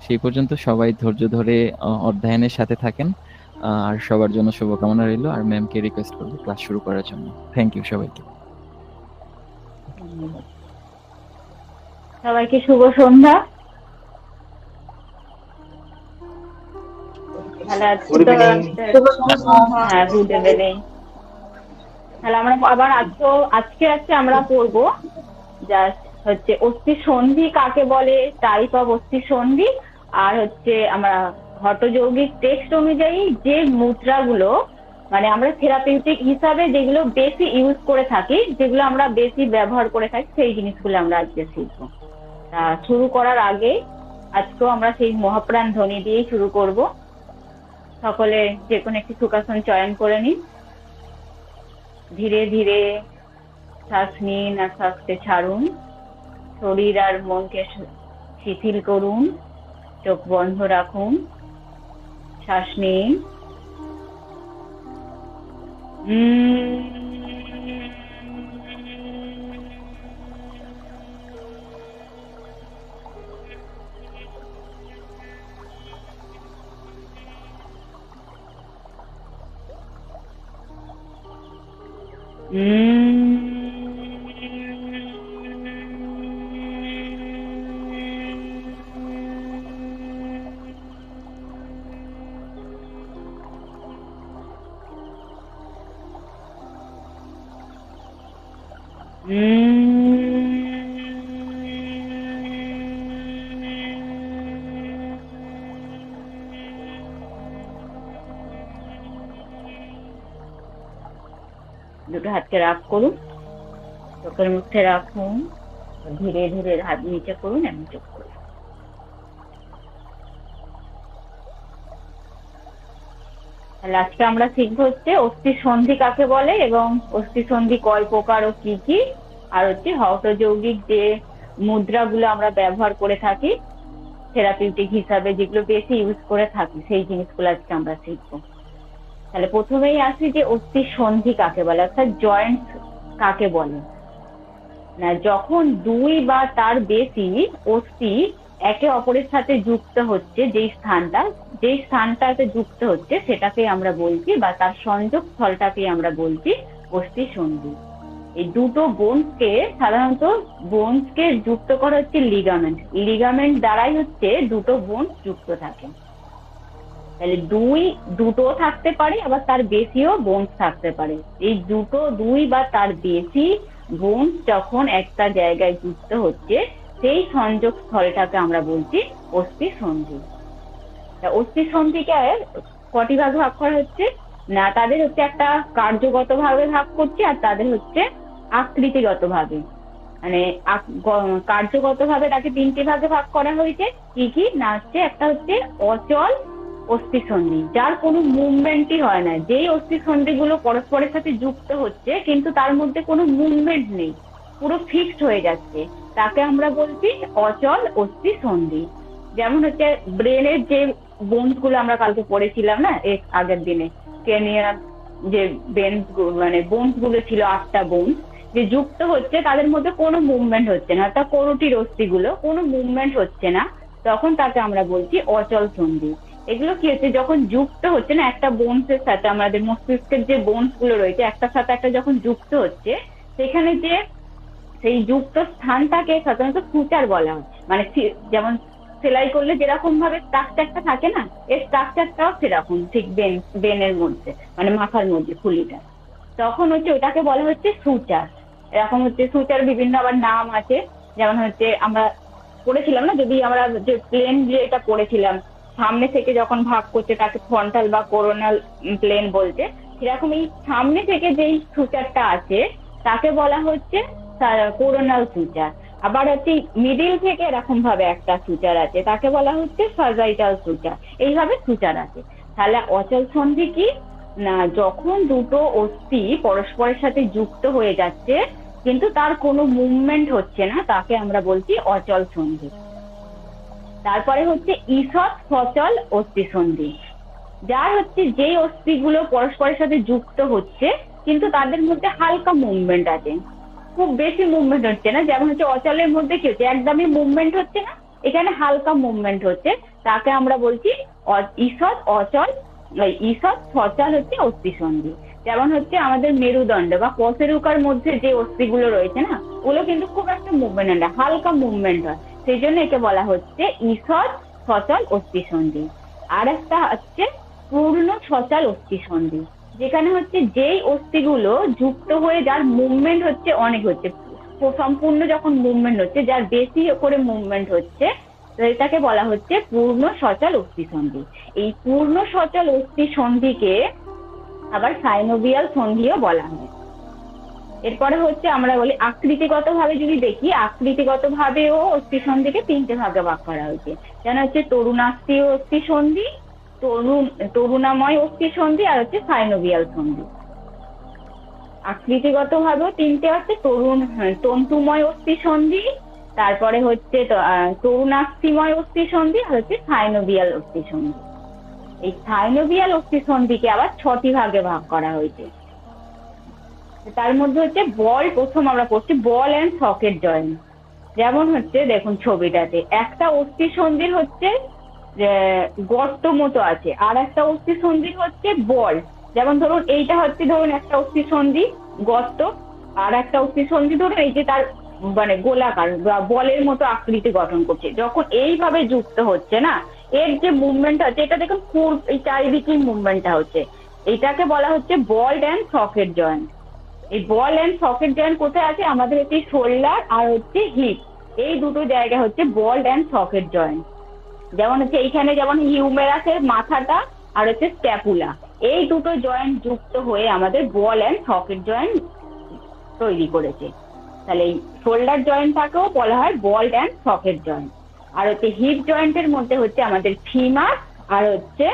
সেই পর্যন্ত সবাই ধৈর্য ধরে অধ্যয়নের সাথে থাকেন। আর সবার জন্য শুভকামনা রইল। আর ম্যামকে রিকোয়েস্ট করবো ক্লাস শুরু করার জন্য। থ্যাংক ইউ সবাইকে। ধন্যবাদ। সবাইকে শুভ সন্ধ্যা। তাহলে আজকে গুড তো ইভিনিং। হ্যাঁ, গুড ইভিনিং। তাহলে আমরা আবার আজকে আমরা পড়বো জাস্ট হচ্ছে অস্থি সন্ধি কাকে বলে, টাইপ অফ অস্থি সন্ধি, আর হচ্ছে আমরা হঠযৌগিক টেক্সট অনুযায়ী যে মুদ্রাগুলো মানে আমরা থেরাপিউটিক হিসাবে যেগুলো বেশি ইউজ করে থাকি, যেগুলো আমরা বেশি ব্যবহার করে থাকি, সেই জিনিসগুলো আমরা আজকে শিখবো। তা শুরু করার আগে আজকেও আমরা সেই মহাপ্রাণ ধ্বনি দিয়েই শুরু করব। সকলে যে কোনো একটি সুখাসন চয়ন করে নিন। ধীরে ধীরে শ্বাস নিন আর শ্বাসকে ছাড়ুন। শরীর আর মনকে শিথিল করুন। চোখ বন্ধ রাখুন। শ্বাস নিন। দুটো হাতকে রাখ করুন, চোখের মুখে রাখুন, ধীরে ধীরে হাত নিচে করুন এবং চোখ করুন। তাহলে আজকে আমরা শিখবো হচ্ছে অস্থি সন্ধি কাকে বলে এবং অস্থি সন্ধি কয় প্রকার ও কি কি, আর হচ্ছে হঠযৌগিক যে মুদ্রাগুলো আমরা ব্যবহার করে থাকি থেরাপিউটিক হিসাবে, যেগুলো বেশি ইউজ করে থাকি, সেই জিনিসগুলো আজকে আমরা শিখবো। তাহলে প্রথমেই আসি যে অস্থি সন্ধি কাকে বলে, অর্থাৎ জয়েন্ট কাকে বলে। না, যখন দুই বা তার বেশি অস্থি একে অপরের সাথে যুক্ত হচ্ছে, যেই স্থানটাতে যুক্ত হচ্ছে সেটাকে আমরা বলছি, বা তার সংযোগ স্থলটাকে আমরা বলছি অস্থি সন্ধি। এই দুটো বোনসকে যুক্ত করা হচ্ছে লিগামেন্ট দ্বারাই হচ্ছে দুটো বোনস যুক্ত থাকে। তাহলে দুটো থাকতে পারে, আবার তার বেশিও বোনস থাকতে পারে। এই দুই বা তার বেশি বোনস যখন একটা জায়গায় যুক্ত হচ্ছে, সেই সংযোগ স্থলটাকে আমরা বলছি অস্থি সন্ধি। অস্থি সন্ধিকে কটি ভাগে ভাগ করা হচ্ছে না, তাদের হচ্ছে একটা কার্যগত ভাবে ভাগ করছে, আর তাদের হচ্ছে আকৃতিগত ভাবে। মানে কার্যগত ভাবে তাকে তিনটি ভাগে ভাগ করা হয়েছে। কি কি না, হচ্ছে একটা হচ্ছে অচল অস্থি সন্ধি, যার কোনো মুভমেন্টই হয় না। যেই অস্থি সন্ধিগুলো পরস্পরের সাথে যুক্ত হচ্ছে কিন্তু তার মধ্যে কোনো মুভমেন্ট নেই, পুরো ফিক্সড হয়ে যাচ্ছে, তাকে আমরা বলছি অচল অস্থি সন্ধি। যেমন হচ্ছে ব্রেনের যে বোনস গুলো আমরা কালকে পড়েছিলাম না, এর আগের দিনে, ক্রেনিয়াম যে মানে বোনস গুলো ছিল, 8টা বোনস যে যুক্ত হচ্ছে, তাদের মধ্যে কোনো মুভমেন্ট হচ্ছে না, অর্থাৎ করোটির অস্থিগুলো কোনো মুভমেন্ট হচ্ছে না, তখন তাকে আমরা বলছি অচল সন্ধি। এগুলো কি হচ্ছে, যখন যুক্ত হচ্ছে না একটা বোনস এর সাথে, আমাদের মস্তিষ্কের যে বোনস গুলো রয়েছে একটার সাথে একটা যখন যুক্ত হচ্ছে, সেখানে যে সেই যুক্ত স্থানটাকে সাধারণত সুচার বলা হয়। মানে যেমন সেলাই করলে যেরকম ভাবে স্ট্রাকচারটা থাকে না, এর স্ট্রাকচারটাও সেরকম, ঠিক বেনের মধ্যে মানে মাথার মধ্যে খুলিটা, তখন হচ্ছে ওটাকে বলা হচ্ছে সুচার। এরকম হচ্ছে সুচার বিভিন্ন আবার নাম আছে। যেমন হচ্ছে আমরা পড়েছিলাম না, যদি আমরা যে প্লেন যেটা পড়েছিলাম, সামনে থেকে যখন ভাগ করছে তাকে ফ্রন্টাল বা কোরোনাল প্লেন বলছে, সেরকম এই সামনে থেকে যেই সুচারটা আছে তাকে বলা হচ্ছে কোরোনাল সুচার। আবার হচ্ছে মিডিল থেকে এরকম ভাবে একটা সুচার আছে, তাকে বলা হচ্ছে সাজাইটাল সুচার। এইভাবে সুচার আছে। তাহলে অচল সন্ধি কি না, যখন দুটো অস্থি পরস্পরের সাথে যুক্ত হয়ে যাচ্ছে কিন্তু তার কোনো মুভমেন্ট হচ্ছে না, তাকে আমরা বলছি অচল সন্ধি। তারপরে হচ্ছে ঈষৎ সচল অস্থি সন্ধি, যার হচ্ছে যেই অস্থিগুলো পরস্পরের সাথে যুক্ত হচ্ছে কিন্তু তাদের মধ্যে হালকা মুভমেন্ট আছে, খুব বেশি মুভমেন্ট হচ্ছে না। যেমন হচ্ছে অচলের মধ্যে কি হচ্ছে, একদমই মুভমেন্ট হচ্ছে না, এখানে হালকা মুভমেন্ট হচ্ছে, তাকে আমরা বলছি ঈষৎ অচল, ঈষৎ সচল হচ্ছে অস্থিসন্ধি। যেমন হচ্ছে আমাদের মেরুদণ্ড বা কশেরুকার মধ্যে যে অস্থিগুলো রয়েছে না, ওগুলো কিন্তু খুব একটা মুভমেন্ট হয় না, হালকা মুভমেন্ট হয়, সেই জন্য একে বলা হচ্ছে ঈষৎ সচল অস্থিসন্ধি। আর একটা হচ্ছে পূর্ণ সচল অস্থিসন্ধি, যেখানে হচ্ছে যেই অস্থিগুলো যুক্ত হয়ে যার মুভমেন্ট হচ্ছে অনেক হচ্ছে, সম্পূর্ণ যখন মুভমেন্ট হচ্ছে, যার বেশি করে মুভমেন্ট হচ্ছে, তো এটাকে বলা হচ্ছে পূর্ণ সচল অস্থিসন্ধি। এই পূর্ণ সচল অস্থিসন্ধিকে আবার সাইনোভিয়াল সন্ধিও বলা হয়। এরপরে হচ্ছে আমরা বলি আকৃতিগত ভাবে যদি দেখি, আকৃতিগত ভাবেও অস্থিসন্ধিকে 3টে ভাগে ভাগ করা হয়েছে, যেন হচ্ছে তরুণাস্থি অস্থিসন্ধি, তরুণাময় অস্থিসন্ধি আর হচ্ছে সাইনোভিয়াল সন্ধি। আকৃতিগত ভাবেও 3টে হচ্ছে তন্তুময় অস্থিসন্ধি, তারপরে হচ্ছে তরুণাস্থিময় অস্থিসন্ধি আর হচ্ছে সাইনোভিয়াল অস্থিসন্ধি। এই সাইনোভিয়াল অস্থিসন্ধিকে আবার 6টি ভাগে ভাগ করা হয়েছে। তার মধ্যে হচ্ছে প্রথম আমরা পড়ছি বল এন্ড সকেট জয়েন্ট। যেমন হচ্ছে দেখুন ছবিটাতে একটা অস্থিসন্ধির হচ্ছে গর্ত মতো আছে, আর একটা অস্থিসন্ধির হচ্ছে বল। যেমন ধরুন এইটা হচ্ছে ধরুন একটা অস্থিসন্ধি গর্ত, আর একটা অস্থিসন্ধি ধরুন এই যে তার মানে গোলাকার বা বলের মতো আকৃতি গঠন করছে। যখন এইভাবে যুক্ত হচ্ছে না, এর যে মুভমেন্ট হচ্ছে, এটা দেখুন এই চারিদিকেই মুভমেন্টটা হচ্ছে, এটাকে বলা হচ্ছে বল এন্ড সকেট জয়েন্ট। এই বল এন্ড সকেট জয়েন্ট কোথায় আছে? আমাদের হচ্ছে শোল্ডার আর হচ্ছে হিপ, এই দুটো জায়গা হচ্ছে বল এন্ড সকেট জয়েন্ট। যেমন হচ্ছে এইখানে যেমন হিউমেরাসের মাথাটা আর হচ্ছে স্ক্যাপুলা, এই দুটো জয়েন্ট যুক্ত হয়ে আমাদের বল এন্ড সকেট জয়েন্ট তৈরি করেছে। তাহলে এই শোল্ডার জয়েন্টটাকেও বলা হয় বল এন্ড সকেট জয়েন্ট। আর হচ্ছে হিপ জয়েন্টের মধ্যে হচ্ছে আমাদের ফিমার আর হচ্ছে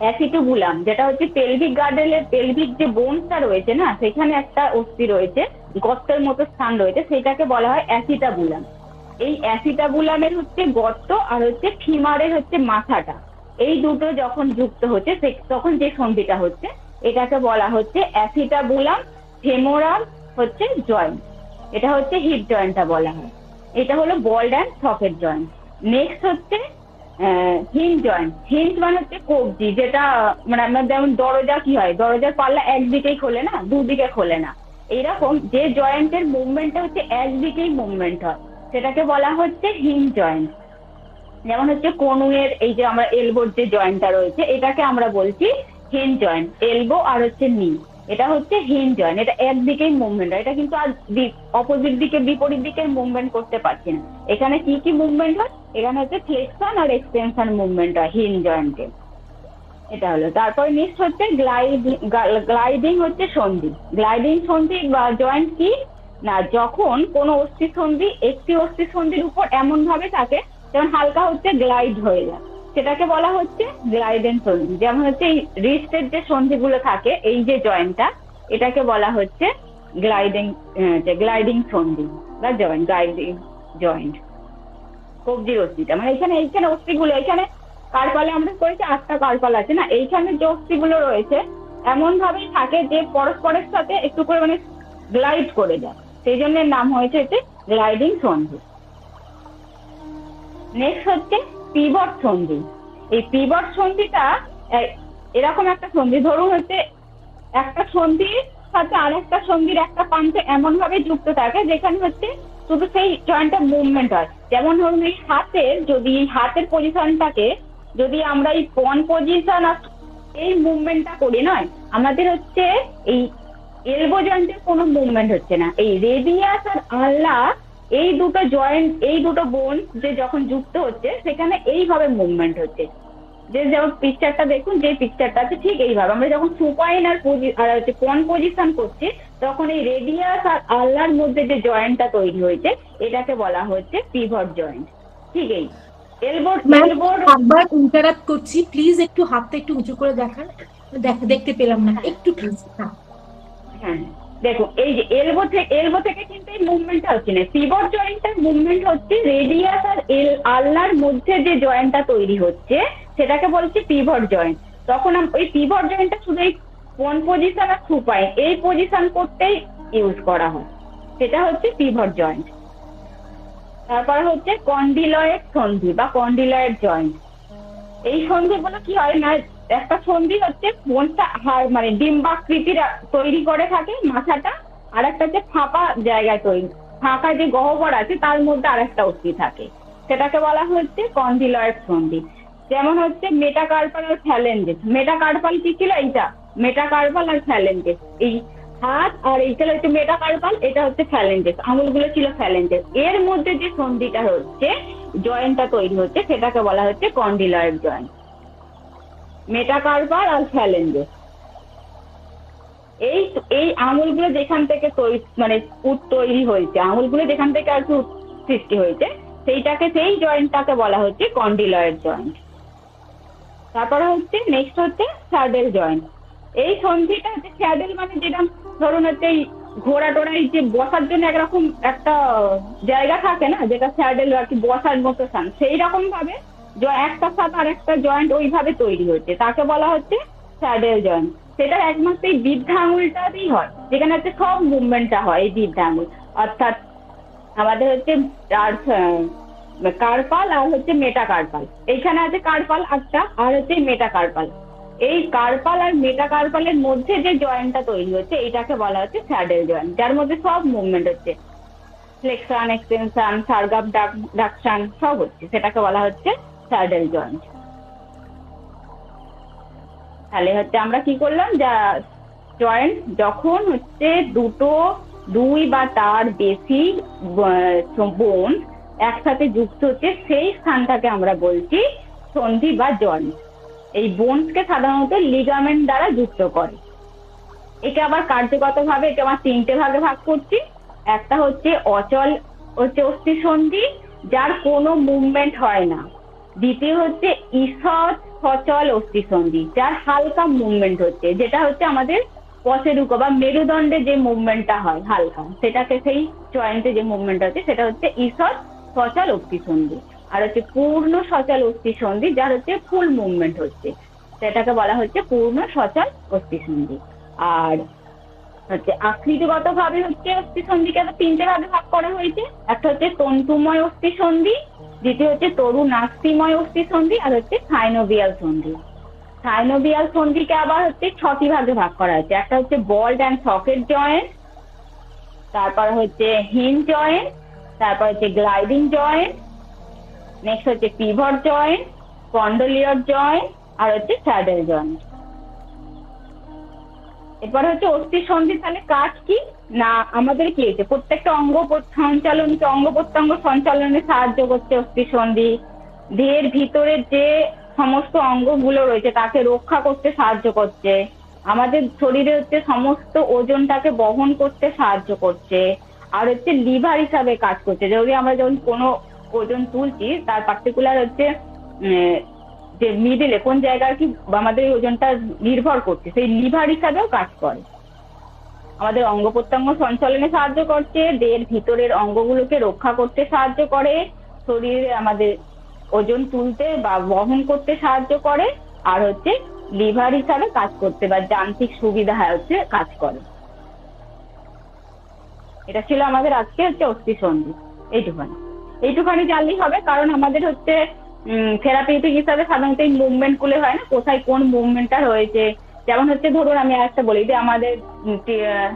অ্যাসিটুবুলাম, যেটা হচ্ছে পেলভিক গার্ডেলের পেলভিক যে বোনটা রয়েছে না, সেখানে একটা অস্থি রয়েছে, গর্তের মতো স্থান রয়েছে, সেটাকে বলা হয় অ্যাসিটাবুলাম। এই অ্যাসিটাবুলামের হচ্ছে গর্ত আর হচ্ছে ফিমারের হচ্ছে মাথাটা, এই দুটো যখন যুক্ত হচ্ছে তখন যে সন্ধিটা হচ্ছে, এটাকে বলা হচ্ছে অ্যাসিটাবুলাম ফেমোরাল হচ্ছে জয়েন্ট। এটা হচ্ছে হিপ জয়েন্টটা বলা হয়। এটা হলো বল এন্ড সকেট জয়েন্ট। নেক্সট হচ্ছে হিঞ্জ জয়েন্ট। হিঞ্জ মানে হচ্ছে কবজি, যেটা মানে আমরা যেমন দরজা কি হয়, দরজার পাল্লা একদিকেই খোলে না, দুদিকে খোলে না, এইরকম যে জয়েন্টের মুভমেন্টটা হচ্ছে একদিকেই মুভমেন্ট হয়, সেটাকে বলা হচ্ছে হিঞ্জ জয়েন্ট। যেমন হচ্ছে কনুয়ের এই যে আমরা এলবোর যে জয়েন্টটা রয়েছে, এটাকে আমরা বলছি হিঞ্জ জয়েন্ট। এলবো আর হচ্ছে নি, এটা হচ্ছে হিঞ্জ জয়েন্ট। এটা একদিকেই মুভমেন্ট হয়, এটা কিন্তু আর অপোজিট দিকে বিপরীত দিকে মুভমেন্ট করতে পারছি না। এখানে কি কি মুভমেন্ট হয়? এখানে হচ্ছে ফ্লেকশন আর এক্সটেনশন মুভমেন্ট হয় হিঞ্জ জয়েন্টে। এটা হলো। তারপরে নেক্সট হচ্ছে গ্লাইডিং হচ্ছে সন্ধি। গ্লাইডিং সন্ধি বা জয়েন্ট কি না, যখন কোনো অস্থিসন্ধি একটি অস্থিসন্ধির উপর এমন ভাবে থাকে যেমন হালকা হচ্ছে গ্লাইড হয়ে যায়, সেটাকে বলা হচ্ছে গ্লাইডেন সন্ধি। যেমন হচ্ছে এই রিস্টের যে সন্ধিগুলো থাকে, এই যে জয়েন্টটা, এটাকে বলা হচ্ছে গ্লাইডিং সন্ধি বা জয়েন্ট, গ্লাইডিং জয়েন্ট। কবজির অস্থিটা মানে এইখানে অস্থিগুলো, এখানে কার্পালে আমরা করেছি 8টা কার্পাল আছে না, এইখানে যে অস্থিগুলো রয়েছে এমন ভাবেই থাকে যে পরস্পরের সাথে একটু করে মানে গ্লাইড করে যায়, সেই জন্য নাম হয়েছে এতে গ্লাইডিং সন্ধি। নেক্সট হচ্ছে পিভট সন্ধি। এই পিভট সন্ধিটা এরকম একটা সন্ধি, ধরুন হচ্ছে একটা সন্ধির সাথে আর একটা সন্ধির একটা প্রান্ত এমন ভাবে যুক্ত থাকে যেখানে হচ্ছে শুধু সেই জয়েন্টটা মুভমেন্ট হয়। যেমন ধরুন এই হাতের, যদি এই হাতের পজিশনটাকে যদি আমরা এই পন পজিশন আর এই মুভমেন্টটা করি, নয় আমাদের হচ্ছে এই এলবো জয়েন্টের কোনো মুভমেন্ট হচ্ছে না, এই রেডিয়াস আর আল্লা এই দুটো জয়েন্ট, এই দুটো বোন যে যখন যুক্ত হচ্ছে সেখানে এইভাবে মুভমেন্ট হচ্ছে। যে যেমন পিকচারটা দেখুন, যে পিকচারটা আছে ঠিক এইভাবে আমরা যখন সুপাইন আর হচ্ছে পন পজিশন করছি, তখন এই রেডিয়াস আর আল্লার মধ্যে যে জয়েন্টটা তৈরি হয়েছে, এটাকে বলা হচ্ছে পিভট জয়েন্ট। ঠিক এই এলবোর একবার ইন্টারাপ্ট করছি, প্লিজ একটু হাতটা একটু উঁচু করে দেখান, দেখতে পেলাম না, একটু প্লিজ। হ্যাঁ দেখো, এই যে এলবো থেকে কিন্তু এই মুভমেন্টটা হচ্ছে না, পিভট জয়েন্টের মুভমেন্ট হচ্ছে রেডিয়াস আর আল্লার মধ্যে যে জয়েন্টটা তৈরি হচ্ছে সেটাকে বলছি পিভট জয়েন্ট। তখন ওই পিভট জয়েন্টটা শুধু এই পন পজিশন আর সুপাইন এই পজিশন করতেই ইউজ করা হয়, সেটা হচ্ছে পিভট জয়েন্ট। তারপরে হচ্ছে কন্ডিলয়েড সন্ধি বা কন্ডিলয়েড জয়েন্ট। এই সন্ধিগুলো কি হয় না, একটা সন্ধি হচ্ছে বোনটা মানে ডিম্বাকৃতির তৈরি করে থাকে মাথাটা, আর একটা হচ্ছে ফাঁপা জায়গায় তৈরি, ফাঁকা যে গহ্বর আছে তার মধ্যে আরেকটা অস্থি থাকে, সেটাকে বলা হচ্ছে কন্ডিলয়েড সন্ধি। যেমন হচ্ছে মেটাকার্পাল আর ফ্যালেঞ্জেস। মেটাকার্পাল কি ছিল? এইটা মেটাকার্পাল আর ফ্যালেঞ্জেস, এই হাত আর এইটা হচ্ছে মেটাকার্পাল, এটা হচ্ছে ফ্যালেঞ্জেস, আঙুলগুলো ছিল ফ্যালেঞ্জেস। এর মধ্যে যে সন্ধিটা হচ্ছে, জয়েন্টটা তৈরি হচ্ছে, সেটাকে বলা হচ্ছে কন্ডিলয়েড জয়েন্ট। মেটাকার্পাল আর ফ্যালেঞ্জেস, এই এই আঙুলগুলো যেখান থেকে মানে তৈরি হয়েছে, আঙুলগুলো যেখান থেকে আর কি সৃষ্টি হয়েছে, সেই জয়েন্টটাকে বলা হচ্ছে কন্ডিলয়েড জয়েন্ট। তারপরে হচ্ছে নেক্সট হচ্ছে স্যাডেল জয়েন্ট। এই সন্ধিটা হচ্ছে স্যাডেল মানে যেটা ধরুন হচ্ছে এই ঘোড়া টোড়াই যে বসার জন্য একরকম একটা জায়গা থাকে না, যেটা স্যাডেল আর কি বসার মতো স্থান, সেই রকম ভাবে একটার সাথে আর একটা জয়েন্ট ওইভাবে তৈরি হচ্ছে, তাকে বলা হচ্ছে স্যাডেল জয়েন্ট। সেটা একমাত্র এই বৃদ্ধা আঙুলটাতেই হয়, যেখানে হচ্ছে সব মুভমেন্টটা হয় এই বৃদ্ধা আঙুল। অর্থাৎ আমাদের হচ্ছে কার্পাল আর হচ্ছে মেটাকার্পাল, এইখানে আছে কার্পাল একটা আর হচ্ছে মেটাকার্পাল। এই কার্পাল আর মেটাকার্পালের মধ্যে যে জয়েন্টটা তৈরি হচ্ছে এটাকে বলা হচ্ছে স্যাডেল জয়েন্ট, যার মধ্যে সব মুভমেন্ট হচ্ছে, ফ্লেকশন, এক্সটেনশন, সারগাবডাকশন সব হচ্ছে, সেটাকে বলা হচ্ছে স্যাডেল জয়েন্ট। তাহলে হচ্ছে আমরা কি করলাম, যা জয়েন্ট যখন হচ্ছে দুই বা তার বেশি বোন একসাথে যুক্ত হচ্ছে, সেই স্থানটাকে আমরা বলছি সন্ধি বা জয়েন্ট। এই বোনসকে সাধারণত লিগামেন্ট দ্বারা যুক্ত করে। এটা আবার কার্যগত ভাবে এটা আমার 3টে ভাগে ভাগ করছি। একটা হচ্ছে অচল অস্থি সন্ধি, যার কোনো মুভমেন্ট হয় না। দ্বিতীয় হচ্ছে ঈষৎ সচল অস্থি সন্ধি, যার হালকা মুভমেন্ট হচ্ছে, যেটা হচ্ছে আমাদের পশেরুকো বা মেরুদণ্ডে যে মুভমেন্টটা হয় হালকা, সেটাকে সেই জয়েন্টে যে মুভমেন্ট হচ্ছে সেটা হচ্ছে ঈষৎ সচল অস্থি সন্ধি। আর হচ্ছে পূর্ণ সচল অস্থি সন্ধি, যার হচ্ছে ফুল মুভমেন্ট হচ্ছে, সেটাকে বলা হচ্ছে পূর্ণ সচল অস্থি সন্ধি। আর হচ্ছে আকৃতিগত ভাবে হচ্ছে অস্থি সন্ধিকে 3টে ভাগে ভাগ করা হয়েছে। একটা হচ্ছে তন্তুময় অস্থি সন্ধি, দ্বিতীয় হচ্ছে তরুণাস্থিময় অস্থি সন্ধি, আর হচ্ছে সাইনোভিয়াল সন্ধি। সাইনোভিয়াল সন্ধিকে আবার হচ্ছে 6টি ভাগে ভাগ করা হয়েছে। একটা হচ্ছে বল্ট অ্যান্ড সকেট জয়েন্ট, তারপর হচ্ছে হিঞ্জ জয়েন্ট, তারপর হচ্ছে গ্লাইডিং জয়েন্ট, নেক্সট হচ্ছে পিভট জয়েন্ট, কন্ডোলিয়ার জয়েন্ট, আর হচ্ছে স্যাডেল জয়েন্ট। এরপর হচ্ছে অস্থি সন্ধি, তাহলে কাজ কি না, আমাদের কি হচ্ছে প্রত্যেকটা অঙ্গ প্রত্যঙ্গ সঞ্চালনে সাহায্য করছে অস্থি সন্ধি। দেহের ভিতরে যে সমস্ত অঙ্গগুলো রয়েছে তাকে রক্ষা করতে সাহায্য করছে। আমাদের শরীরে হচ্ছে সমস্ত ওজনটাকে বহন করতে সাহায্য করছে। আর হচ্ছে লিভার হিসাবে কাজ করছে, যদি আমরা যখন কোনো ওজন তুলছি তার পার্টিকুলার হচ্ছে যে মিডিলে কোন জায়গায় কি আমাদের ওজনটা নির্ভর করছে, সেই লিভার হিসাবেও কাজ করে। আমাদের অঙ্গ প্রত্যঙ্গ সঞ্চালনে সাহায্য করছে, দেহের ভিতরের অঙ্গগুলোকে রক্ষা করতে সাহায্য করে, শরীরে আমাদের ওজন তুলতে বা বহন করতে সাহায্য করে, আর হচ্ছে লিভার হিসাবে কাজ করতে বা যান্ত্রিক সুবিধা হচ্ছে কাজ করে। এটা ছিল আমাদের আজকে হচ্ছে অস্থি সন্ধি। এইটুখানি জানলেই হবে, কারণ আমাদের হচ্ছে থেরাপিউটিক হিসাবে সাধারণত এই মুভমেন্ট গুলো হয় না, কোথায় কোন মুভমেন্টটা রয়েছে। যেমন হচ্ছে ধরুন আমি একটা বলি যে আমাদের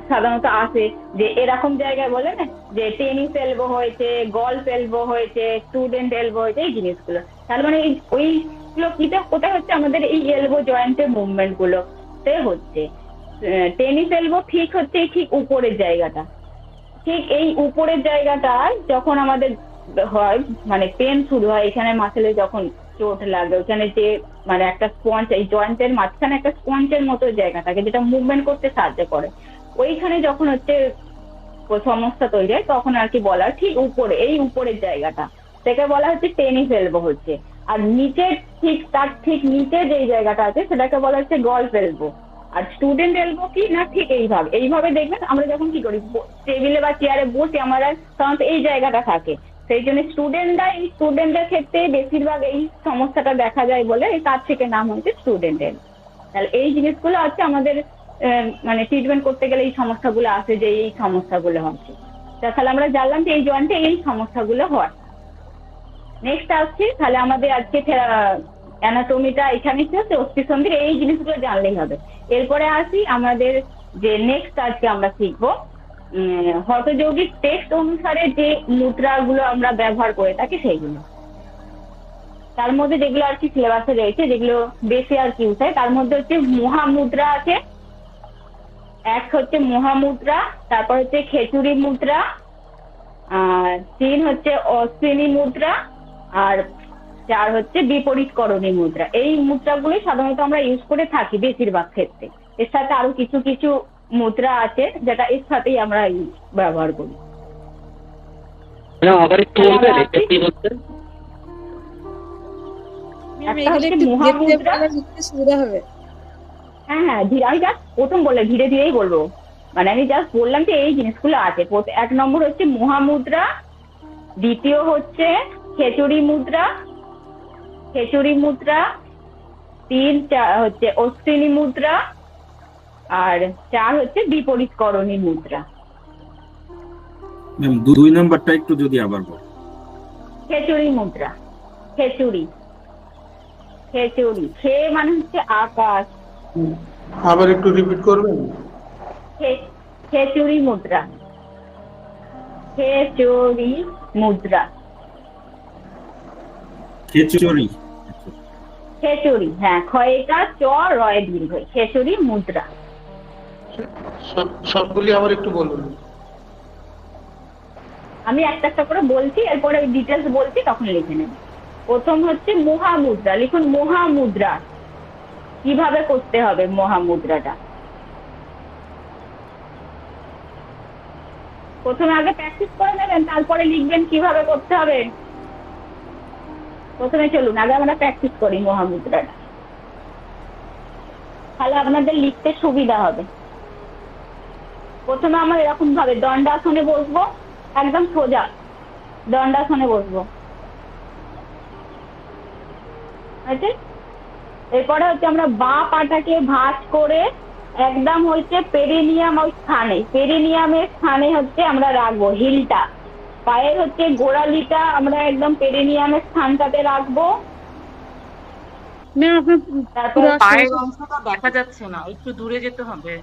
সাধারণত আসে যে এরকম জায়গায় বলে না যে টেনিস এলবো হয়েছে, গলফ এলবো হয়েছে, স্টুডেন্ট এলবো হয়েছে, এই জিনিসগুলো। তার মানে ওইগুলো কোথায় হচ্ছে আমাদের এই এলবো জয়েন্টের মুভমেন্ট গুলোতে হচ্ছে। টেনিস এলবো ঠিক হচ্ছে ঠিক উপরের জায়গাটা, ঠিক এই উপরের জায়গাটায় যখন আমাদের হয় মানে পেন শুরু হয়, এখানে মাসেলে যখন চোট লাগে, ওখানে যে মানে একটা স্পঞ্জ, এই জয়েন্টের মাঝখানে একটা স্পঞ্জের মতো জায়গা থাকে যেটা মুভমেন্ট করতে সাহায্য করে, ওইখানে যখন হচ্ছে সমস্যা তৈরি হয় তখন আর কি বলা ঠিক উপরে, এই উপরের জায়গাটা সেটা বলা হচ্ছে টেনিস এলবো হচ্ছে। আর নিচের তার ঠিক নিচে যে জায়গাটা আছে সেটাকে বলা হচ্ছে গলফ এলবো। আর স্টুডেন্ট এলবো কি না, ঠিক এইভাবে দেখবেন আমরা যখন কি করি টেবিলে বা চেয়ারে বসে আমরা সাধারণত এই জায়গাটা থাকে, সেই জন্য স্টুডেন্টদের ক্ষেত্রে বেশিরভাগ এই সমস্যাটা দেখা যায় বলে তার থেকে নাম হচ্ছে স্টুডেন্ট এলবো। তাহলে এই জিনিসগুলো হচ্ছে আমাদের মানে ট্রিটমেন্ট করতে গেলে এই সমস্যাগুলো আসে, যে এই সমস্যাগুলো হচ্ছে। তাহলে আমরা জানলাম যে এই জয়েন্টে এই সমস্যাগুলো হয়। নেক্সট আসছি, তাহলে আমাদের আজকে অ্যানাটমিটা এখানে শেষ, অস্থিসন্ধির এই জিনিসগুলো জানলেই হবে। এরপরে আসি আমাদের যে নেক্সট আজকে আমরা শিখবো হঠযৌগিক টেক্সট অনুসারে যে মুদ্রাগুলো আমরা ব্যবহার করে থাকি সেইগুলো। তার মধ্যে যেগুলো আর কি সিলেবাসে রয়েছে, যেগুলো বেশি আর কি উঠায়, তার মধ্যে হচ্ছে মহামুদ্রা আছে, এক হচ্ছে মহামুদ্রা, তারপর হচ্ছে খেচুড়ি মুদ্রা, আর 3 হচ্ছে অশ্বিনী মুদ্রা, আর 4 হচ্ছে বিপরীতকরণী মুদ্রা। এই মুদ্রাগুলি সাধারণত আমরা ইউজ করে থাকি বেশিরভাগ ক্ষেত্রে। এর সাথে আরো কিছু কিছু মুদ্রা আছে যেটা এর সাথেই আমরা ব্যবহার করি। আবার একটু বলবেন এটা কি বলছেন? একটা হচ্ছে মহামুদ্রা, সুবিধা হবে। হ্যাঁ হ্যাঁ, আমি জাস্ট প্রথম বললে ধীরে ধীরেই বলবো, মানে আমি জাস্ট বললাম যে এই জিনিসগুলো আছে। 1 নম্বর হচ্ছে মহামুদ্রা, দ্বিতীয় হচ্ছে খেচুড়ি মুদ্রা, 3 হচ্ছে অশ্বিনী মুদ্রা, আর 4 হচ্ছে বিপরীতকরণী মুদ্রা। ম্যাম 2 নাম্বারটা একটু যদি আবার বল। খেচুড়ি মুদ্রা, খেচুড়ি, খে মানে হচ্ছে আকাশ। আবার একটু রিপিট করবেন? খেচুড়ি মুদ্রা, খেচুড়ি মুদ্রা, খেচুড়ি, হ্যাঁ, ক্ষয়টা চ রয় দীর্ঘ, খেচুড়ি মুদ্রা। সবগুলি আবার একটু বলুন। আমি একটা একটা করে বলছি, এরপরে ডিটেলস বলছি, তখন লিখে নেব। প্রথম হচ্ছে মহামুদ্রা, লিখুন মহামুদ্রা। কিভাবে করতে হবে মহামুদ্রাটা? প্রথমে আগে প্র্যাকটিস করে নেবেন, তারপরে লিখবেন কিভাবে করতে হবে। প্রথমে চলুন আগে আমরা প্র্যাকটিস করি মহামুদ্রাটা, তাহলে আপনাদের লিখতে সুবিধা হবে। প্রথমে আমরা এরকম ভাবে দণ্ডাসনে বসবো, একদম সোজা দণ্ডাসনে বসবো, আছে। এরপরে হচ্ছে আমরা বাঁ পাটাকে ভাঁজ করে একদম হচ্ছে পেরিনিয়ামের স্থানে হচ্ছে আমরা রাখবো হিলটা। পায়ের হচ্ছে গোড়ালিটা আমরা একদম পেরিনিয়ামের স্থানটাতে রাখবো। তারপর পায়ের অংশটা দেখা যাচ্ছে না, একটু দূরে যেতে হবে।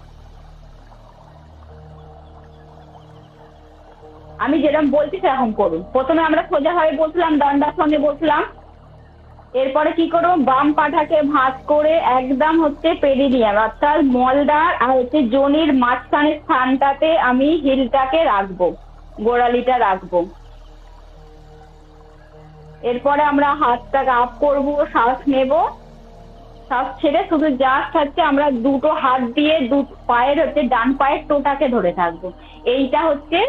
আমি যেরকম বলছি সেরকম করুন। প্রথমে আমরা সোজা হয়ে বসলাম, দণ্ডাসনে বসলাম। এরপরে কি করবো, বাম পাটাকে ভাঁজ করে একদম হচ্ছে পেরিনিয়াম অর্থাৎ মলদার আর হচ্ছে যোনির মাঝখানের স্থানটাতে আমি হিলটাকে রাখবো, গোড়ালিটা রাখবো। এরপরে আমরা হাতটাকে আপ করবো, শ্বাস নেব, শ্বাস ছেড়ে শুধু জাস্ট হচ্ছে আমরা দুটো হাত দিয়ে পায়ের হচ্ছে ডান পায়ের টোটাকে ধরে থাকবো, এইটা হচ্ছে।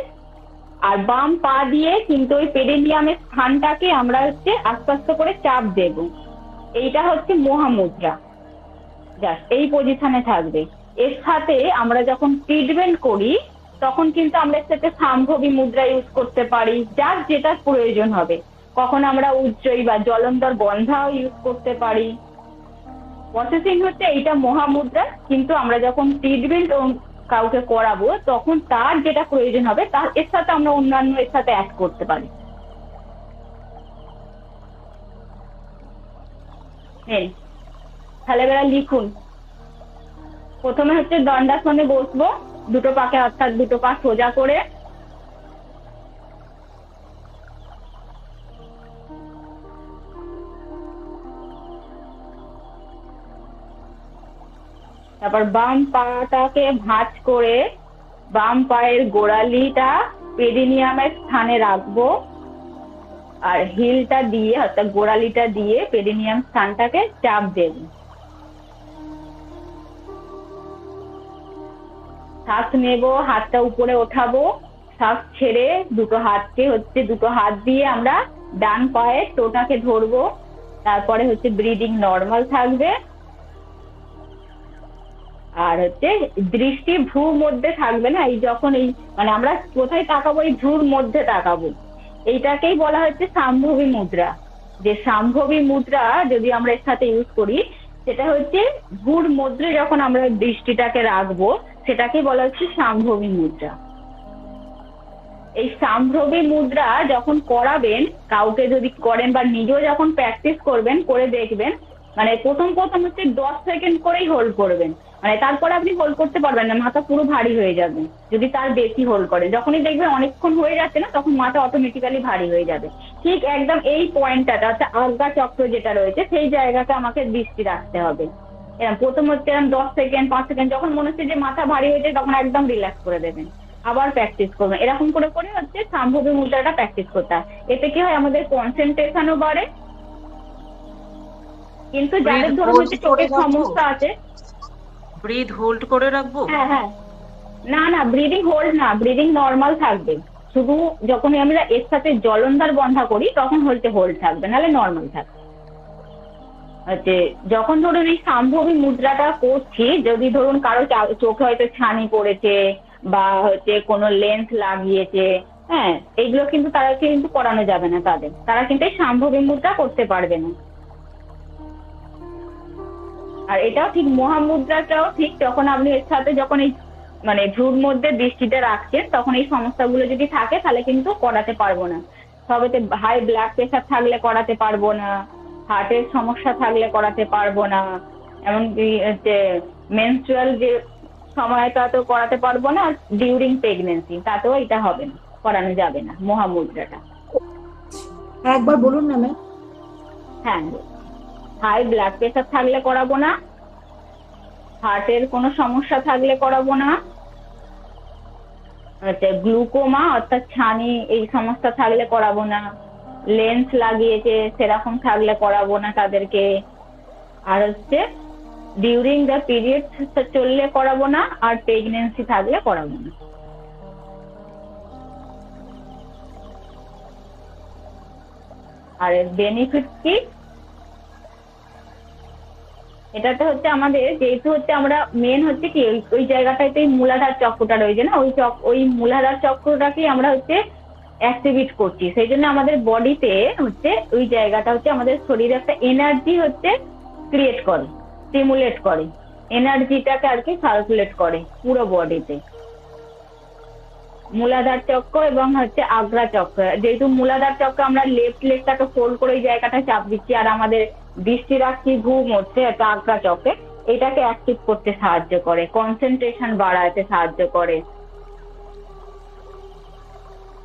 আর বাম পা দিয়ে কিন্তু ওই পেরিনিয়ামের স্থানটাকে আমরা হচ্ছে আস্তে আস্তে করে চাপ দেব। এইটা হচ্ছে মহামুদ্রা, জাস্ট এই পজিশনে থাকবে। এর সাথে আমরা যখন ট্রিটমেন্ট করি তখন কিন্তু আমরা এর সাথে সাম্ভবী মুদ্রা ইউজ করতে পারি, যার যেটা প্রয়োজন হবে। কখন আমরা উজ্জয়ী বা জলন্ধর বন্ধাও ইউজ করতে পারি। প্রসেসিং হচ্ছে এইটা মহামুদ্রা, কিন্তু আমরা যখন ট্রিটমেন্ট কাউকে করাবো তখন তার যেটা প্রয়োজন হবে তার এর সাথে আমরা অন্যান্য এর সাথে অ্যাড করতে পারি। তাহলে এবার লিখুন। প্রথমে হচ্ছে দণ্ডাসনে বসবো, দুটো পাকে অর্থাৎ দুটো পা সোজা করে। তারপর বাম পাটাকে ভাঁজ করে বাম পায়ের গোড়ালিটা পেরিনিয়ামের স্থানে রাখবো, আর হিলটা দিয়ে অর্থাৎ গোড়ালিটা দিয়ে পেরিনিয়াম স্থানটাকে চাপ দেব। শ্বাস নেব, হাতটা উপরে ওঠাবো, শ্বাস ছেড়ে দুটো হাত দিয়ে আমরা ডান পায়ের টোটাকে ধরবো। তারপরে হচ্ছে ব্রিদিং নর্মাল থাকবে, আর হচ্ছে দৃষ্টি ভ্রুর মধ্যে থাকবে না। এই যখন এই মানে আমরা কোথায় তাকাবো, এই ভ্রুর মধ্যে তাকাবো। এইটাকেই বলা হচ্ছে সাম্ভবী মুদ্রা। যে সাম্ভবী মুদ্রা যদি আমরা এর সাথে ইউজ করি, সেটা হচ্ছে ভ্রুর মধ্যে যখন আমরা দৃষ্টিটাকে রাখবো সেটাকে বলা হচ্ছে সাম্ভবী মুদ্রা। এই সম্ভ্রমী মুদ্রা যখন করাবেন, কাউকে যদি করেন বা নিজেও যখন প্র্যাকটিস করবেন, করে দেখবেন, মানে প্রথম হচ্ছে 10 সেকেন্ড করেই হোল্ড করবেন, মানে তারপরে আপনি হোল্ড করতে পারবেন না, মাথা পুরো ভারী হয়ে যাবে যদি তার বেশি হোল্ড করেন। যখনই দেখবেন অনেকক্ষণ হয়ে যাচ্ছে না, তখন মাথা অটোমেটিক্যালি ভারী হয়ে যাবে। ঠিক একদম এই পয়েন্টটাতে অর্থাৎ আজ্ঞা চক্র যেটা রয়েছে সেই জায়গাটা আমাকে দৃষ্টি রাখতে হবে। এরকম প্রথম হচ্ছে এরকম 10 সেকেন্ড 5 সেকেন্ড, যখন মনে হচ্ছে যে মাথা ভারী হয়ে যায় তখন একদম রিল্যাক্স করে দেবেন, আবার প্র্যাকটিস করবেন। এরকম করে করে হচ্ছে সম্ভ্রমী মুদ্রাটা প্র্যাকটিস করতে হয়। এতে কি হয়, আমাদের কনসেন্ট্রেশনও বাড়ে। কিন্তু যাদের ধরুন হচ্ছে চোখের সমস্যা আছে, ব্রিথ হোল্ড করে রাখবো? হ্যাঁ, না ব্রিদিং হোল্ড না, ব্রিদিং নর্মাল থাকবে। শুধু যখনই আমরা এর সাথে জলন্ধার বন্ধা করি তখন হচ্ছে হোল্ড থাকবে, নাহলে নর্মাল থাকবে। হচ্ছে যখন ধরুন এই সম্ভ্রমী মুদ্রাটা করছি, যদি ধরুন কারো চোখে হয়তো ছানি পড়েছে বা হচ্ছে কোনো লেন্স লাগিয়েছে, হ্যাঁ, এইগুলো কিন্তু তারা কিন্তু করানো যাবে না তাদের, তারা কিন্তু এই সম্ভ্রমী মুদ্রা করতে পারবে না। আর এটাও ঠিক, মহামুদ্রাটাও ঠিক, যখন আপনি এর সাথে যখন এই মানে ভ্রুর মধ্যে দৃষ্টিটা রাখছেন তখন এই সমস্যাগুলো যদি থাকে তাহলে কিন্তু করাতে পারবো না। সবেতে হাই ব্লাড প্রেশার থাকলে করাতে পারবো না, হার্টের সমস্যা থাকলে করাতে পারবো না, এমনকি হচ্ছে মেনস্ট্রুয়াল যে সময়টাতেও করাতে পারবো না, ডিউরিং প্রেগনেন্সি তাতেও এটা হবে না, করানো যাবে না মহামুদ্রাটা। একবার বলুন না ম্যাম। হ্যাঁ, হাই ব্লাড প্রেশার থাকলে করাবো না, হার্টের কোনো সমস্যা থাকলে করাবো না, গ্লুকোমা অর্থাৎ ছানি এই সমস্যা থাকলে করাবো না, লেন্স লাগিয়েছে সেরকম থাকলে করাবো না তাদেরকে, আর হচ্ছে ডিউরিং দ্য পিরিয়ড চললে করাবো না, আর প্রেগনেন্সি থাকলে করাবো না। আর এর বেনিফিট কি, এটাতে হচ্ছে আমাদের যেহেতু হচ্ছে আমরা মেন হচ্ছে কি ওই জায়গাটাতে মূলাধার চক্রটা রয়েছে না, ওই মূলাধার চক্রটাকে আমরা হচ্ছে অ্যাক্টিভেট করছি, সেই জন্য আমাদের বডিতে হচ্ছে ওই জায়গাটা হচ্ছে আমাদের শরীরে একটা এনার্জি হচ্ছে ক্রিয়েট করে, স্টিমুলেট করে, এনার্জিটাকে আর কি সার্কুলেট করে পুরো বডিতে। মূলাধার চক্র এবং হচ্ছে আগ্রা চক্র, যেহেতু মূলাধার চক্র আমরা লেফট লেগটাকে ফোল্ড করে ওই জায়গাটা চাপ দিচ্ছি, আর আমাদের দৃষ্টি রাখছি ঘুম হচ্ছে একটা আগ্রা চক্রে, এটাকে অ্যাক্টিভ করতে সাহায্য করে, কনসেন্ট্রেশন বাড়াতে সাহায্য করে।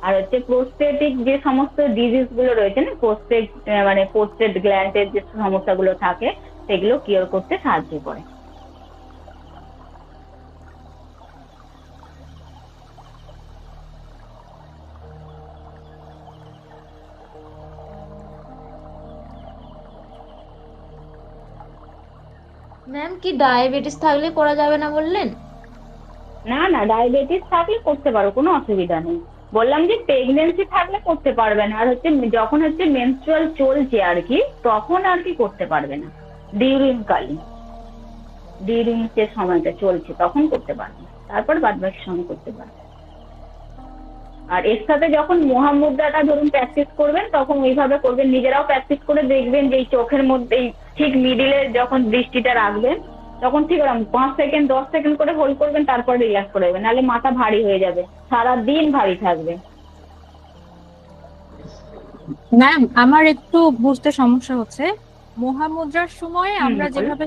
আর হচ্ছে প্রোস্টেটিক যে সমস্ত ডিজিজ গুলো রয়েছে না, প্রোস্টেট মানে প্রোস্টেট গ্ল্যান্ডের যে সমস্যাগুলো থাকে সেগুলো কিওর করতে সাহায্য করে। ম্যাম কি ডায়াবেটিস থাকলে করা যাবে না বললেন? না ডায়াবেটিস থাকলে করতে পারো, কোনো অসুবিধা নেই। বললাম যে প্রেগনেন্সি থাকলে করতে পারবে না, আর হচ্ছে যখন হচ্ছে মেনস্ট্রুয়াল চলছে আর কি তখন আর কি করতে পারবে না, ডিউরিং যে সময়টা চলছে তখন করতে পারবে, তারপর বাদ বাকি সময় করতে পারবে। আর এর সাথে যখন মহামুদ্রাটা ধরুন প্র্যাকটিস করবেন তখন ওইভাবে করবেন, নিজেরাও প্র্যাকটিস করে দেখবেন যে এই চোখের মধ্যে ঠিক মিডিলে যখন দৃষ্টিটা রাখবেন তখন ঠিক ওরকম 5 সেকেন্ড 10 সেকেন্ড করে হোল্ড করবেন, তারপর রিল্যাক্স করে দেবেন, নাহলে মাথা ভারী হয়ে যাবে, সারাদিন ভারী থাকবে। ম্যাম আমার একটু বুঝতে সমস্যা হচ্ছে, মহামুদ্রার সময় আমরা যেভাবে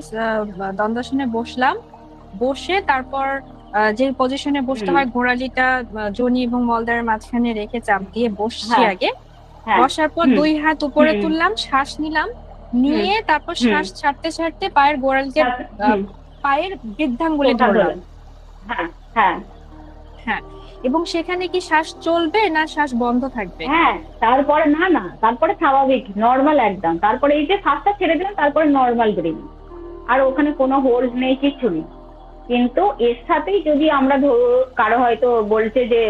দ্বন্দ্বাসনে বসলাম, বসে তারপর যে পজিশনে বসতে হয় গোড়ালিটা যোনি এবং মলদ্বারের মাঝখানে রেখে চাপ দিয়ে বসছি আগে, বসার পর 2 হাত উপরে তুললাম, শ্বাস নিলাম, নিয়ে তারপর শ্বাস ছাড়তে ছাড়তে পায়ের গোড়ালিতে পায়ের বৃদ্ধাঙ্গুলে ধরলাম। হ্যাঁ, এবং সেখানে কি শ্বাস চলবে না শ্বাস বন্ধ থাকবে? হ্যাঁ, তারপরে না তারপরে স্বাভাবিক নর্মাল একদম, তারপরে এই যে শ্বাসটা ছেড়ে দিলাম তারপরে নর্মাল ব্রিদিং, আর ওখানে কোনো হোল্ড নেই, কিছু নেই। কিন্তু এর সাথেই যদি আমরা কারো হয়তো বলছে যে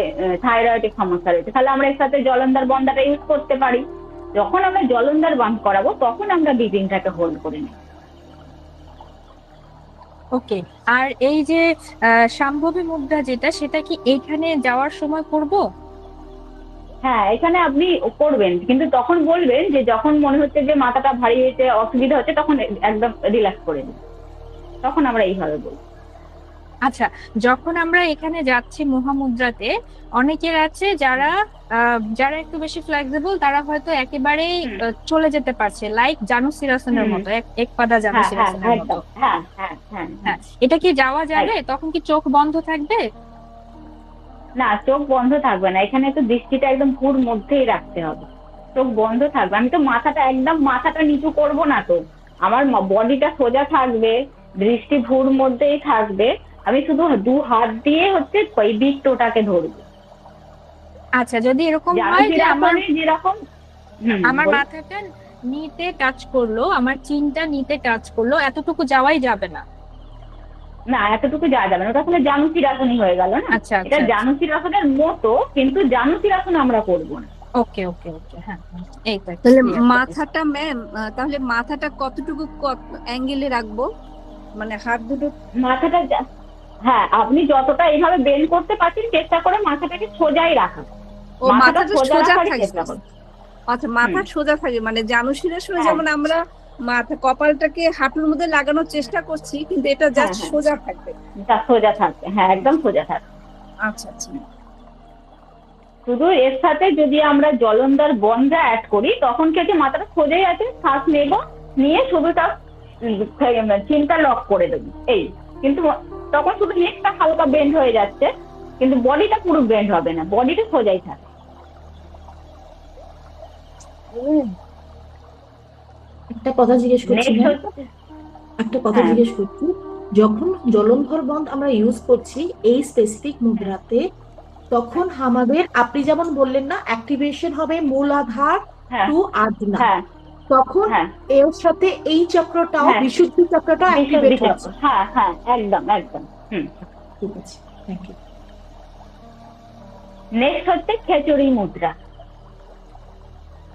থাইরয়েডের সমস্যা রয়েছে, তাহলে আমরা এর সাথে জলন্ধার বন্ধাটা ইউজ করতে পারি। যখন আমরা জলন্ধার বন্ধ করাবো তখন আমরা ব্রিদিংটাকে হোল্ড করে নিই। ওকে, আর এই যে সম্ভবী মুদ্রা যেটা, সেটা কি এইখানে যাওয়ার সময় করব? হ্যাঁ, এখানে আপনি করবেন, কিন্তু তখন বলবেন যে যখন মনে হচ্ছে যে মাথাটা ভারী হয়েছে, অসুবিধা হচ্ছে, তখন একদম রিল্যাক্স করে দিন, তখন আমরা এইভাবে বলবো। আচ্ছা, যখন আমরা এখানে যাচ্ছি মহামুদ্রাতে, অনেকের আছে যারা যারা একটু বেশি ফ্লেক্সিবল, তারা হয়তো একেবারেই চলে যেতে পারছে, লাইক জানু সিরাসনের মতো, এক পাদা জানু হ্যাঁ হ্যাঁ সিরাসনের মতো। একদম, হ্যাঁ হ্যাঁ হ্যাঁ হ্যাঁ। হ্যাঁ, এটা কি যাওয়া যাবে? তখন কি চোখ বন্ধ থাকবে? না, চোখ বন্ধ থাকবে না, এখানে তো দৃষ্টিটা একদম পুর মধ্যেই রাখতে হবে, চোখ বন্ধ থাকবে। আমি তো মাথাটা নিচু করব না, তো আমার বডিটা সোজা থাকবে, দৃষ্টি ভুর মধ্যেই থাকবে, আমি শুধু 2 হাত দিয়ে হচ্ছে ওই বৃত্তটাকে ধরবো। আচ্ছা, যদি এরকম জানো হয় যে আমার যেরকম আমার মাথাটা নিতে টাচ করলো, আমার চিনটা নিতে টাচ করলো, এতটুকু যাওয়াই যাবে না? না, এতটুকু যাওয়া যাবে না, ওটা তাহলে জানু সিরাসনই হয়ে গেল না। আচ্ছা এটা জানু সিরাসনের মতো, কিন্তু জানু সিরাসন আমরা করবো না। ওকে ওকে ওকে, হ্যাঁ এই তো। তাহলে মাথাটা ম্যাম, তাহলে মাথাটা কতটুকু অ্যাঙ্গেলে রাখবো, মানে হাত দুটো? মাথাটা হ্যাঁ, আপনি যতটা এইভাবে বেন্ড করতে পারছেন চেষ্টা করে মাথাটাকে সোজাই রাখা। ও, মাথাটা সোজা রাখারই থাকে। চেষ্টা করুন। আচ্ছা, মাথা সোজা থাকে, মানে জানু সিরাসনে যেমন আমরা মাথা কপালটাকে হাঁটুর মধ্যে লাগানোর চেষ্টা করছি, কিন্তু এটা জাস্ট সোজা থাকবে। সোজা থাকবে, হ্যাঁ একদম সোজা থাকবে। আচ্ছা আচ্ছা। শুধু এর সাথে যদি আমরা জলন্দার বনরা অ্যাড করি, তখন কি হচ্ছে, মাথাটা সোজাই আছে, শ্বাস নেব, নিয়ে শুধু তার চিন্তা লক করে দেবো এই, কিন্তু তখন শুধু নেকটা হালকা বেন্ড হয়ে যাচ্ছে, কিন্তু বডিটা পুরো বেন্ড হবে না, বডিটা সোজাই থাকে। একটা কথা জিজ্ঞেস করছি, যখন জলন্ধর বন্ধ আমরা ইউজ করছি এই স্পেসিফিক মুদ্রাতে, তখন আমাদের আপনি যেমন বললেন না, অ্যাক্টিভেশন হবে মূলাধার টু আজ্ঞা, তখন এর সাথে এই চক্রটাও, বিশুদ্ধি চক্রটা অ্যাক্টিভেট হচ্ছে। হ্যাঁ হ্যাঁ একদম একদম। ঠিক আছে, থ্যাংক ইউ। নেক্সট হচ্ছে খেচুড়ি মুদ্রা।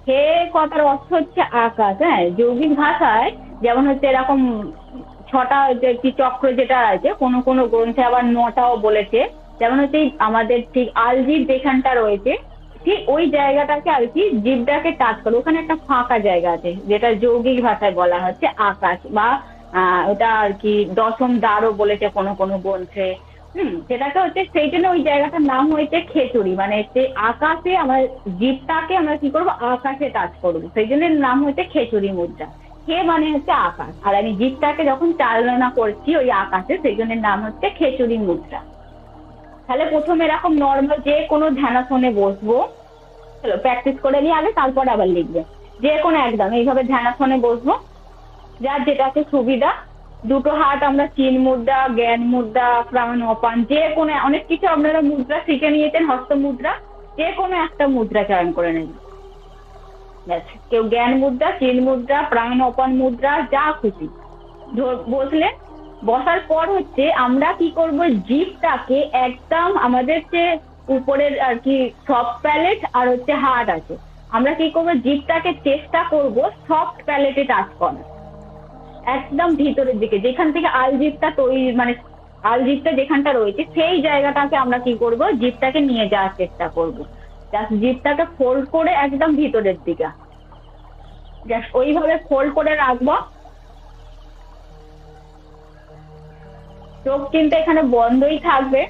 হে কথার অর্থ হচ্ছে আকাশ। হ্যাঁ, যৌগিক ভাষায় যেমন হচ্ছে এরকম 6টা কি চক্র যেটা আছে, কোনো কোনো গ্রন্থে আবার 9টাও বলেছে, যেমন হচ্ছে আমাদের ঠিক আলজিভ যেখানটা রয়েছে, ঠিক ওই জায়গাটাকে আর কি জিভটাকে টাচ করে, ওখানে একটা ফাঁকা জায়গা আছে, যেটা যৌগিক ভাষায় বলা হচ্ছে আকাশ, বা ওটা আর কি 10ম দ্বারও বলেছে কোনো কোনো গ্রন্থে। সেটাকে হচ্ছে, সেই জন্য ওই জায়গাটার নাম হয়েছে খেচুড়ি, মানে হচ্ছে আকাশে আমার জিভটাকে আমরা কি করবো, আকাশে টাচ করবো, সেই জন্য নাম হচ্ছে খেচুড়ি মুদ্রা। হে মানে হচ্ছে আকাশ, আর আমি জিভটাকে যখন চালনা করছি ওই আকাশে, সেই জন্য নাম হচ্ছে খেচুড়ি মুদ্রা। তাহলে প্রথমে এরকম নর্মাল যে কোনো ধ্যানাসনে বসবো, চলো প্র্যাকটিস করে নিয়ে আগে, তারপর আবার লিখবে। যে কোনো একদম এইভাবে ধ্যানাসনে বসবো, যার যেটাতে সুবিধা। 2টো হাত আমরা চিন মুদ্রা, জ্ঞান মুদ্রা, প্রাণ অপান, যে কোনো, অনেক কিছু আপনারা মুদ্রা শিখে নিয়েছেন, হস্ত মুদ্রা, যে কোনো একটা মুদ্রা চয়ন করে নেবেন। কেউ জ্ঞান মুদ্রা, চিন মুদ্রা, প্রাণ অপান মুদ্রা, যা খুশি বসলে। বসার পর হচ্ছে আমরা কি করব, জিভটাকে একদম আমাদের যে উপরের আর কি সফট প্যালেট আর হচ্ছে হার্ড আছে, আমরা কি করবো, জিভটাকে চেষ্টা করব সফট প্যালেটে টাচ করার, একদম ভিতরের দিকে, যেখান থেকে আলজিভটা তৈরি, মানে আলজিভটা যেখানটা রয়েছে সেই জায়গাটাকে আমরা কি করব, জিভটাকে নিয়ে যাওয়ার চেষ্টা করব। জাস্ট জিভটাকে ফোল্ড করে একদম ভিতরের দিকে, জাস্ট ওইভাবে ফোল্ড করে রাখবো। চোখ কিন্তু এখানে বন্ধই থাকবে,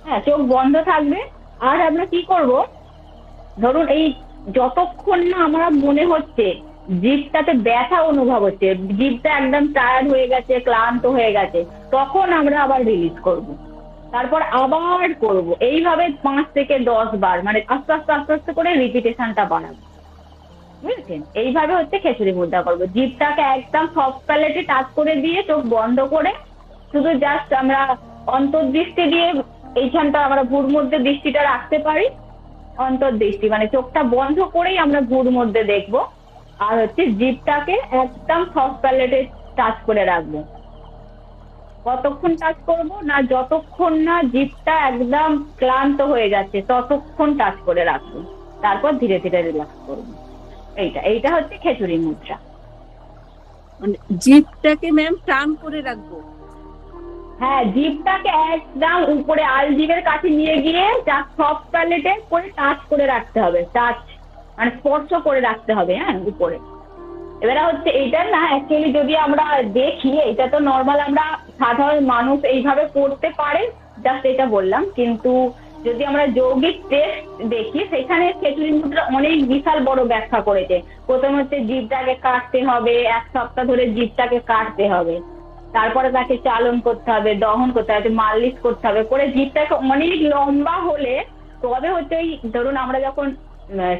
হ্যাঁ চোখ বন্ধ থাকবে। আর আমরা কি করব, ধরুন এই যতক্ষণ না আমার মনে হচ্ছে জিভটাতে ব্যথা অনুভব হচ্ছে, জিভটা একদম টায়ার্ড হয়ে গেছে, ক্লান্ত হয়ে গেছে, তখন আমরা আবার রিলিজ করব, তারপর আবার করব, এইভাবে 5 থেকে 10 বার, মানে আস্তে আস্তে আস্তে আস্তে করে রিপিটেশনটা বাড়াবো, বুঝেছেন? এইভাবে হচ্ছে খেচুড়ি মুদ্রা করবো। জিভটাকে একদম সফট প্যালেটে টাচ করে দিয়ে চোখ বন্ধ করে শুধু জাস্ট আমরা অন্তর্দৃষ্টি দিয়ে এইখানটা আমরা ভুর মধ্যে দৃষ্টিটা রাখতে পারি, অন্তর্দৃষ্টি মানে চোখটা বন্ধ করেই আমরা ভুর মধ্যে দেখবো, আর হচ্ছে জিভটাকে একদম সফট প্যালেটে টাচ করে রাখবো। কতক্ষণ টাচ করব না, যতক্ষণ না জিভটা একদম ক্লান্ত হয়ে যাচ্ছে ততক্ষণ টাচ করে রাখবো, তারপর ধীরে ধীরে রিল্যাক্স করবো। এইটা হচ্ছে খেচুড়ি মুদ্রা। মানে জিভটাকে ম্যাম টান করে রাখবো? হ্যাঁ, জিভটাকে একদম উপরে আলজিভের কাছে নিয়ে গিয়ে জাস্ট সফট প্যালেটে করে টাচ করে রাখতে হবে, টাচ মানে স্পর্শ করে রাখতে হবে, হ্যাঁ উপরে। এবারে হচ্ছে এইটা না অ্যাকচুয়ালি যদি আমরা দেখি, এটা তো নর্মাল আমরা সাধারণ মানুষ এইভাবে করতে পারে, জাস্ট এটা বললাম। কিন্তু যদি আমরা যৌগিক টেস্ট দেখি, সেখানে খেচুড়ি মুদ্রা অনেক বিশাল বড় ব্যাখ্যা করেছে। প্রথম হচ্ছে জীবটাকে কাটতে হবে, 1 সপ্তাহ ধরে জীবটাকে কাটতে হবে, তারপরে তাকে চালন করতে হবে, দহন করতে হবে, মালিশ করতে হবে, করে জীবটাকে অনেক লম্বা হলে তবে হচ্ছে ওই ধরুন আমরা যখন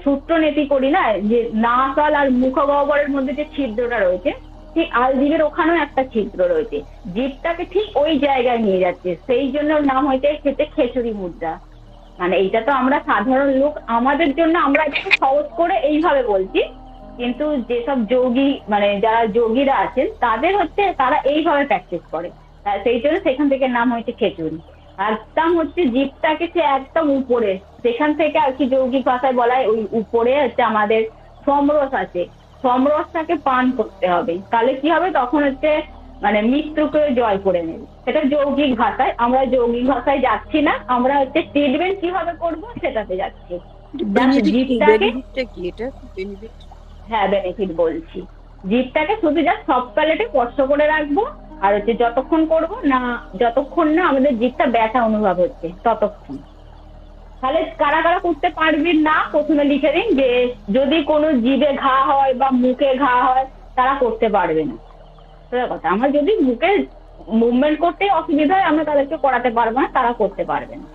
সূত্রনেতি করি না, যে নাকাল আর মুখগহ্বরের মধ্যে যে ছিদ্রটা রয়েছে, ঠিক আলজিভের ওখানেও একটা ছিদ্র রয়েছে, জীবটাকে ঠিক ওই জায়গায় নিয়ে যাচ্ছে, সেই জন্য ওর নাম হয়েছে খেচুড়ি মুদ্রা। মানে এইটা তো আমরা সাধারণ লোক, আমাদের জন্য আমরা একটু সহজ করে এইভাবে বলছি, কিন্তু যেসব যোগী মানে যারা যোগীরা আছেন তাদের হচ্ছে তারা এইভাবে প্র্যাকটিস করে, সেই জন্য সেখান থেকে নাম হয়েছে খেচুড়ি। একদম হচ্ছে জীবটাকে সে একদম উপরে, সেখান থেকে আর কি যৌগিক ভাষায় বলা হয় ওই উপরে হচ্ছে আমাদের সমরস আছে, সমরসটাকে পান করতে হবে, তাহলে কি হবে তখন হচ্ছে মানে মৃত্যুকে জয় করে নেবে। সেটা যৌগিক ভাষায়, আমরা যৌগিক ভাষায় যাচ্ছি না, আমরা হচ্ছে ট্রিটমেন্ট কিভাবে করব সেটাতে যাচ্ছি। হ্যাঁ বেনিফিট বলছি, জীবটাকে শুধু যা সব প্যালেটে স্পর্শ করে রাখবো, আর হচ্ছে যতক্ষণ না আমাদের জীবটা ব্যথা অনুভব হচ্ছে ততক্ষণ। তাহলে কারা কারা করতে পারবেন না প্রথমে লিখে দিন, যে যদি কোনো জিভে ঘা হয় বা মুখে ঘা হয় তারা করতে পারবে না। কথা, আমার যদি মুখে মুভমেন্ট করতে অসুবিধা হয় আমরা তাদেরকে করাতে পারবো না, তারা করতে পারবে না।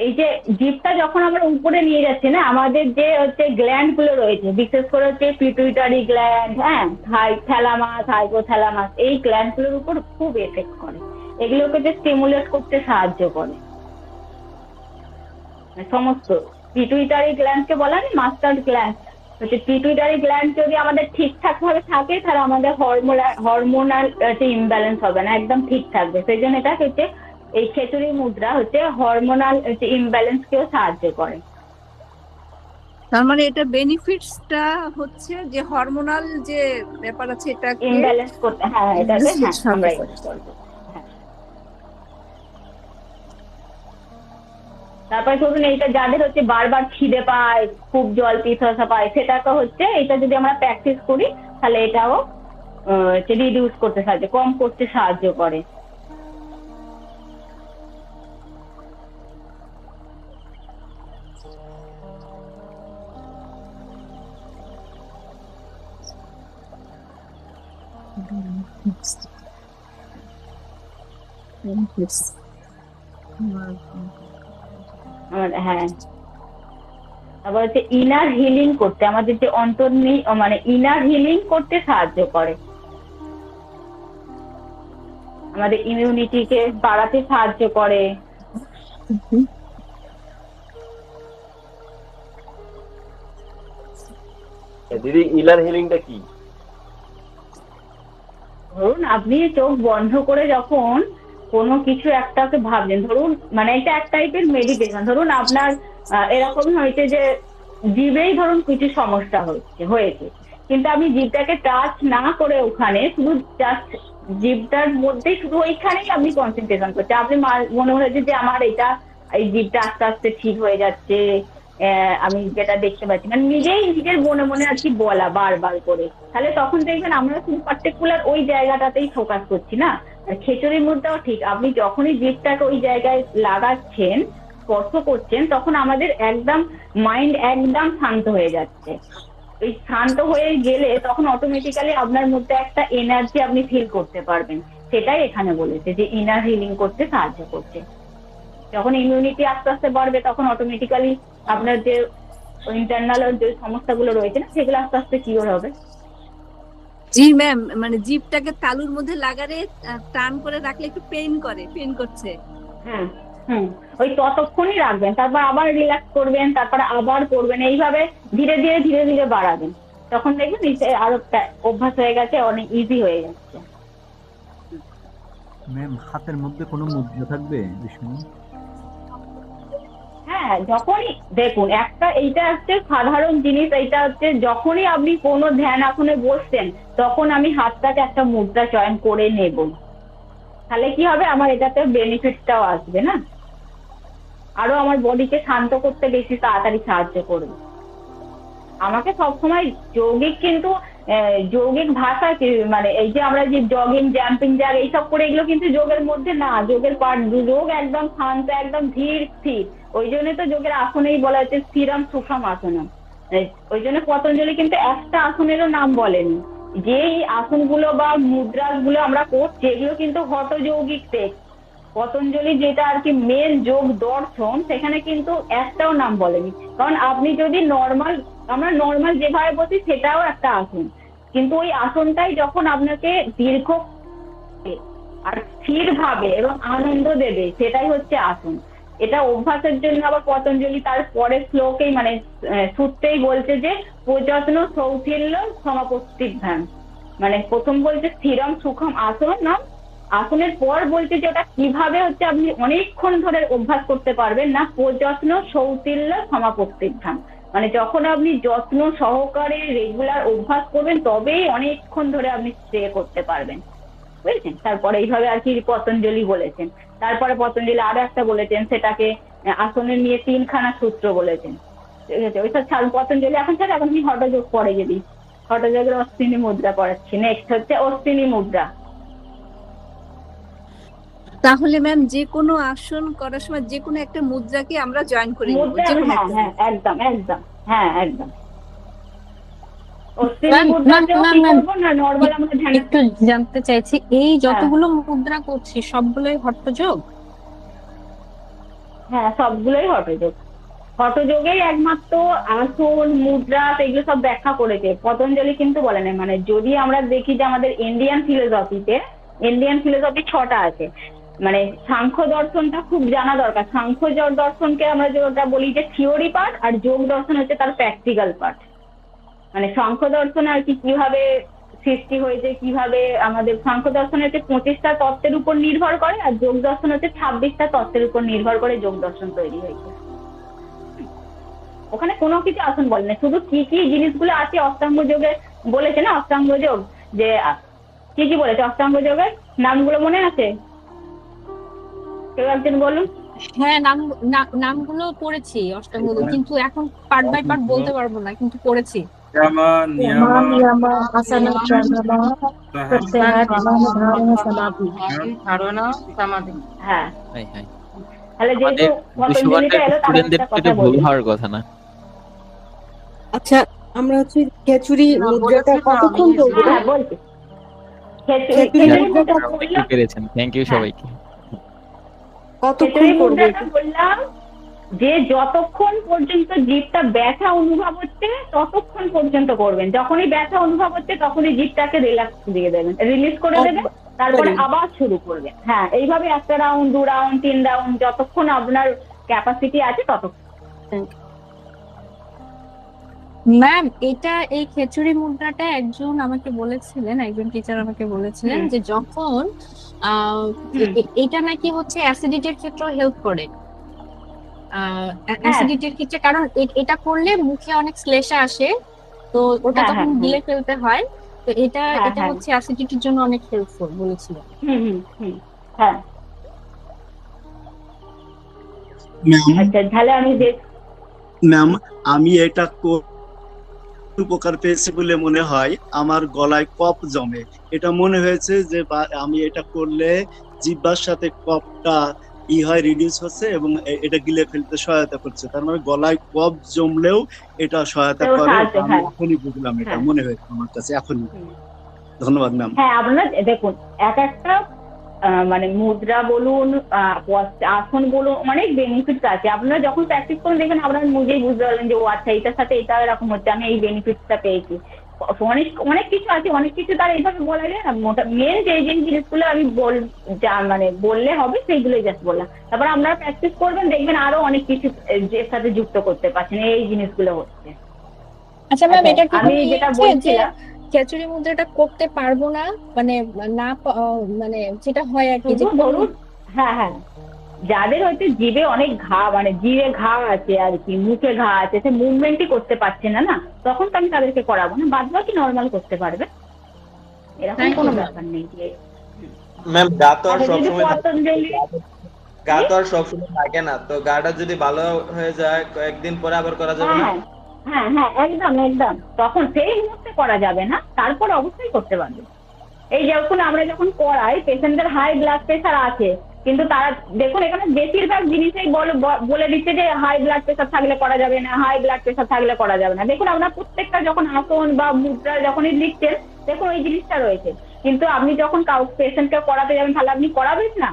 এই যে জিভটা যখন আমরা উপরে নিয়ে যাচ্ছি না, আমাদের যে হচ্ছে গ্ল্যান্ড গুলো রয়েছে, বিশেষ করে হচ্ছে পিটুইটারি গ্ল্যান্ড, হ্যাঁ থ্যালামাস, হাইপোথ্যালামাস, এই গ্ল্যান্ড গুলোর উপর খুব এফেক্ট করে, এগুলোকে যে স্টিমুলেট করতে সাহায্য করে। সমস্ত পিটুইটারি গ্ল্যান্ডকে বলা হয় মাস্টার গ্ল্যান্ড, হচ্ছে পিটুইটারি গ্ল্যান্ড যদি আমাদের ঠিকঠাক ভাবে থাকে তাহলে আমাদের হরমোনাল ইমব্যালেন্স হবে না, একদম ঠিক থাকবে। সেই জন্য এটা হচ্ছে এই খেচুড়ি মুদ্রা হচ্ছে হরমোনাল ইমব্যালেন্স কেও সাহায্য করে। তার মানে এটা বেনিফিটসটা হচ্ছে যে হরমোনাল যে ব্যাপার আছে এটা ইমব্যালেন্স করতে, হ্যাঁ এটাকে আমরা ইউজ করব। তারপরে ধরুন এইটা যাদের হচ্ছে বারবার খিদে পায়, খুব জল পিপাসা পায়, সেটাকে হচ্ছে এটা যদি আমরা প্র্যাকটিস করি তাহলে এটাও রিডিউস করতে সাহায্য, কম করতে সাহায্য করে। হ্যাঁ, তারপর হচ্ছে ইনার হিলিং করতে, আমাদের যে মানে ইনার হিলিং করতে সাহায্য করে, আমাদের ইমিউনিটিকে বাড়াতে সাহায্য করে। দিদি ইনার হিলিংটা কি? ধরুন আপনি চোখ বন্ধ করে যখন কোনো কিছু একটাকে ভাবছেন, ধরুন মানে এটা এক টাইপের মেডিটেশন। ধরুন আপনার এরকম হয়েছে যে জিভেই ধরুন কিছু সমস্যা হয়েছে, কিন্তু আপনি জিভটাকে টাচ না করে ওখানে শুধু জাস্ট জিভটার মধ্যেই শুধু ওইখানেই আপনি কনসেন্ট্রেশন করছেন, আপনি মনে হয়েছে যে আমার এই জিভটা আস্তে আস্তে ঠিক হয়ে যাচ্ছে, আমি যেটা দেখতে পাচ্ছি, মানে নিজের মনে মনে আর কি বলা বারবার করে, তাহলে তখন দেখবেন আমরা শুধু পার্টিকুলার ওই জায়গাটাতেই ফোকাস করছি না। আর খেচুড়ির মধ্যেও ঠিক, আপনি যখনই জিভটাকে ওই জায়গায় লাগাচ্ছেন, স্পর্শ করছেন, তখন আমাদের একদম মাইন্ড একদম শান্ত হয়ে যাচ্ছে। এই শান্ত হয়ে গেলে তখন অটোমেটিক্যালি আপনার মধ্যে একটা এনার্জি আপনি ফিল করতে পারবেন, সেটাই এখানে বলেছে যে ইনার হিলিং করতে সাহায্য করছে। যখন ইমিউনিটি আস্তে আস্তে বাড়বে তখন অটোমেটিক্যালি আপনার যে ইন্টারনাল যে সমস্যাগুলো রয়েছে না সেগুলো আস্তে আস্তে কিওর হবে। জি ম্যাম, মানে জিভটাকে তালুর মধ্যে লাগালে টান করে রাখলে একটু পেইন করছে। হ্যাঁ ওই ততক্ষণই রাখবেন, তারপর আবার রিল্যাক্স করবেন, তারপর আবার করবেন, এইভাবে ধীরে ধীরে বাড়াবেন, তখন দেখবেন আরো অভ্যাস হয়ে গেছে, অনেক ইজি হয়ে যাচ্ছে। ম্যাম হাতের মধ্যে কোনো মুদ্রা থাকবে? হ্যাঁ, যখনই দেখুন এইটা হচ্ছে সাধারণ জিনিস, এইটা হচ্ছে যখনই আপনি কোনো ধ্যান আসনে বসছেন তখন আমি হাতটাকে একটা মুদ্রা চয়ন করে নেব, তাহলে কি হবে আমার এটাতে বেনিফিটটাও আসবে না, আরো আমার বডিকে শান্ত করতে বেশি তাড়াতাড়ি সাহায্য করবে। আমাকে সবসময় যৌগিক কিন্তু যৌগিক ভাষা মানে এই যে আমরা যে জগিং জাম্পিং জ্যাক এইসব করে এগুলো কিন্তু যোগের মধ্যে না, যোগের পার্ট। যোগ একদম শান্ত, একদম ধীর স্থির। ওই জন্য তো যোগের আসনেই বলা হচ্ছে স্থিরম সুখম আসনম। ওই জন্য পতঞ্জলি কিন্তু একটা আসনেরও নাম বলেনি। যেই আসনগুলো বা মুদ্রাগুলো আমরা করছি এগুলো কিন্তু হঠযৌগিক টেক্সট। পতঞ্জলি যেটা আর কি মেন যোগ দর্শন, সেখানে কিন্তু একটাও নাম বলেনি। কারণ আপনি যদি আমরা নর্মাল যেভাবে বসি সেটাও একটা আসন, কিন্তু ওই আসনটাই যখন আপনাকে দীর্ঘ আর স্থির ভাবে এবং আনন্দ দেবে সেটাই হচ্ছে আসন। এটা অভ্যাসের জন্য আবার পতঞ্জলি তার পরের শ্লোকেই মানে সূত্রেই বলছে যে প্রযত্ন সৌথিল্য সমাপস্তিভ্যাম, মানে প্রথম বলছে স্থিরম সুখম আসন না, আসনের পর বলছে যে ওটা কিভাবে হচ্ছে আপনি অনেকক্ষণ ধরে অভ্যাস করতে পারবেন না, প্রযত্ন সৌতিল্য সমাপস্তিভ্যাম, মানে যখন আপনি যত্ন সহকারে রেগুলার অভ্যাস করবেন তবেই অনেকক্ষণ ধরে আপনি স্টে করতে পারবেন, বুঝেছেন। তারপরে এইভাবে আর কি পতঞ্জলি বলেছেন। তারপরে পতঞ্জলি আরো একটা বলেছেন, সেটাকে আসনের নিয়ে 3খানা সূত্র বলেছেন, ঠিক আছে। ওইসব পতঞ্জলি এখন ছাড়া, এখন আমি হঠযোগ পরে যদি হঠযোগের অশ্বিনী মুদ্রা পড়াচ্ছি। নেক্সট হচ্ছে অশ্বিনী মুদ্রা। তাহলে ম্যাম যে কোনো আসন করার সময় যে কোনো একটা মুদ্রাকে আমরা জয়েন করে নেব, যে কোনো একটা। হ্যাঁ একদম একদম, হ্যাঁ একদম। একটু জানতে চাইছি, এই যতগুলো মুদ্রা করছি সবগুলোই হঠযোগ? হ্যাঁ সবগুলোই হঠযোগ। হঠযোগেই একমাত্র আসন মুদ্রা এগুলো সব ব্যাখ্যা করেছে পতঞ্জলি, কিন্তু বলে না। মানে যদি আমরা দেখি যে আমাদের ইন্ডিয়ান ফিলোসফি 6টা আছে, মানে সাংখ্য দর্শনটা খুব জানা দরকার। সাংখ্য দর্শনকে আমরা যেটা বলি যে থিওরি পার্ট, আর যোগ দর্শন হচ্ছে তার প্র্যাকটিক্যাল পার্ট। মানে সাংখ্য দর্শন আর কি কিভাবে সৃষ্টি হয়েছে, কিভাবে আমাদের সাংখ্য দর্শন হচ্ছে 25টা তত্ত্বের উপর নির্ভর করে, আর যোগ দর্শন হচ্ছে 26টা তত্ত্বের উপর নির্ভর করে যোগ দর্শন তৈরি হয়েছে। ওখানে কোনো কিছু আসন বলে না, শুধু কি কি জিনিসগুলো আছে অষ্টাঙ্গ যোগে বলেছে না, অষ্টাঙ্গ যোগ যে কি কি বলেছে অষ্টাঙ্গ যোগের নামগুলো মনে আছে? কেউ একজন বলুন। হ্যাঁ নামগুলো পড়েছি অষ্টাঙ্গ, কিন্তু এখন পার্ট বাই পার্ট বলতে পারবো না, কিন্তু পড়েছি। হ্যাঁ তাহলে যেহেতু পতঞ্জলিটা এলো তাহলে কথা ভুল হওয়ার কথা না। আচ্ছা, আমরা হচ্ছে খেচুড়ি মুদ্রাটা কতক্ষণ করব? হ্যাঁ বলছি, পেরেছেন, থ্যাংক ইউ সবাইকে। কতক্ষণ মুদ্রাটা বললাম যে যতক্ষণ পর্যন্ত জিভটা ব্যথা অনুভব হচ্ছে ততক্ষণ পর্যন্ত করবেন। যখনই ব্যথা অনুভব হচ্ছে তখনই জিভটাকে রিল্যাক্স দিয়ে দেবেন, রিলিজ করে দেবেন, তারপরে আবার শুরু করবেন। হ্যাঁ এইভাবে 1 রাউন্ড 2 রাউন্ড 3 রাউন্ড যতক্ষণ আপনার ক্যাপাসিটি আছে ততক্ষণ। ম্যাম এই খেচুড়ি মুদ্রাটা একজন আমাকে বলেছিলেন, একজন টিচার আমাকে বলেছিলেন যে যখন এটা নাকি হচ্ছে অ্যাসিডিটির ক্ষেত্রে হেল্প করে, অ্যাসিডিটির ক্ষেত্রে, কারণ এটা করলে মুখে অনেক শ্লেষা আসে, তো ওটা তখন গিলে ফেলতে হয়, তো এটা হচ্ছে অ্যাসিডিটির জন্য অনেক হেল্পফুল বলেছিলেন। হ্যাঁ আচ্ছা তাহলে ম্যাম আমি এটা উপকার পেয়েছি বলে মনে হয়। আমার গলায় কফ জমে, এটা মনে হয়েছে যে আমি এটা করলে জিহ্বার সাথে কফটা রিডিউস হচ্ছে এবং এটা গিলে ফেলতে সহায়তা করছে। তার মানে গলায় কফ জমলেও এটা সহায়তা করে। আমি এখনই বুঝলাম, এটা মনে হয়েছে আমার কাছে এখনই। ধন্যবাদ ম্যাম। হ্যাঁ আপনারা দেখুন, এক একটা মানে মুদ্রা বলুন আসন বলুন অনেক বেনিফিটস আছে। আপনারা যখন প্র্যাকটিস করুন দেখবেন আপনারা নিজেই বুঝতে পারবেন যে ও আচ্ছা এটার সাথে এটা এরকম হচ্ছে, আমি এই বেনিফিটসটা পেয়েছি। অনেক কিছু আছে, অনেক কিছু তার এইভাবে বলা যায় না। মেন যে জিনিসগুলো আমি মানে বললে হবে সেইগুলোই জাস্ট বললাম। তারপর আপনারা প্র্যাকটিস করবেন দেখবেন আরো অনেক কিছু এর সাথে যুক্ত করতে পারছেন, এই জিনিসগুলো হচ্ছে। আচ্ছা ম্যাম, এটা কি আমি যেটা বলছিলাম খেচুড়ি মুদ্রাটা করতে পারবো না, মানে না মানে যেটা হয় আর কি, ধরুন হ্যাঁ যাদের হয়তো জিভে অনেক ঘা, মানে জিভে ঘা আছে আর কি, মুখে ঘা আছে, সে মুভমেন্টই করতে পারছে না, তখন তো আমি তাদেরকে করাবো না, বাদ বাকি নর্মাল করতে পারবে, এরকম কোনো ব্যাপার নেই। ম্যাম গা তো আর সবসময় থাকে না, তো গাটা যদি ভালো হয়ে যায় কয়েকদিন পরে আবার করা যাবে না? হ্যাঁ হ্যাঁ, একদম একদম, তখন সেই মুহূর্তে করা যাবে না, তারপর অবশ্যই করতে পারবে। এই যখন আমরা যখন করাই পেশেন্টদের হাই ব্লাড প্রেশার আছে, কিন্তু তারা দেখুন এখানে বেশিরভাগ জিনিসই বলে দিচ্ছে যে হাই ব্লাড প্রেশার থাকলে করা যাবে না, হাই ব্লাড প্রেশার থাকলে করা যাবে না। দেখুন আমরা প্রত্যেকটা যখন আসন বা মুদ্রা যখনই লিখছেন, দেখুন ওই জিনিসটা রয়েছে, কিন্তু আপনি যখন পেশেন্টকে করাতে যাবেন তাহলে আপনি করাবেন না,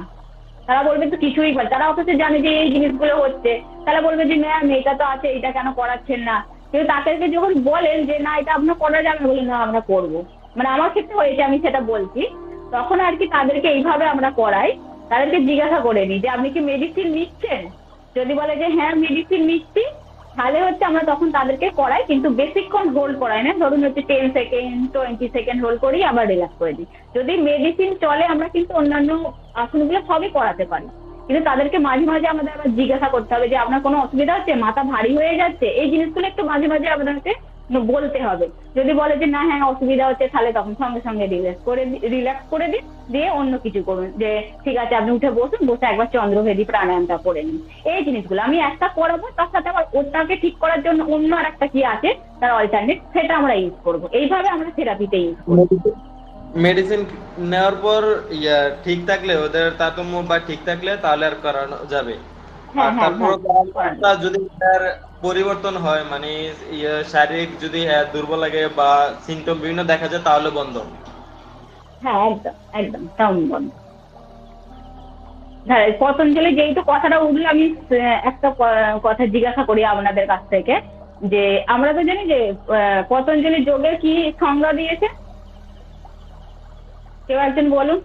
তারা বলবে তো কিছুই হয়, তারা অথচ জানে যে এই জিনিসগুলো হচ্ছে, তারা বলবে যে ম্যাম এটা তো আছে, এটা কেন করাচ্ছেন না। কিন্তু তাদেরকে যখন বলেন যে না এটা আপনার করা যাবে, বলে না আমরা করবো, মানে আমার ক্ষেত্রে হয়েছে আমি সেটা বলছি, তখন আর কি তাদেরকে এইভাবে আমরা করাই, তাদেরকে জিজ্ঞাসা করে নিই যে আপনি কি মেডিসিন নিচ্ছেন, যদি বলে যে হ্যাঁ মেডিসিন নিচ্ছি, তাহলে হচ্ছে আমরা তখন তাদেরকে করাই, কিন্তু বেশিক্ষণ হোল্ড করাই না, ধরুন হচ্ছে 10 সেকেন্ড 20 সেকেন্ড হোল্ড করি, আবার রিল্যাক্স করে দিই। যদি মেডিসিন চলে আমরা কিন্তু অন্যান্য আসনগুলো সবই করাতে পারি, কিন্তু তাদেরকে মাঝে মাঝে আমাদের আবার জিজ্ঞাসা করতে হবে যে আপনার কোনো অসুবিধা হচ্ছে, মাথা ভারী হয়ে যাচ্ছে, এই জিনিসগুলো একটু মাঝে মাঝে আমাদেরকে বলতে হবে। যদি বলে যে না হ্যাঁ অসুবিধা হচ্ছে, তাহলে তখন সঙ্গে সঙ্গে রিল্যাক্স করে দিন, দিয়ে অন্য কিছু করুন, যে ঠিক আছে আপনি উঠে বসুন, বসে একবার চন্দ্রভেদী প্রাণায়ামটা করে নিন। এই জিনিসগুলো আমি একটা করাবো, তার সাথে আবার ওটাকে ঠিক করার জন্য অন্য আর একটা কি আছে তার অল্টারনেট, সেটা আমরা ইউজ করবো। এইভাবে আমরা থেরাপিতে ইউজ করবো। মেডিসিন নেওয়ার পর ঠিক থাকলে ওদের তারতম্য বা ঠিক থাকলে তাহলে আর করানো যাবে। আর তারপর যদি তার পরিবর্তন হয়, মানে শারীরিক যদি দুর্বল লাগে বা সিমটম বিভিন্ন দেখা যায়, তাহলে বন্ধ। হ্যাঁ একদম একদম, তাহলে বন্ধ। হ্যাঁ, পতঞ্জলি যেহেতু কথাটা উঠলো, আমি একটা কথা জিজ্ঞাসা করি আপনাদের কাছ থেকে, যে আমরা তো জানি যে পতঞ্জলি যোগের কি সংজ্ঞা দিয়েছে, কেউ একজন বলুন।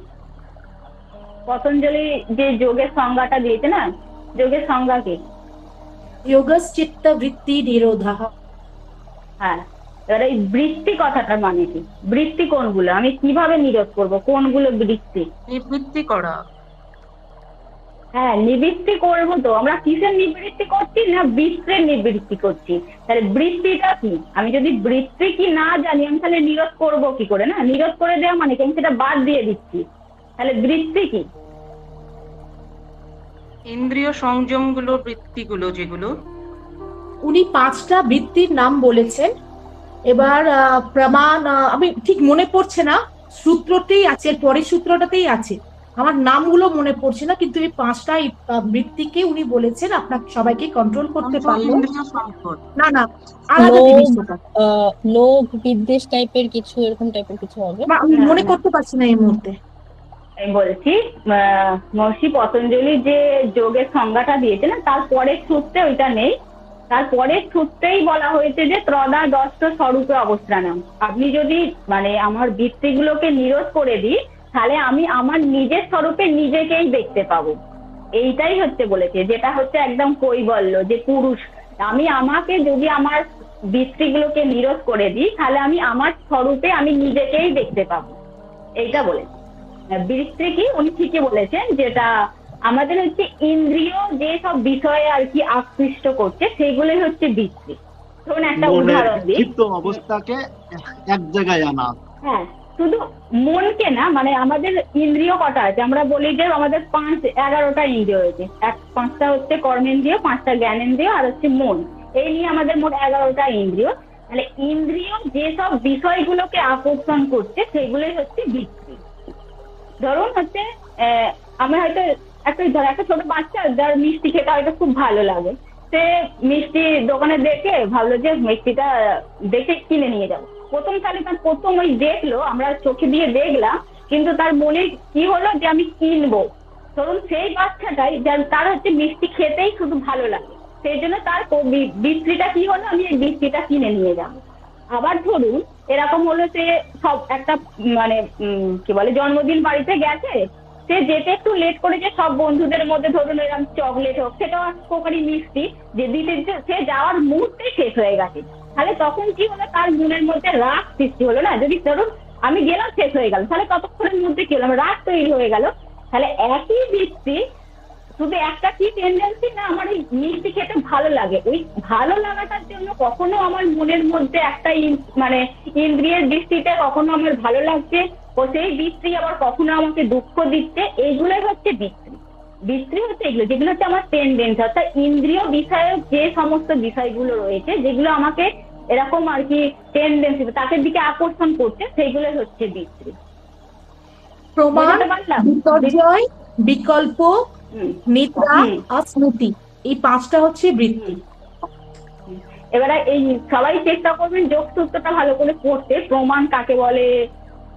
পতঞ্জলি যে যোগের সংজ্ঞাটা দিয়েছে না, যোগের সংজ্ঞা কি? যোগশ্চিত্ত বৃত্তি নিরোধः। হ্যাঁ, এবার এই বৃত্তি কথাটার মানে কি? বৃত্তি কোনগুলো, আমি কিভাবে নিরোধ করব, কোনগুলো বৃত্তি? নিবৃত্তি করা। হ্যাঁ, নিবৃত্তি করবো তো, আমরা কিসের নিবৃত্তি করছি না বৃত্তের নিবৃত্তি করছি। তাহলে বৃত্তিটা কি, আমি যদি বৃত্তি কি না জানি, আমি তাহলে নিরোধ করবো কি করে? না, নিরোধ করে দেওয়া মানে কি, আমি সেটা বাদ দিয়ে দিচ্ছি। তাহলে বৃত্তি কি? ইন্দ্রিয় সংযমগুলো, বৃত্তিগুলো যেগুলো। উনি 5টা বৃত্তির নাম বলেছেন। এবার প্রমাণ আমি ঠিক মনে পড়ছে না, সূত্রতেই আছে, এর পরের সূত্রটাতেই আছে, আমার নামগুলো মনে পড়ছে না, কিন্তু এই 5টা বৃত্তিকে উনি বলেছেন আপনাকে সবাইকে কন্ট্রোল করতে পারলো না। না, আলাদা জিনিস ওটা, লোভ বিদ্বেষ টাইপের কিছু, এরকম টাইপের কিছু হবে, আমি মনে করতে পারছি না এই মুহূর্তে। আমি বলছি মহর্ষি পতঞ্জলি যে যোগের সংজ্ঞাটা দিয়েছে না, তারপরের সূত্রে ওইটা নেই, তারপরের সূত্রেই বলা হয়েছে যে ত্রদাদষ্ট স্বরূপে অবস্থানম। আপনি যদি মানে আমার বৃত্তিগুলোকে নিরোধ করে দিই, তাহলে আমি আমার নিজের স্বরূপে নিজেকেই দেখতে পাবো। এইটাই হচ্ছে বলেছে, যেটা হচ্ছে একদম কৈবল্য, যে পুরুষ, আমি আমাকে যদি আমার বৃত্তিগুলোকে নিরোধ করে দিই, তাহলে আমি আমার স্বরূপে আমি নিজেকেই দেখতে পাবো, এইটা বলেছে। বৃত্তি কি, উনি ঠিকই বলেছেন, যেটা আমাদের হচ্ছে ইন্দ্রিয় যে সব বিষয়ে আর কি আকৃষ্ট করছে, সেগুলোই হচ্ছে বৃত্তি। ধরুন একটা উদাহরণ দিই, অবস্থাকে এক জায়গায় আনা। হ্যাঁ, শুধু মনকে না, মানে আমাদের ইন্দ্রিয় কটা আছে, আমরা বলি যে আমাদের 11টা ইন্দ্রিয় রয়েছে, 5টা হচ্ছে কর্মেন্দ্রিয়, 5টা জ্ঞানেন্দ্রিয়, আর হচ্ছে মন, এই নিয়ে আমাদের মোট 11টা ইন্দ্রিয়। তাহলে ইন্দ্রিয় যেসব বিষয়গুলোকে আকর্ষণ করছে সেগুলোই হচ্ছে বৃত্তি। ধরুন হচ্ছে আমি হয়তো একটা ছোট বাচ্চা যার মিষ্টি খেতে হয়তো খুব ভালো লাগে, সে মিষ্টি দোকানে দেখে ভাবলো যে মিষ্টিটা দেখে কিনে নিয়ে যাবো। প্রথম ওই দেখলো, আমরা চোখে দিয়ে দেখলাম, কিন্তু তার মনে কি হলো যে আমি কিনবো। ধরুন সেই বাচ্চাটাই তার হচ্ছে মিষ্টি খেতেই শুধু ভালো লাগে, সেই জন্য তার বৃত্তিটা কি হলো, আমি এই মিষ্টিটা কিনে নিয়ে যাবো। আবার ধরুন এরকম হলো, সে সব একটা মানে কি বলে জন্মদিন বাড়িতে গেছে, সে যেতে একটু লেট করেছে, সব বন্ধুদের মধ্যে ধরুন এরকম চকলেট হোক, সেটাও এক প্রকারই মিষ্টি, যে দিতে সে যাওয়ার মুহূর্তে শেষ হয়ে গেছে। তাহলে তখন কি হলো, তার মনের মধ্যে রাগ সৃষ্টি হলো না। যদি ধরুন আমি গেলাম, শেষ হয়ে গেল, তাহলে ততক্ষণের মধ্যে কি হলো, রাগ তৈরি হয়ে গেল। তাহলে একই বৃত্তি, শুধু একটা কি টেন্ডেন্সি না, আমার এই মিষ্টি খেতে ভালো লাগে, ওই ভালো লাগাটার জন্য কখনো আমার মনের মধ্যে একটা মানে ইন্দ্রিয়ের দৃষ্টিতে কখনো আমার ভালো লাগছে, ও সেই বৃত্তি আবার কখনো আমাকে দুঃখ দিচ্ছে, এইগুলোই হচ্ছে বৃত্তি। বৃত্তি হচ্ছে এগুলো যেগুলো হচ্ছে আমার টেন্ডেন্সি, অর্থাৎ ইন্দ্রিয় বিষয়ক যে সমস্ত বিষয়গুলো রয়েছে যেগুলো আমাকে এরকম আর কি টেন্ডেন্সি তাকে দিকে আকর্ষণ করছে, সেইগুলো হচ্ছে বৃত্তি। প্রমাণ, বিপর্যয়, বিকল্প, নিদ্রা আর স্মৃতি, এই 5টা হচ্ছে বৃত্তি। এবারে এই সবাই চেষ্টা করবেন যোগসূত্রটা ভালো করে পড়তে। প্রমাণ কাকে বলে,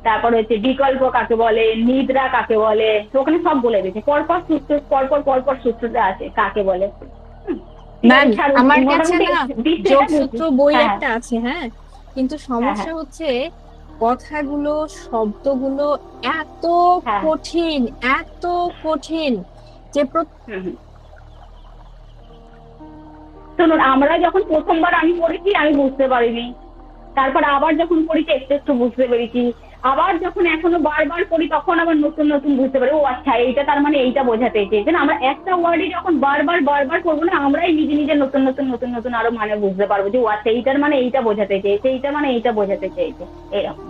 তারপর হচ্ছে বিকল্প কাকে বলে, নিদ্রা কাকে বলে, তো ওখানে সব বলে দিয়েছে পরপর সূত্র, পরপর সূত্রটা আছে কাকে বলে। ম্যাম আমার কাছে না যোগসূত্র বই একটা আছে, হ্যাঁ, কিন্তু সমস্যা হচ্ছে কথাগুলো, শব্দগুলো এত কঠিন, এত কঠিন যে শুনুন, আমরা যখন প্রথমবার আমি পড়েছি আমি বুঝতে পারিনি, তারপর আবার যখন পড়েছি একটু একটু বুঝতে পেরেছি, আবার যখন এখনো বারবার পড়ি তখন আবার নতুন নতুন বুঝতে পারি, ও আচ্ছা এইটা তার মানে এইটা বোঝাতে চেয়েছেন। আমরা একটা ওয়ার্ডই যখন বারবার পড়বো না, আমরাই নিজে নতুন নতুন আরো মানে বুঝতে পারবো যে ও আচ্ছা এইটার মানে এইটা বোঝাতে চেয়েছে, এইটা মানে এইটা বোঝাতে চেয়েছে, এরকম।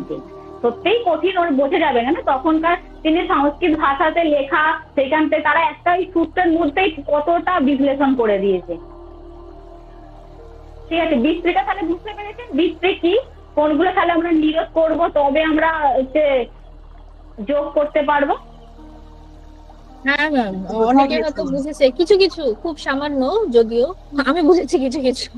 সত্যিই কঠিন, ওর বোঝা যাবে না। তখনকার তিনি সংস্কৃত ভাষাতে লেখা, সেখান থেকে তারা একটা সূত্রের মধ্যেই কতটা বিশ্লেষণ করে দিয়েছে। ঠিক আছে, বৃত্তিটা তাহলে বুঝতে পেরেছেন বৃত্তি কি, কোনগুলো তাহলে আমরা নিরোধ করবো, তবে আমরা হচ্ছে যোগ করতে পারবো। হ্যাঁ ম্যাম, অনেকে হয়তো বুঝেছে কিছু কিছু, খুব সামান্য যদিও, আমি বুঝেছি কিছু কিছু।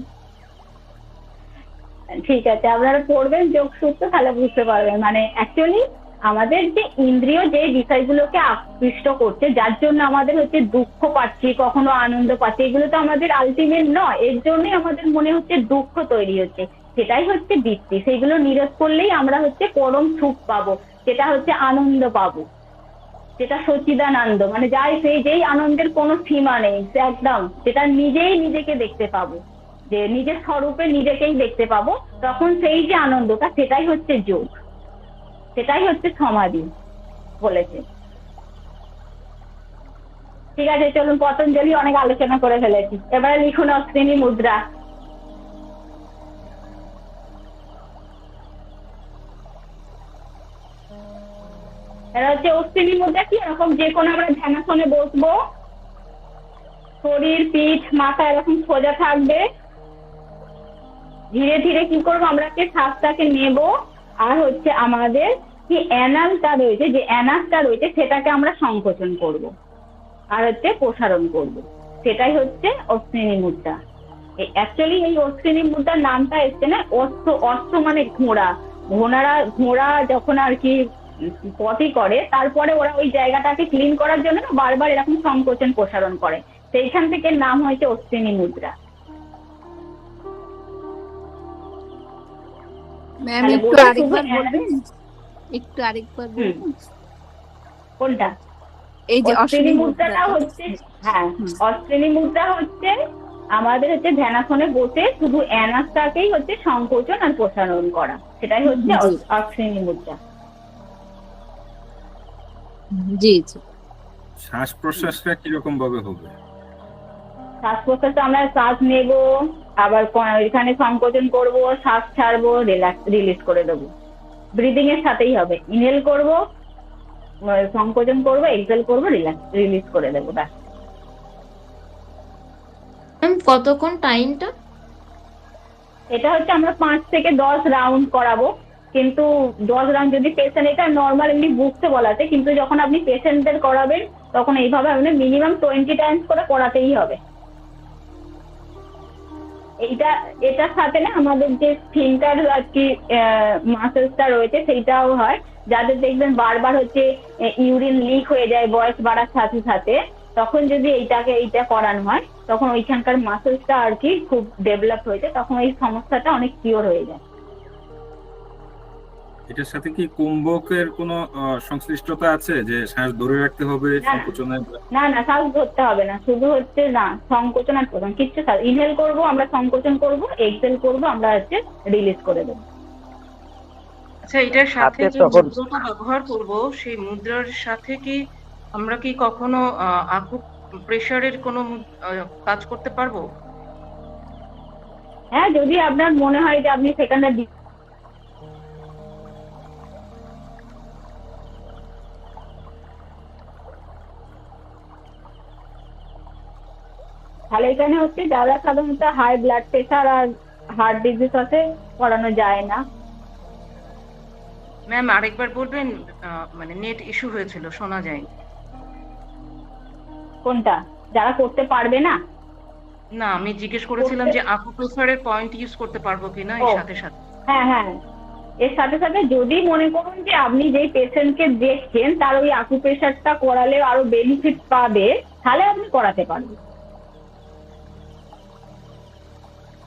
ঠিক আছে, আপনারা পড়বেন যোগসূত্র, তাহলে বুঝতে পারবেন। মানে অ্যাকচুয়ালি আমাদের যে ইন্দ্রিয় যে বিষয়গুলোকে আকৃষ্ট করছে, যার জন্য আমাদের হচ্ছে দুঃখ পাচ্ছি, কখনো আনন্দ পাচ্ছি, এগুলো তো আমাদের আলটিমেট নয়, এর জন্যই আমাদের মনে হচ্ছে দুঃখ তৈরি হচ্ছে, সেটাই হচ্ছে বৃত্তি। সেইগুলো নিরোধ করলেই আমরা হচ্ছে পরম সুখ পাবো, সেটা হচ্ছে আনন্দ পাবো, সেটা সচ্চিদানন্দ, মানে যাই সেই যেই আনন্দের কোনো সীমা নেই, একদম সেটা নিজেই নিজেকে দেখতে পাবো, যে নিজের স্বরূপে নিজেকেই দেখতে পাবো, তখন সেই যে আনন্দটা সেটাই হচ্ছে যোগ, সেটাই হচ্ছে সমাধি বলেছে। ঠিক আছে, চলুন, পতঞ্জলি অনেক আলোচনা করে ফেলেছি, এবারে লিখুন অশ্বিনী মুদ্রা। এটা হচ্ছে অশ্বিনী মুদ্রা কি, এরকম যে কোনো আমরা ধ্যানাসনে বসবো, শরীর, পিঠ, মাথা এরকম সোজা থাকবে, ধীরে ধীরে কি করবো আমরা শ্বাসটাকে নেব, আর হচ্ছে আমাদের কি অ্যানালটা রয়েছে, যে অ্যানাসটা রয়েছে সেটাকে আমরা সংকোচন করব, আর হচ্ছে প্রসারণ করব, সেটাই হচ্ছে অশ্বিনী মুদ্রা। অ্যাকচুয়ালি এই অশ্বিনী মুদ্রার নামটা এসছে না, অশ্ব মানে ঘোড়া যখন আর কি পটি করে, তারপরে ওরা ওই জায়গাটাকে ক্লিন করার জন্য না বারবার এরকম সংকোচন প্রসারণ করে, সেইখান থেকে নাম হয়েছে অশ্বিনী মুদ্রা। ম্যাম একটু আরেকবার বলবেন, কোনটা? এই যে অশ্বিনী মুদ্রাটা হচ্ছে, হ্যাঁ, অশ্বিনী মুদ্রা হচ্ছে আমাদের হচ্ছে ধ্যানাসনে বসে শুধু অ্যানাসটাকেই হচ্ছে সংকোচন আর প্রসারণ করা, সেটাই হচ্ছে অশ্বিনী মুদ্রা। জি জি। শ্বাস প্রশ্বাসটা কিরকম ভাবে হবে? শ্বাস প্রশ্বাস আমরা শ্বাস নেব, আবার এখানে সংকোচন করব, শ্বাস ছাড়বো, রিলিজ করে দেবো, ব্রিদিং এর সাথেই হবে। ইনহেল করব, সংকোচন করব, এক্সহেল করব, রিলিজ করে দেবো, ব্যাস। কতক্ষণ টাইমটা? এটা হচ্ছে আমরা 5 থেকে 10 রাউন্ড করাবো, কিন্তু 10 রাউন্ড যদি পেশেন্ট, এটা নর্মাল এমনি বুঝতে বলাতে, কিন্তু যখন আপনি পেশেন্টদের করাবেন তখন এইভাবে আপনি মিনিমাম 20 টাইমস করে করাতেই হবে। এটার সাথে না আমাদের যে স্ফিনক্টার আর কি মাসেলসটা রয়েছে সেইটাও হয়, যাদের দেখবেন বারবার হচ্ছে ইউরিন লিক হয়ে যায় বয়স বাড়ার সাথে সাথে, তখন যদি এইটা করানো হয় তখন ওইখানকার মাসেলসটা আর কি খুব ডেভেলপ হয়েছে, তখন এই সমস্যাটা অনেক কিওর হয়ে যায়। এটার সাথে কি কুম্ভকের কোনো সংশ্লিষ্টতা আছে, যে শ্বাস ধরে রাখতে হবে সংকোচনের? না, শ্বাস ধরতে হবে না, শুধু হচ্ছে না সংকোচন আর প্রসারণ, কিচ্ছু ইনহেল করবো আমরা, সংকোচন করবো, এক্সহেল করবো, আমরা হচ্ছে রিলিজ করে দেবো। আচ্ছা, এটার সাথে যে মুদ্রাটা ব্যবহার করব, সেই মুদ্রার সাথে কি আমরা কি কখনো প্রেসারের কোনো কাজ করতে পারবো? হ্যাঁ, যদি আপনার মনে হয় যে আপনি সেখানে তাহলে এখানে হচ্ছে যারা সাধারণত হাই ব্লাড প্রেশার আর হার্ট ডিজিজ আছে করানো যায় না। ম্যাম আরেকবার বলবেন, মানে নেট ইস্যু হয়েছিল, শোনা যায় কোনটা? যারা করতে পারবে না? না, আমি জিজ্ঞেস করেছিলাম যে আকুপ্রেশারের পয়েন্ট ইউজ করতে পারবো কিনা এর সাথে সাথে। হ্যাঁ হ্যাঁ, এর সাথে সাথে যদি মনে করুন যে আপনি যেই পেশেন্টকে দেখছেন তার ওই আকুপ্রেশারটা করালে আরো বেনিফিট পাবে, তাহলে আপনি করাতে পারবেন।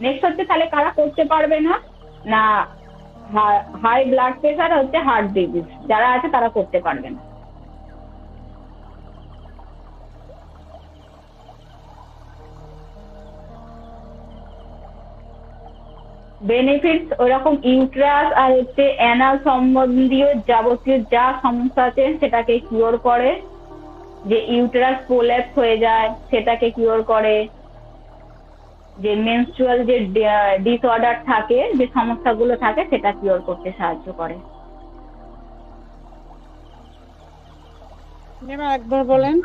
নেক্সট হচ্ছে তাহলে কারা করতে পারবে না? না হাই ব্লাড প্রেশার হচ্ছে হার্ট ডিজিজ যারা আছে তারা করতে পারবে না। বেনিফিটস ওরকম ইউট্রাস আর হচ্ছে অ্যানাল সম্বন্ধীয় যাবতীয় যা সমস্যা আছে সেটাকে কিওর করে, যে ইউট্রাস প্রোল্যাপস হয়ে যায় সেটাকে কিওর করে, যে মেনস্ট্রুয়াল যে ডিসঅর্ডার থাকে, যে সমস্যাগুলো থাকে সেটা কিওর করতে সাহায্য করে। একবার বলেন।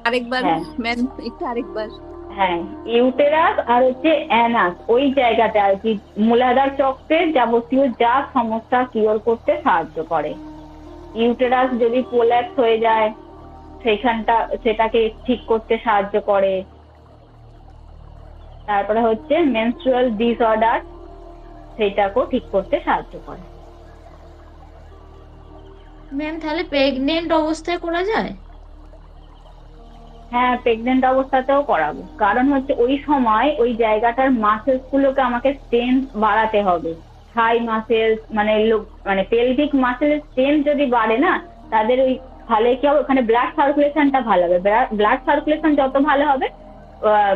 আরেকবার ম্যাম, একটু আরেকবার। হ্যাঁ, ইউটেরাস আর হচ্ছে অ্যানাস ওই জায়গাটা আর কি মূলাধার চক্রের যাবতীয় যা সমস্যা কিওর করতে সাহায্য করে। ইউটেরাস যদি প্রোল্যাপস হয়ে যায় সেটাকে ঠিক করতে সাহায্য করে। তারপরে হচ্ছে মেনস্ট্রুয়াল ডিসঅর্ডার, সেটাকেও ঠিক করতে সাহায্য করে। ম্যাম তাহলে প্রেগনেন্ট অবস্থায় করা যায়? হ্যাঁ, প্রেগনেন্ট অবস্থাতেও করাবো, কারণ হচ্ছে ওই সময় ওই জায়গাটার মাসেলস গুলোকে আমাকে স্ট্রেংথ বাড়াতে হবে। থাই মাসেলস মানে পেলভিক মাসেলের স্ট্রেংথ যদি বাড়ে না, তাদের ওই তাহলে কি হবে, ওখানে ব্লাড সার্কুলেশনটা ভালো হবে। ব্লাড সার্কুলেশন যত ভালো হবে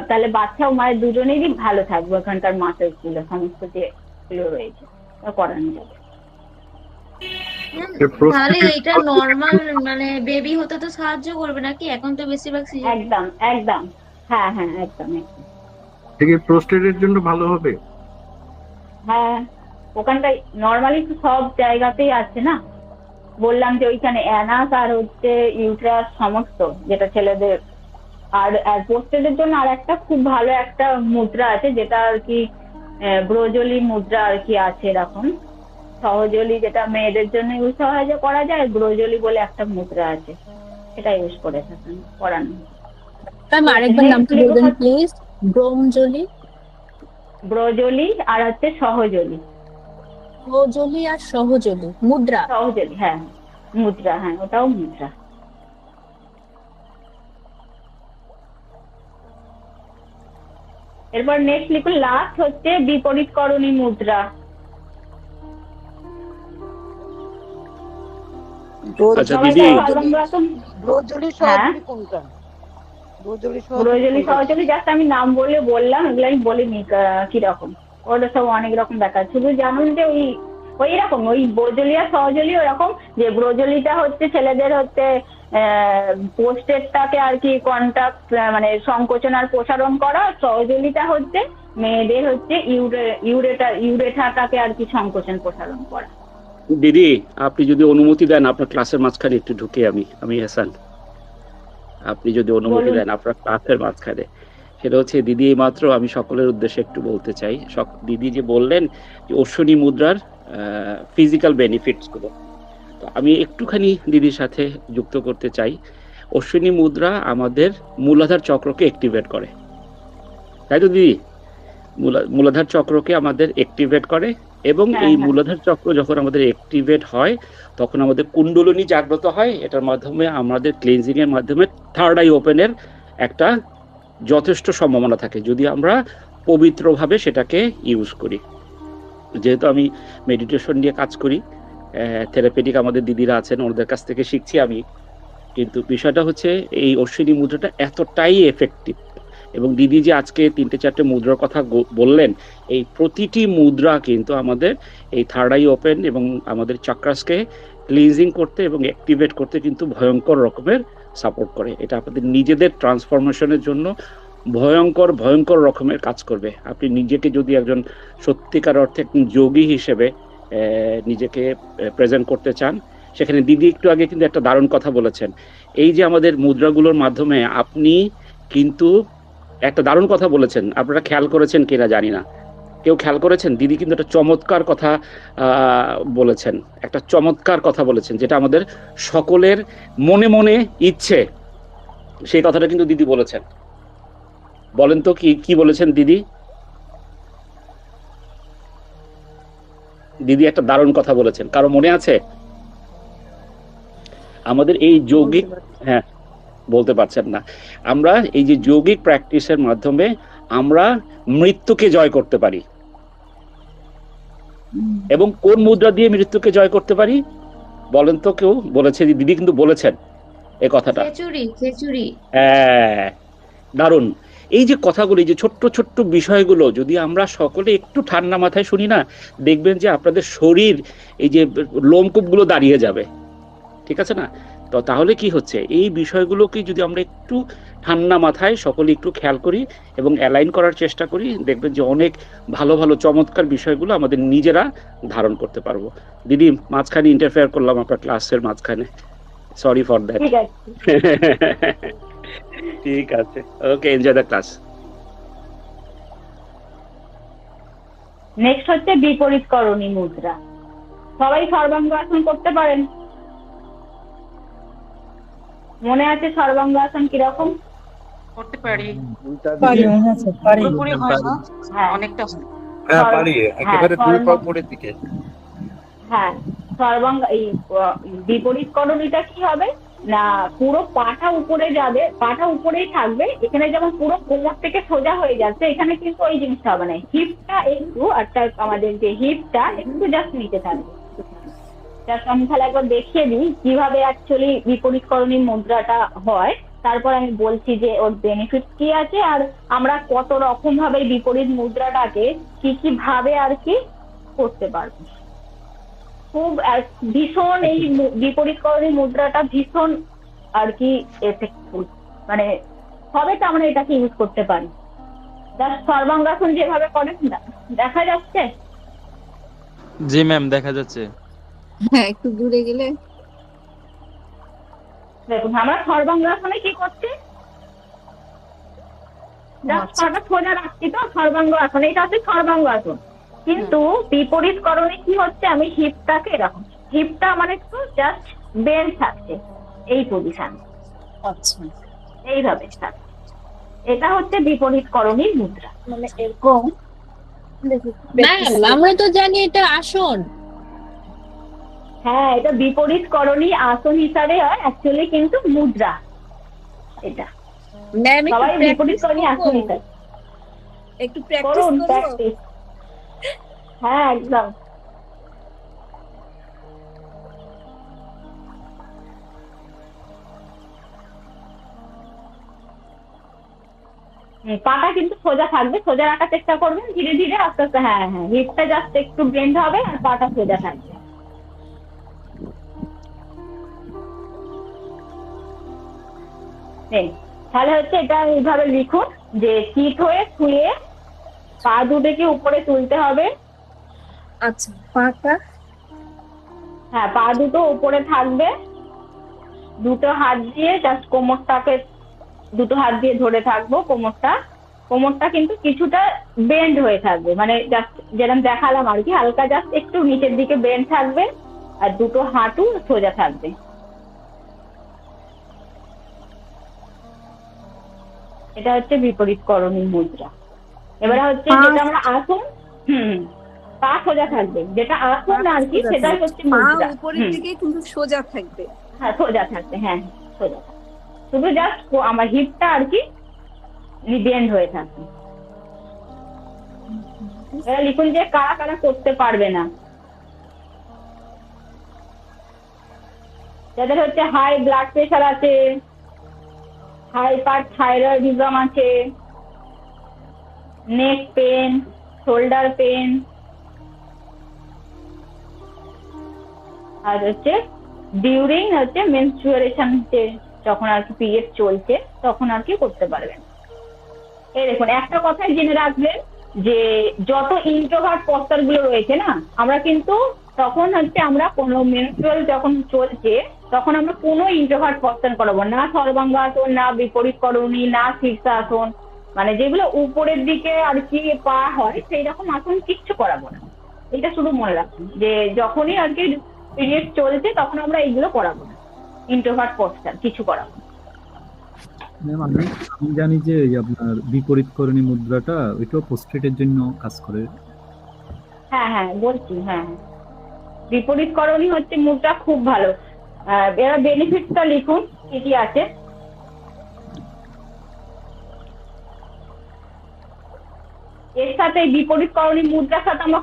তাহলে বাচ্চা ও মায়ের দুজনেরই ভালো থাকবে। ওখানকার মাসেলস গুলো সমস্ত যেগুলো রয়েছে করানো যাবে। তাহলে এটা নরমাল মানে বেবি হতে তো সাহায্য করবে নাকি? এখন তো বেশিরভাগ একদম একদম, হ্যাঁ হ্যাঁ একদম একদম। ঠিক প্রোস্টেটের জন্য ভালো হবে। হ্যাঁ, ওখানটায় নরমালি তো সব জায়গাতেই আছে না, বললাম যে ওইখানে অ্যানাস আর হচ্ছে ইউট্রাস সমস্ত যেটা ছেলেদের। আর পোস্টেটের জন্য আর একটা খুব ভালো একটা মুদ্রা আছে যেটা আর কি ব্রজলি মুদ্রা আর কি আছে এরকম। সহজলি যেটা মেয়েদের জন্য ইউজ করা যায়, ব্রজলি বলে একটা মুদ্রা আছে, সেটা ইউজ করে থাকেন করানো। আরেকবার নামটা বলবেন প্লিজ। ব্রজলি আর হচ্ছে সহজলি। ব্রজলি আর সহজলি মুদ্রা। সহজলি, হ্যাঁ মুদ্রা, হ্যাঁ ওটাও মুদ্রা। এরপর নেক্সট লিখুন, লাস্ট হচ্ছে বিপরীতকরণী মুদ্রা। ব্রজলি সহজলি জাস্ট আমি নাম বলে বললাম, এগুলো আমি বলিনি কিরকম, ওটা সব অনেক রকম দেখা। শুধু জানুন যে ওই রকম ওই ব্রজলি আর সহজলি ওরকম, যে ব্রজলিটা হচ্ছে ছেলেদের হচ্ছে পোস্টেটটাকে আর কি কন্ট্যাক্ট মানে সংকোচন আর প্রসারণ করা, সহজলিটা হচ্ছে মেয়েদের হচ্ছে ইউরেটাটাকে আর কি সংকোচন প্রসারণ করা। দিদি, আপনি যদি অনুমতি দেন আপনার ক্লাসের মাঝখানে একটু ঢুকে আমি হাসান, আপনি যদি অনুমতি দেন আপনার ক্লাসের মাঝখানে, সেটা হচ্ছে দিদি মাত্র আমি সকলের উদ্দেশ্যে একটু বলতে চাই। দিদি যে বললেন যে অশ্বনী মুদ্রার ফিজিক্যাল বেনিফিটস গুলো, তো আমি একটুখানি দিদির সাথে যুক্ত করতে চাই। অশ্বনী মুদ্রা আমাদের মূলাধার চক্রকে অ্যাক্টিভেট করে, তাই তো দিদি? মূলাধার চক্রকে আমাদের অ্যাক্টিভেট করে, এবং এই মূলাধার চক্র যখন আমাদের অ্যাক্টিভেট হয় তখন আমাদের কুণ্ডলিনী জাগ্রত হয়। এটার মাধ্যমে আমাদের ক্লিনজিং এর মাধ্যমে থার্ড আই ওপেনের একটা যথেষ্ট সম্ভাবনা থাকে যদি আমরা পবিত্রভাবে সেটাকে ইউজ করি। যেহেতু আমি মেডিটেশন নিয়ে কাজ করি, থেরাপিটিক আমাদের দিদিরা আছেন, ওদের কাছ থেকে শিখছি আমি, কিন্তু বিষয়টা হচ্ছে এই অশ্বিনী মুদ্রাটা এতটাই এফেক্টিভ। এবং দিদি যে আজকে 3-4টে মুদ্রার কথা বললেন, এই প্রতিটি মুদ্রা কিন্তু আমাদের এই থার্ড আই ওপেন এবং আমাদের চাক্রাসকে ক্লিনজিং করতে এবং অ্যাক্টিভেট করতে কিন্তু ভয়ঙ্কর রকমের সাপোর্ট করে। এটা আপনাদের নিজেদের ট্রান্সফরমেশনের জন্য ভয়ঙ্কর রকমের কাজ করবে। আপনি নিজেকে যদি একজন সত্যিকার অর্থে যোগী হিসেবে নিজেকে প্রেজেন্ট করতে চান, সেখানে দিদি একটু আগে কিন্তু একটা দারুণ কথা বলেছেন। এই যে আমাদের মুদ্রাগুলোর মাধ্যমে আপনি কিন্তু একটা দারুণ কথা বলেছেন, আপনারা খেয়াল করেছেন কিনা জানি না, কেউ খেয়াল করেছেন? দিদি কিন্তু একটা চমৎকার কথা বলেছেন, একটা চমৎকার কথা বলেছেন, যেটা আমাদের সকলের মনে মনে ইচ্ছে, সেই কথাটা কিন্তু দিদি বলেছেন। বলেন তো কি বলেছেন দিদি? দিদি একটা দারুণ কথা বলেছেন, কারো মনে আছে? আমাদের এই যৌগিক, হ্যাঁ বলতে পারছেন না, আমরা এই যে যৌগিক প্র্যাকটিসের মাধ্যমে আমরা মৃত্যুকে জয় করতে পারি। এবং কোন মুদ্রা দিয়ে মৃত্যুকে জয় করতে পারি বলেন তো? কেউ বলেছে? দিদি কিন্তু বলেছেন এই কথাটা। হ্যাঁ, দারুণ। এই যে কথাগুলো, এই যে ছোট্ট ছোট্ট বিষয়গুলো যদি আমরা সকলে একটু ঠান্ডা মাথায় শুনি না, দেখবেন যে আপনাদের শরীর, এই যে লোমকূপগুলো দাঁড়িয়ে যাবে, ঠিক আছে না? তো তাহলে কি হচ্ছে, এই বিষয়গুলোকে যদি আমরা একটু ঠান্ডা মাথায় সকলে একটু খেয়াল করি এবং অ্যালাইন করার চেষ্টা করি, দেখবেন যে অনেক ভালো ভালো চমৎকার বিষয়গুলো আমাদের নিজেরা ধারণ করতে পারবো। দিদি, মাঝখানে ইন্টারফেয়ার করলাম আপনার ক্লাসের মাঝখানে, সরি ফর দ্যাট। ঠিক আছে, ওকে, এনজয় দ্য ক্লাস। নেক্সট হচ্ছে বিপরীতকরণী মুদ্রা। সবাই সর্বাঙ্গ আসন করতে পারেন? মনে আছে সর্বাঙ্গ আসন কিরকম? করতে পারি। পুরোপুরি হয় না, অনেকটা। হ্যাঁ পারি, একেবারে দুই পা উপরের দিকে। হ্যাঁ, সর্বাঙ্গ এই বিপরীতকরণীটা কি হবে না, পুরো পাটা উপরে যাবে, পাটা উপরেই থাকবে। এখানে যেমন পুরো কোমর থেকে সোজা হয়ে যাচ্ছে, এখানে কিন্তু ওই জিনিসটা হবে না। হিপটা একটু, অর্থাৎ আমাদের যে হিপটা একটু জাস্ট নিচে থাকবে। আমি তাহলে একবার দেখিয়ে দিই কিভাবে অ্যাকচুয়ালি বিপরীতকরণী মুদ্রাটা হয়, তারপর আমি বলছি যে ওর বেনিফিট কি আছে আর আমরা কত রকম ভাবে বিপরীত মুদ্রাটাকে কি ভাবে আর কি করতে পারবো। খুব ভীষণ এই বিপরীতকরণী মুদ্রাটা ভীষণ আর কি এফেক্টফুল, মানে সবে তো আমরা এটাকে ইউজ করতে পারি। সর্বাঙ্গাসন যেভাবে করেন দেখা যাচ্ছে? জি ম্যাম, দেখা যাচ্ছে। হ্যাঁ, একটু দূরে গেলে দেখুন, আমরা সর্বাঙ্গাসনে কি করছি, পাটা সোজা রাখছি তো সর্বাঙ্গ আসন, এটা হচ্ছে সর্বাঙ্গ আসন। কিন্তু বিপরীতকরণে কি হচ্ছে, আমি হিপটাকে এরকম, হিপটা আমার একটু জাস্ট বেন্ড থাকছে এই পজিশন, আচ্ছা এইভাবে থাকছে। এটা হচ্ছে বিপরীতকরণী মুদ্রা, মানে এরকম। আমরা তো জানি এটা আসন। হ্যাঁ, এটা বিপরীতকরণী আসন হিসাবে হয় অ্যাকচুয়ালি, কিন্তু মুদ্রা এটা সবাই বিপরীতকরণী আসন হিসাবে একটু প্র্যাকটিস করুন। হ্যাঁ, একদম। পাটা কিন্তু সোজা থাকবে, সোজা রাখার চেষ্টা করবেন ধীরে ধীরে, আস্তে আস্তে। হ্যাঁ হ্যাঁ, হিপটা জাস্ট একটু বেন্ড হবে আর পাটা সোজা থাকবে। তাহলে হচ্ছে এটা এইভাবে লিখুন যে চিত হয়ে শুয়ে পা দুটোকে উপরে তুলতে হবে। আচ্ছা, পাটা, হ্যাঁ, পা দুটো উপরে থাকবে, দুটো হাত দিয়ে জাস্ট কোমরটাকে দুটো হাত দিয়ে ধরে থাকবো। কোমরটা কিন্তু কিছুটা বেন্ড হয়ে থাকবে, মানে জাস্ট যেরকম দেখালাম আর কি, হালকা জাস্ট একটু নিচের দিকে বেন্ড থাকবে আর দুটো হাঁটু সোজা থাকবে। এটা হচ্ছে বিপরীতকরণী মুদ্রা। এবারে হচ্ছে যেটা আমরা আসন, পা সোজা থাকবে, যেটা আসন আর কি, সেটাই হচ্ছে মুদ্রা। উপরের দিকে কিন্তু সোজা থাকবে। হ্যাঁ, সোজা থাকবে, হ্যাঁ সোজা থাকবে, শুধু জাস্ট আমার হিপটা আর কি বেন্ড হয়ে থাকবে। এরা লিখুন যে কারা কারা করতে পারবে না। যাদের হচ্ছে হাই ব্লাড প্রেশার আছে, হাইপার থাইরয়েডিজম আছে, নেক পেন, শোল্ডার পেন, আর হচ্ছে ডিউরিং হচ্ছে মেনস্ট্রুয়েশন, যখন আর কি পিরিয়ড চলছে তখন আর কি করতে পারবেন। এই দেখুন, একটা কথাই জেনে রাখবেন যে যত ইন্ট্রোভার্ট পস্টার গুলো রয়েছে না, আমরা কিন্তু তখন হচ্ছে আমরা কোনো মেনস্ট্রুয়াল যখন চলছে তখন আমরা কোনো ইন্ট্রোভার্ট পস্টার করাবো না, সর্বাঙ্গাসন না বিপরীতকরণী না শীর্ষাসন, মানে যেগুলো উপরের দিকে আর কি পা হয় সেই রকম আসন কিচ্ছু করাবো না। এটা শুধু মনে রাখুন যে যখনই আর কি পিরিয়ড চলছে তখন আমরা এইগুলো করাবো না, ইন্ট্রোভার্ট পশ্চার কিছু করাবো না। ম্যাম আমি জানি যে এই আপনার বিপরীতকরণী মুদ্রাটা ওইটাও পোস্ট্রেটের জন্য কাজ করে। হ্যাঁ হ্যাঁ বলছি, হ্যাঁ বিপরীতকরণী হচ্ছে মুদ্রা খুব ভালো। এরা বেনিফিটটা লিখুন কি কি আছে। এর সাথে বিপরীতকরণী মুদ্রার সাথে আমরা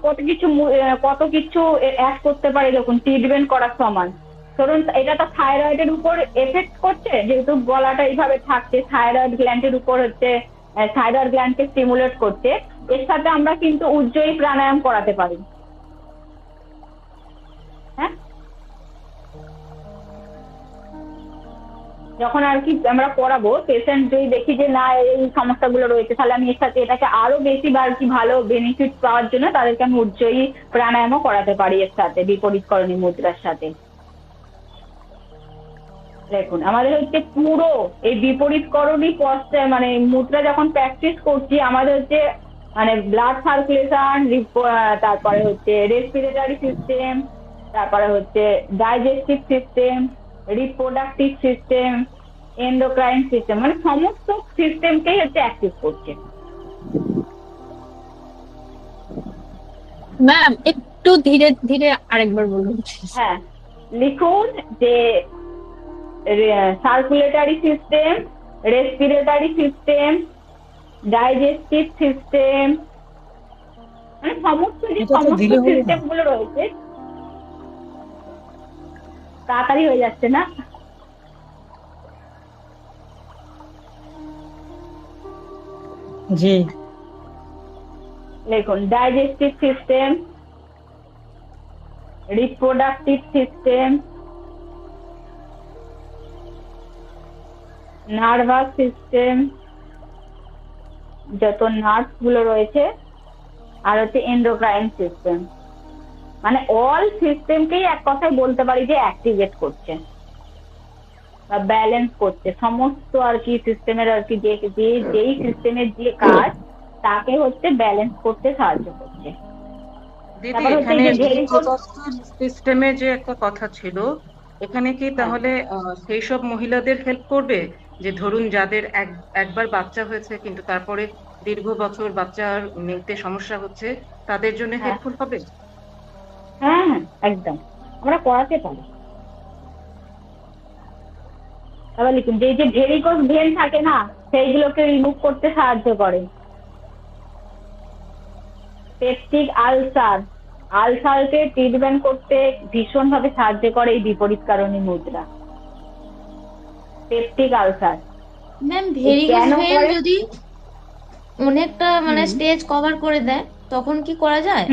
কত কিছু অ্যাড করতে পারি দেখুন ট্রিটমেন্ট করার সময়। ধরুন এটা তো থাইরয়েডের উপর এফেক্ট করছে, যেহেতু গলাটা এইভাবে থাকছে, থাইরয়েড গ্ল্যান্ডের উপর হচ্ছে, থাইরয়েড গ্ল্যান্ডকে স্টিমুলেট করছে। এর সাথে আমরা কিন্তু উজ্জয়ী প্রাণায়াম করাতে পারি। হ্যাঁ, যখন আর কি আমরা করাবো পেশেন্ট যদি দেখি যে না এই সমস্যাগুলো রয়েছে, তাহলে আমি এর সাথে এটাকে আরো বেশি বা আর কি ভালো বেনিফিট পাওয়ার জন্য তাদেরকে আমি উজ্জয়ী প্রাণায়ামও করাতে পারি এর সাথে, বিপরীতকরণী মুদ্রার সাথে। দেখুন আমাদের হচ্ছে পুরো এই বিপরীতকরণী মানে মুদ্রা যখন প্র্যাকটিস করছি আমাদের হচ্ছে মানে ব্লাড সার্কুলেশন, তারপরে হচ্ছে রেসপিরেটরি সিস্টেম, তারপরে হচ্ছে digestive system, reproductive system, endocrine system, মানে সমস্ত সিস্টেমকেই হচ্ছে অ্যাক্টিভ করছে। ম্যাম একটু ধীরে ধীরে আরেকবার বলুন। হ্যাঁ লিখুন যে circulatory system, respiratory system, digestive system, মানে সমস্ত সিস্টেম গুলো রয়েছে। তাড়াতাড়ি হয়ে যাচ্ছে না? জি দেখুন digestive system, reproductive system, nervous system, যত নার্ভ গুলো রয়েছে, আর হচ্ছে এন্ডোক্রাইন সিস্টেম, মানে অল সিস্টেমকেই এক কথায় বলতে পারি যে অ্যাক্টিভেট করছে বা ব্যালেন্স করছে। সমস্ত আর কি সিস্টেমের আর কি যেই সিস্টেমের যে কাজ তাকে হচ্ছে ব্যালেন্স করতে সাহায্য করছে। দিদি এখানে সিস্টেমে যে একটা কথা ছিল, এখানে কি তাহলে সেই সব মহিলাদের হেল্প করবে যে ধরুন যাদের একবার বাচ্চা হয়েছে কিন্তু তারপরে দীর্ঘ বছর বাচ্চার নিতে সমস্যা হচ্ছে, তাদের জন্য হেল্পফুল হবে? হ্যাঁ হ্যাঁ একদম, আমরা করাতে পারি। আবার লিখুন যে ভেরিকোজ ভেন থাকে না, সেইগুলোকে রিমুভ করতে সাহায্য করে। পেপটিক আলসারকে ট্রিটমেন্ট করতে ভীষণ ভাবে সাহায্য করে এই বিপরীতকরণী মুদ্রা। Peptic ulcer ma'am varicose when যদি অনেকটা মানে স্টেজ কভার করে দেয় তখন কি করা যায়?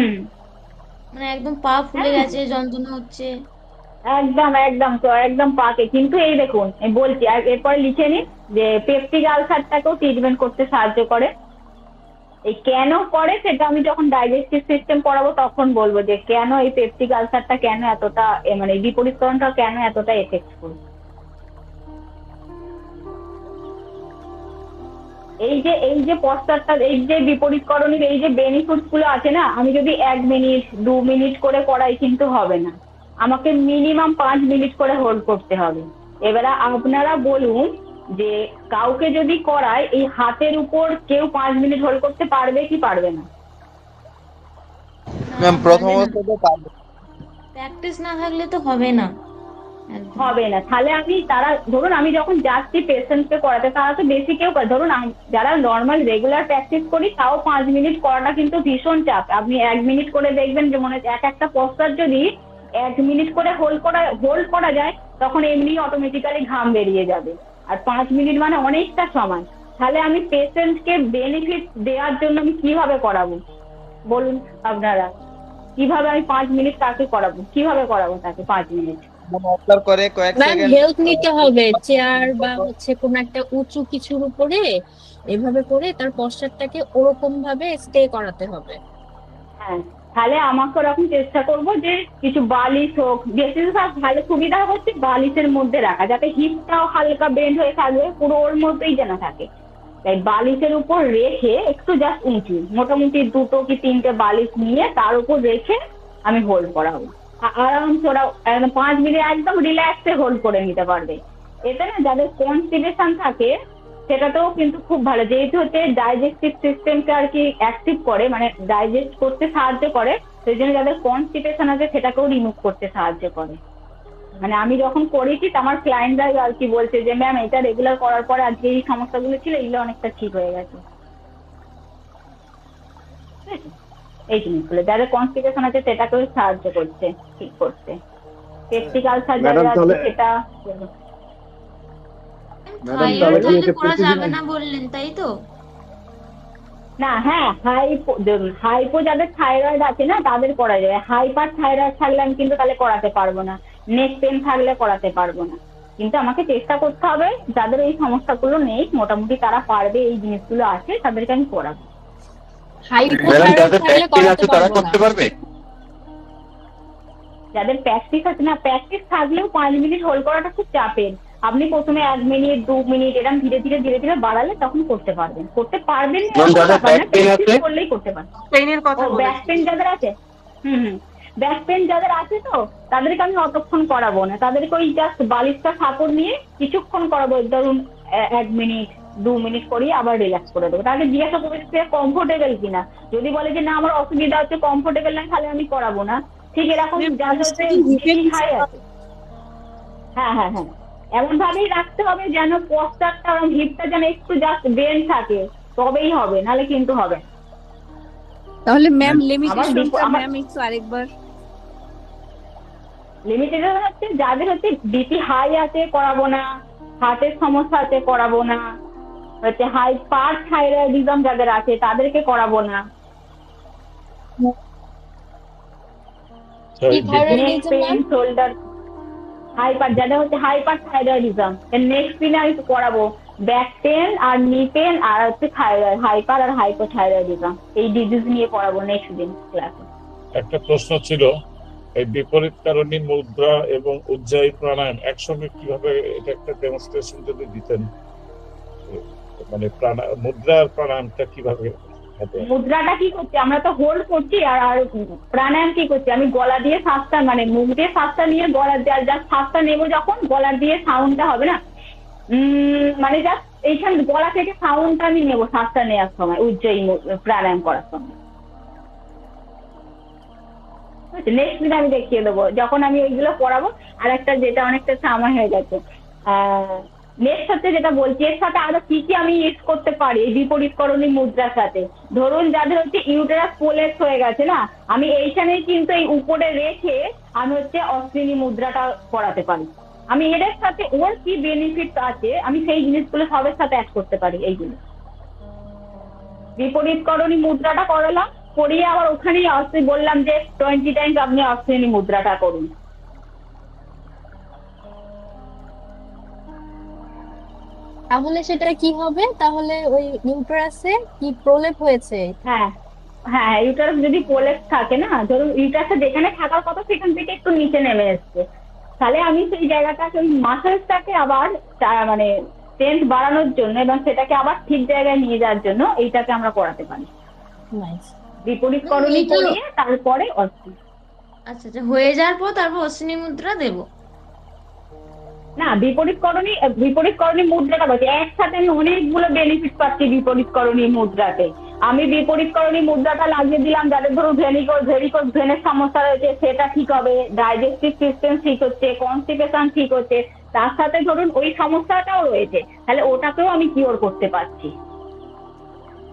মানে একদম পা ফুলে গেছে, যন্ত্রণা হচ্ছে। একদম একদম তো একদম পাকে, কিন্তু এই দেখুন বলছি আর এরপরে লিখে নিন যে পেপটিক আলসারটাকেও ট্রিটমেন্ট করতে সাহায্য করে। এই কেন করে সেটা আমি যখন ডাইজেস্টিভ সিস্টেম পড়াবো তখন বলবো যে কেন এই পেপটিক আলসারটা কেন এতটা মানে বিপরীতকরণটা কেন এতটা এফেক্টফুল। এই যে পশ্চাৎটা এই যে বিপরীতকরণীর এই যে বেনিফিট গুলো আছে না, আমি যদি 1 মিনিট 2 মিনিট করে করাই কিন্তু হবে না, আমাকে মিনিমাম 5 মিনিট করে হোল্ড করতে হবে। এবারে আপনারা বলুন যে কাউকে যদি করায় এই হাতের উপর কেউ 5 মিনিট হোল্ড করতে পারবে কি পারবে না? ম্যাম প্রথমত তো পারবে, প্র্যাকটিস না থাকলে তো হবে না। তাহলে তারা ধরুন আমি যখন যাচ্ছি পেশেন্টকে করাতে, তারা তো বেশি কেউ করে, ধরুন যারা নর্মাল রেগুলার প্র্যাকটিস করি তাও 5 মিনিট করাটা কিন্তু ভীষণ চাপ। আপনি 1 মিনিট করে দেখবেন যে মনে একটা পশ্চাৎ যদি 1 মিনিট করে হোল্ড করা যায় তখন এমনি অটোমেটিক্যালি ঘাম বেরিয়ে যাবে। আর 5 মিনিট মানে অনেকটা সময়। তাহলে আমি পেশেন্টকে বেনিফিট দেওয়ার জন্য আমি কিভাবে করাবো বলুন আপনারা? কিভাবে আমি 5 মিনিট তাকে করাবো, কিভাবে করাবো তাকে 5 মিনিট? অবজার্ভ করে কয়েক সেকেন্ড হেল্প নিতে হবে, চেয়ার বা হচ্ছে কোন একটা উঁচু কিছুর উপরে এভাবে করে তার পশ্চাৎটাকে ওরকম ভাবে স্টে করাতে হবে। হ্যাঁ, তাহলে আমাকে ওরকম চেষ্টা করবো যে কিছু বালিশ হোক, বেশি ভালো সুবিধা হচ্ছে বালিশের মধ্যে রাখা, যাতে হিপটাও হালকা বেন্ড হয়ে থাকবে, পুরো ওর মধ্যেই যেন থাকে। তাই বালিশের উপর রেখে একটু জাস্ট উঁচু, মোটামুটি 2 কি 3টে বালিশ নিয়ে তার উপর রেখে আমি হোল্ড করাবো। আরামসে ওরা একদম 5 মিনিট একদম রিল্যাক্সে হোল্ড করে নিতে পারবে। এতে না যাদের কনস্টিপেশন থাকে সেটাতেও কিন্তু খুব ভালো, যেহেতু হচ্ছে ডাইজেস্টিভ সিস্টেমকে আর কি অ্যাক্টিভ করে, মানে ডাইজেস্ট করতে সাহায্য করে, সেই জন্য যাদের কনস্টিপেশন আছে সেটাকেও রিমুভ করতে সাহায্য করে। মানে আমি যখন করেছি আমার ক্লায়েন্টরা আর কি বলছে যে ম্যাম এটা রেগুলার করার পরে আজকে এই সমস্যাগুলো ছিল এগুলো অনেকটা ঠিক হয়ে গেছে। এই জিনিসগুলো যাদের কনস্টিপেশন আছে সেটাকেও সাহায্য করছে ঠিক করতে। পেপটিক আলসার যাদের আছে সেটা করা যাবে না বললেন, তাই তো? না, হ্যাঁ, হাইপো যাদের থাইরয়েড আছে না তাদের করা যায়। হাইপার থাইরয়েড থাকলে আমি কিন্তু তাহলে করাতে পারবো না, নেক পেন থাকলে করাতে পারবো না, কিন্তু আমাকে চেষ্টা করতে হবে যাদের এই সমস্যাগুলো নেই মোটামুটি তারা পারবে, এই জিনিসগুলো আছে তাদেরকে আমি করাবো। যাদের প্র্যাকটিস আছে না, প্র্যাকটিস থাকলেও 5 মিনিট হোল্ড করাটা খুব চাপের। আপনি প্রথমে 1 মিনিট 2 মিনিট এরকম ধীরে ধীরে বাড়ালে তখন করতে পারবেন করলেই করতে পারবেন। ব্যাক পেন যাদের আছে ব্যাক পেন যাদের আছে তো তাদেরকে আমি অতক্ষণ করাবো না, তাদেরকে ওই জাস্ট বালিশটা সাপোর্ট নিয়ে কিছুক্ষণ করাবো, ধরুন 1 মিনিট 2 মিনিট করিয়ে আবার রিল্যাক্স করে দেবো। তাহলে জিজ্ঞাসা করবে সে কমফোর্টেবল কিনা, যদি বলে যে না আমার অসুবিধা হচ্ছে কমফোর্টেবল নাই তাহলে আমি করাবো না। ঠিক এরকম হ্যাঁ এমন ভাবেই রাখতে হবে যেন পশ্চাৎটা হিপটা যেন একটু জাস্ট বেন্ড থাকে, তবেই হবে, নাহলে কিন্তু হবে। তাহলে ম্যাম লিমিটেশনটা ম্যাম একটু আরেকবার। লিমিটেশন হচ্ছে যাদের হচ্ছে বিপি হাই আছে করাবো না, হার্টের সমস্যা আছে করাবো না, হচ্ছে হাইপার থাইরয়েডিজম যাদের আছে তাদেরকে করাবো না, শোল্ডার হাইপার যাদের হচ্ছে হাইপার থাইরয়েডিজম নেক্সট দিনে আমি করাবো ব্যাক পেন আর নি পেন আর হচ্ছে থাইরয়েড হাইপার আর হাইপোথাইরয়েডিজম এই ডিজিজ নিয়ে পড়াবো নেক্সট দিন ক্লাসে। একটা প্রশ্ন ছিল, এই বিপরীত কারণী মুদ্রা এবং উজ্জায়ী প্রাণায়াম একসঙ্গে কিভাবে, এটা একটা ডেমনস্ট্রেশন যদি দিতেন, মানে মুদ্রা আর প্রাণায়ামটা কিভাবে? মুদ্রাটা কি করছে, আমরা তো হোল্ড করছি, আর প্রাণায়াম কি করছে, আমি গলা দিয়ে শ্বাসটা মানে মুখ দিয়ে শ্বাসটা নিয়ে গলা জাস্ট শ্বাসটা নেবো, যখন গলা দিয়ে সাউন্ডটা হবে না মানে জাস্ট এইখান গলা থেকে সাউন্ডটা আমি নেবো শ্বাসটা নেওয়ার সময় উজ্জয়ী প্রাণায়াম করার সময়। নেক্সট দিন আমি দেখিয়ে দেবো যখন আমি ওইগুলো পড়াবো। আর একটা যেটা অনেকটা সময় হয়ে গেছে, নেক্সট হচ্ছে যেটা বলছি এর সাথে আরো কি কি আমি ইউজ করতে পারি এই বিপরীতকরণী মুদ্রার সাথে। ধরুন যাদের হচ্ছে ইউটেরাস প্রোলেপস হয়ে গেছে না, আমি এইখানে কিন্তু এই উপরে রেখে আমি হচ্ছে অশ্বিনী মুদ্রাটা করাতে পারি। আমি এর সাথে ওর কি বেনিফিট আছে আমি সেই জিনিসগুলো সবের সাথে অ্যাড করতে পারি। এইগুলো বিপরীতকরণী মুদ্রাটা করালাম, করিয়ে আবার ওখানেই বললাম যে 20 টাইমস আপনি অশ্বিনী মুদ্রাটা করুন। তাহলে সেটা কি হবে, তাহলে ওই ইউটেরাসে কি প্রলেপ হয়েছে? হ্যাঁ ইউটেরাস যদি প্রলেপ থাকে না, ধরুন ইউটেরাসে যেখানে থাকার কথা সেখান থেকে একটু নিচে নেমে এসছে, তাহলে আমি সেই জায়গাটাকে ওই মাসেলসটাকে আবার মানে স্ট্রেংথ বাড়ানোর জন্য এবং সেটাকে আবার ঠিক জায়গায় নিয়ে যাওয়ার জন্য এইটাকে আমরা করাতে পারি। বিপরীতকরণী করিয়ে তারপরে অশ্বিনী। আচ্ছা হয়ে যাওয়ার পর তারপর অশ্বিনী মুদ্রা দেব না, বিপরীতকরণী মুদ্রাটা বলছি একসাথে আমি অনেকগুলো বেনিফিট পাচ্ছি বিপরীতকরণী মুদ্রাতে। আমি বিপরীতকরণী মুদ্রাটা লাগিয়ে দিলাম যাদের ধরুন ভেরিকোজ ভেনের সমস্যা রয়েছে সেটা ঠিক হবে, ডাইজেস্টিভ সিস্টেম ঠিক হচ্ছে, কনস্টিপেশন ঠিক হচ্ছে, তার সাথে ধরুন ওই সমস্যাটাও রয়েছে, তাহলে ওটাকেও আমি কিওর করতে পারছি।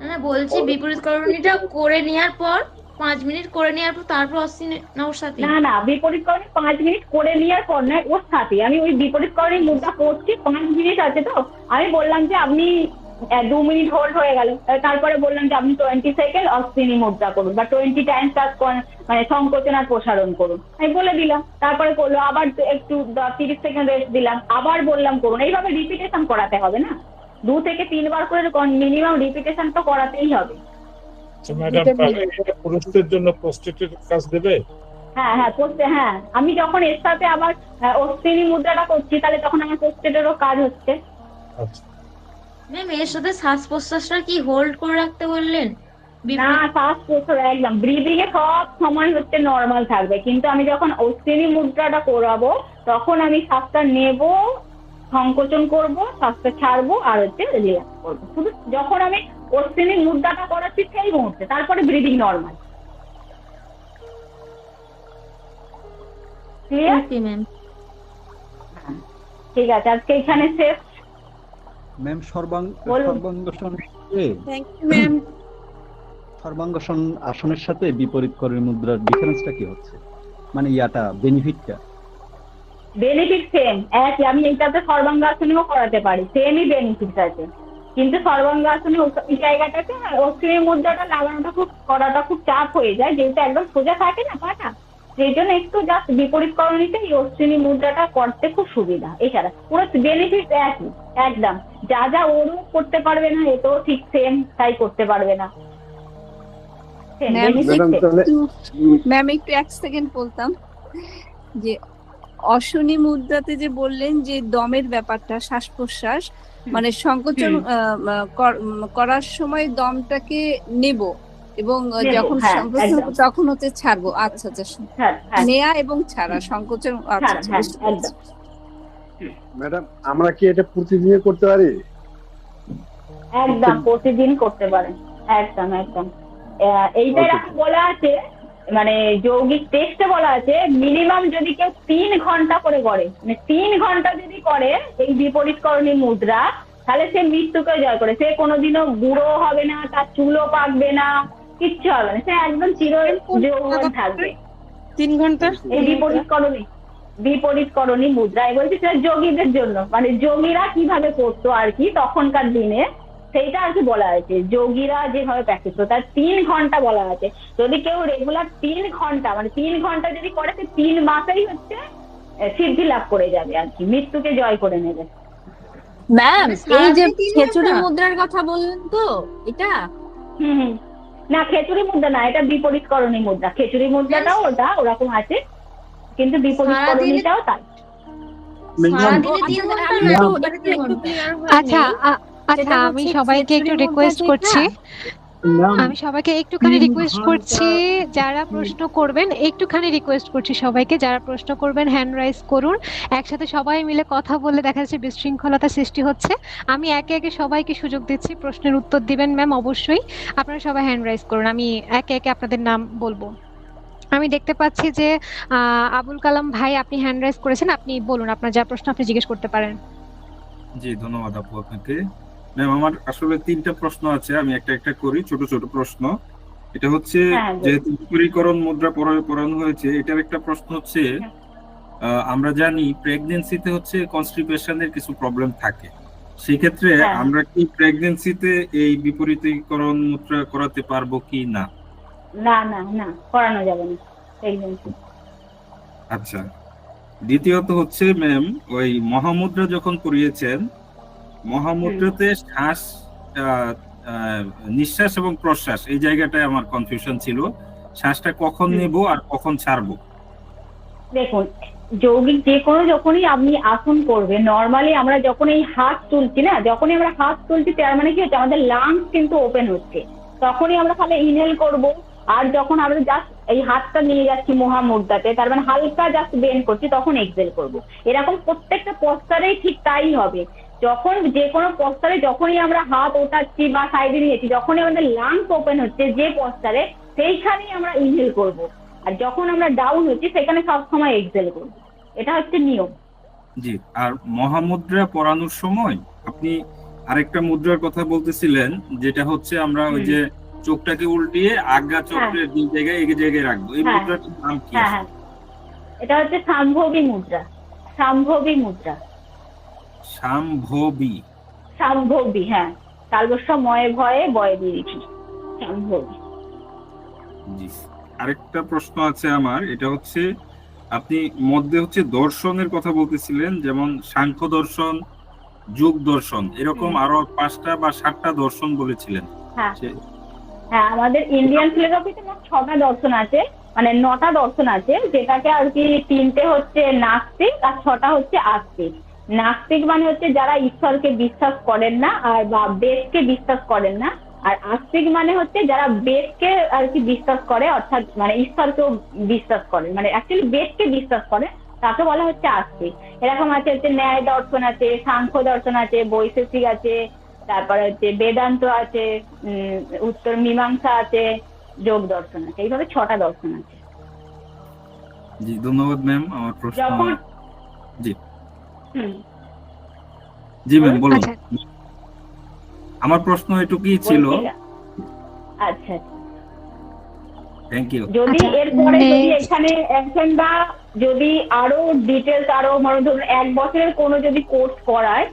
না বলছি বিপরীতকরণীটা করে নেওয়ার পর 5 মিনিট করে নেওয়ার পর তারপর অশ্বিনী না ওর সাথে? না বিপরীতকরণী 5 মিনিট করে নেওয়ার পর নয়, ওর সাথে আমি ওই বিপরীতকরণী মুদ্রা করছি 5 মিনিট আছে তো আমি বললাম যে আপনি 2 মিনিট হোল্ড হয়ে গেল, তারপরে বললাম যে আপনি 20 সেকেন্ড অশ্বিনী মুদ্রা করুন বা 20 টাইমস মানে সংকোচন আর প্রসারণ করুন, আমি বলে দিলাম। তারপরে করলো আবার একটু 30 সেকেন্ড রেস্ট দিলাম, আবার বললাম করুন। এইভাবে রিপিটেশন করাতে হবে না, 2 থেকে 3 বার করে মিনিমাম রিপিটেশন তো করাতেই হবে। ম্যাডাম পুরুষদের জন্য প্রস্টেটের কাজ দেবে? হ্যাঁ আমি যখন এর সাথে আবার অশ্বিনী মুদ্রাটা করছি তাহলে তখন আমার প্রস্টেটেরও কাজ হচ্ছে। ম্যাম এর সাথে শ্বাস প্রশ্বাসটা কি হোল্ড করে রাখতে বললেন? না, শ্বাস প্রশ্বাস একদম ব্রিদিং এ সব সময় হচ্ছে নর্মাল থাকবে, কিন্তু আমি যখন অশ্বিনী মুদ্রাটা করাবো তখন আমি শ্বাসটা নেব, সংকোচন করব, শ্বাসটা ছাড়বো আর হচ্ছে রিল্যাক্স করবো। শুধু যখন আমি অশ্বিনী মুদ্রাটা করাচ্ছি সেই মুহূর্তে, তারপরে ব্রিদিং নর্মাল। ওকে ম্যাম, ঠিক আছে, আজকে এখানে শেষ। ম্যাম সর্বাঙ্গাসন থ্যাংক ইউ ম্যাম। সর্বাঙ্গাসন আসনের সাথে বিপরীত করের মুদ্রার ডিফারেন্সটা কি হচ্ছে, মানে বেনিফিটটা? বেনিফিট সেম, একই। আমি এইটাতে সর্বাঙ্গাসনেও করাতে পারি, সেমই বেনিফিট আছে, কিন্তু সর্বাঙ্গাসনে ওই জায়গাটাতে অশ্বিনী মুদ্রাটা লাগানোটা করাটা খুব চাপ হয়ে যায়, যেহেতু একদম সোজা থাকে না পাটা, সেই জন্য একটু জাস্ট বিপরীত করণীতে এই অশ্বিনী মুদ্রাটা করতে খুব সুবিধা। এছাড়া পুরো বেনিফিট একই একদম, যা যা ওরও করতে পারবে না এটাও ঠিক সেম তাই করতে পারবে না। ম্যাম একটু এক সেকেন্ড বলতাম যে অশ্বিনী মুদ্রাতে যে বললেন যে দমের ব্যাপারটা, শ্বাস প্রশ্বাস মানে সংকোচন করার সময় দমটাকে নেব এবং যখন সংকোচন তখন হচ্ছে ছাড়বো। আচ্ছা আচ্ছা, নেয়া এবং ছাড়া সংকোচন। আচ্ছা ম্যাডাম আমরা কি এটা প্রতিদিন করতে পারি? একদম প্রতিদিন করতে পারেন, একদম একদম। এইটার বলা আছে, মানে যৌগিক টেক্সটে বলা আছে মিনিমাম যদি কেউ 3 ঘন্টা করে করে, মানে 3 ঘন্টা যদি করে এই বিপরীতকরণী মুদ্রা, তাহলে সে মৃত্যুকে জয় করে। সে কোনোদিনও বুড়ো হবে না, তার চুলও পাকবে না, কিচ্ছু হবে না, সে একদম চিরযৌবন থাকবে। 3 ঘন্টা এই বিপরীতকরণী মুদ্রা বলছি সেটা যোগীদের জন্য, মানে যোগীরা কিভাবে করতো আর কি তখনকার দিনে, সেইটা আর কি বলা আছে। যোগীরা যেভাবে প্র্যাকটিস করতো তার 3 ঘন্টা বলা আছে। যদি কেউ রেগুলার 3 ঘন্টা, মানে 3 ঘন্টা যদি করে, সে 3 মাসেই হচ্ছে সিদ্ধি লাভ করে যাবে আর কি, মৃত্যুকে জয় করে নেবে। ম্যাম এই যে খেচুড়ি মুদ্রার কথা বললেন তো, এটা না খেচুড়ি মুদ্রা না, এটা বিপরীতকরণী মুদ্রা। খেচুড়ি মুদ্রাটাও ওটা ওরকম আছে, কিন্তু বিপরীতকরণীটাও তাই। আচ্ছা আচ্ছা, আমি সবাইকে একটু রিকোয়েস্ট করছি, যারা প্রশ্ন করবেন একটুখানি রিকোয়েস্ট করছি সবাইকে, যারা প্রশ্ন করবেন হ্যান্ড রাইজ করুন। একসাথে সবাই মিলে কথা বললে দেখা যাচ্ছে বিশৃঙ্খলতা সৃষ্টি হচ্ছে। আমি একে একে সবাইকে সুযোগ দিচ্ছি, প্রশ্নের উত্তর দিবেন ম্যাম অবশ্যই। আপনারা সবাই হ্যান্ড রাইজ করুন, আমি একে একে আপনাদের নাম বলবো। আমি দেখতে পাচ্ছি যে আবুল কালাম ভাই আপনি হ্যান্ড রাইজ করেছেন, আপনি বলুন আপনার যা প্রশ্ন আপনি জিজ্ঞেস করতে পারেন। জি ধন্যবাদ আপু আপনাকে। ম্যাম আমার আসলে 3টা প্রশ্ন আছে, আমি একটা একটা করি, ছোট ছোট প্রশ্ন। এটা হচ্ছে যেহেতু বিপরীতকরণ মুদ্রা পড়ানো হয়েছে, এটার একটা প্রশ্ন হচ্ছে আমরা জানি প্রেগন্যান্সিতে হচ্ছে কনস্টিপেশনের কিছু প্রবলেম থাকে, সেই ক্ষেত্রে আমরা কি প্রেগন্যান্সিতে এই বিপরীতকরণ মুদ্রা করাতে পারবো কি না? না না না, করানো যাবে না প্রেগন্যান্সি। আচ্ছা, দ্বিতীয়ত হচ্ছে ম্যাম ওই মহামুদ্রা যখন পড়িয়েছেন, মহামুদ্রাতে শ্বাস নিঃশ্বাস এবং প্রশ্বাস এই জায়গাটায় আমার কনফিউশন ছিল, শ্বাসটা কখন নেব আর কখন ছাড়বো? দেখুন যৌগিক যে কোনো যখনই আপনি আসন করবে, নর্মালি আমরা যখন এই হাত তুলছি না, যখনই আমরা হাত তুলছি তার মানে কি হচ্ছে আমাদের লাংস কিন্তু ওপেন হচ্ছে, তখনই আমরা তাহলে ইনহেল করব। আর যখন আমরা জাস্ট এই হাতটা নিয়ে যাচ্ছি মহামুদ্রাতে, তার মানে হালকা জাস্ট বেন্ড করছি, তখন এক্সহেল করব। এরকম প্রত্যেকটা পশ্চারেই ঠিক তাই হবে। যখন যে কোনো পশ্চারে যখনই আমরা হাত ওঠাচ্ছি বা সাইডে নিয়েছি, যখনই আমাদের লাংস ওপেন হচ্ছে যে পশ্চারে, সেইখানেই আমরা ইনহেল করব। আর যখন আমরা ডাউন হচ্ছি সেখানে সবসময় এক্সহেল করব। এটা হচ্ছে নিয়ম। জি, আর মহামুদ্রা পড়ানোর সময় আপনি আরেকটা মুদ্রার কথা বলতেছিলেন, যেটা হচ্ছে আমরা ওই যে চোখটাকে উল্টিয়ে আজ্ঞা চক্রের দুই জায়গায় এক জায়গায় রাখবো, এই মুদ্রাটার নাম কি? এটা হচ্ছে সাম্ভবী মুদ্রা। সাম্ভবী মুদ্রা। সাম্ভবী। সাম্ভবী, হ্যাঁ, তালবস্য ময়ে ভয়ে বয়ে দিয়েছি, সাম্ভবী। জি, আরেকটা প্রশ্ন আছে আমার, এটা হচ্ছে আপনি মধ্যে হচ্ছে দর্শনের কথা বলতেছিলেন, যেমন সাংখ্য দর্শন, যোগ দর্শন, এরকম আরো 5টা বা 7টা দর্শন বলেছিলেন। হ্যাঁ, আমাদের ইন্ডিয়ান ফিলোসফিতে মোট 6টা দর্শন আছে, মানে 9টা দর্শন আছে, যেটাকে আর কি 3টে হচ্ছে নাস্তিক আর 6টা হচ্ছে আস্তিক। নাস্তিক মানে হচ্ছে যারা ঈশ্বরকে বিশ্বাস করেন না আর বা বেদকে বিশ্বাস করেন না, আর আস্তিক মানে হচ্ছে যারা বেদকে আর কি বিশ্বাস করে, অর্থাৎ মানে ঈশ্বরকেও বিশ্বাস করে, মানে অ্যাকচুয়ালি বেদকে বিশ্বাস করে, তাকে বলা হচ্ছে আস্তিক। এরকম আছে হচ্ছে ন্যায় দর্শন আছে, সাংখ্য দর্শন আছে, বৈশেষিক আছে, তারপরে হচ্ছে বেদান্ত আছে, উত্তর মীমাংসা আছে, যোগ দর্শন আছে, এইভাবে 6টা দর্শন আছে। জি ধন্যবাদ ম্যাম। আমার প্রশ্ন জি জি ম্যাম বলুন। আমার প্রশ্ন এটুকুই ছিল। আচ্ছা থ্যাংক ইউ। যদি এরপরে যদি এখানে বা যদি আরো ডিটেলস আরো মানে ধরুন 1 বছরের কোনো যদি কোর্স করায়,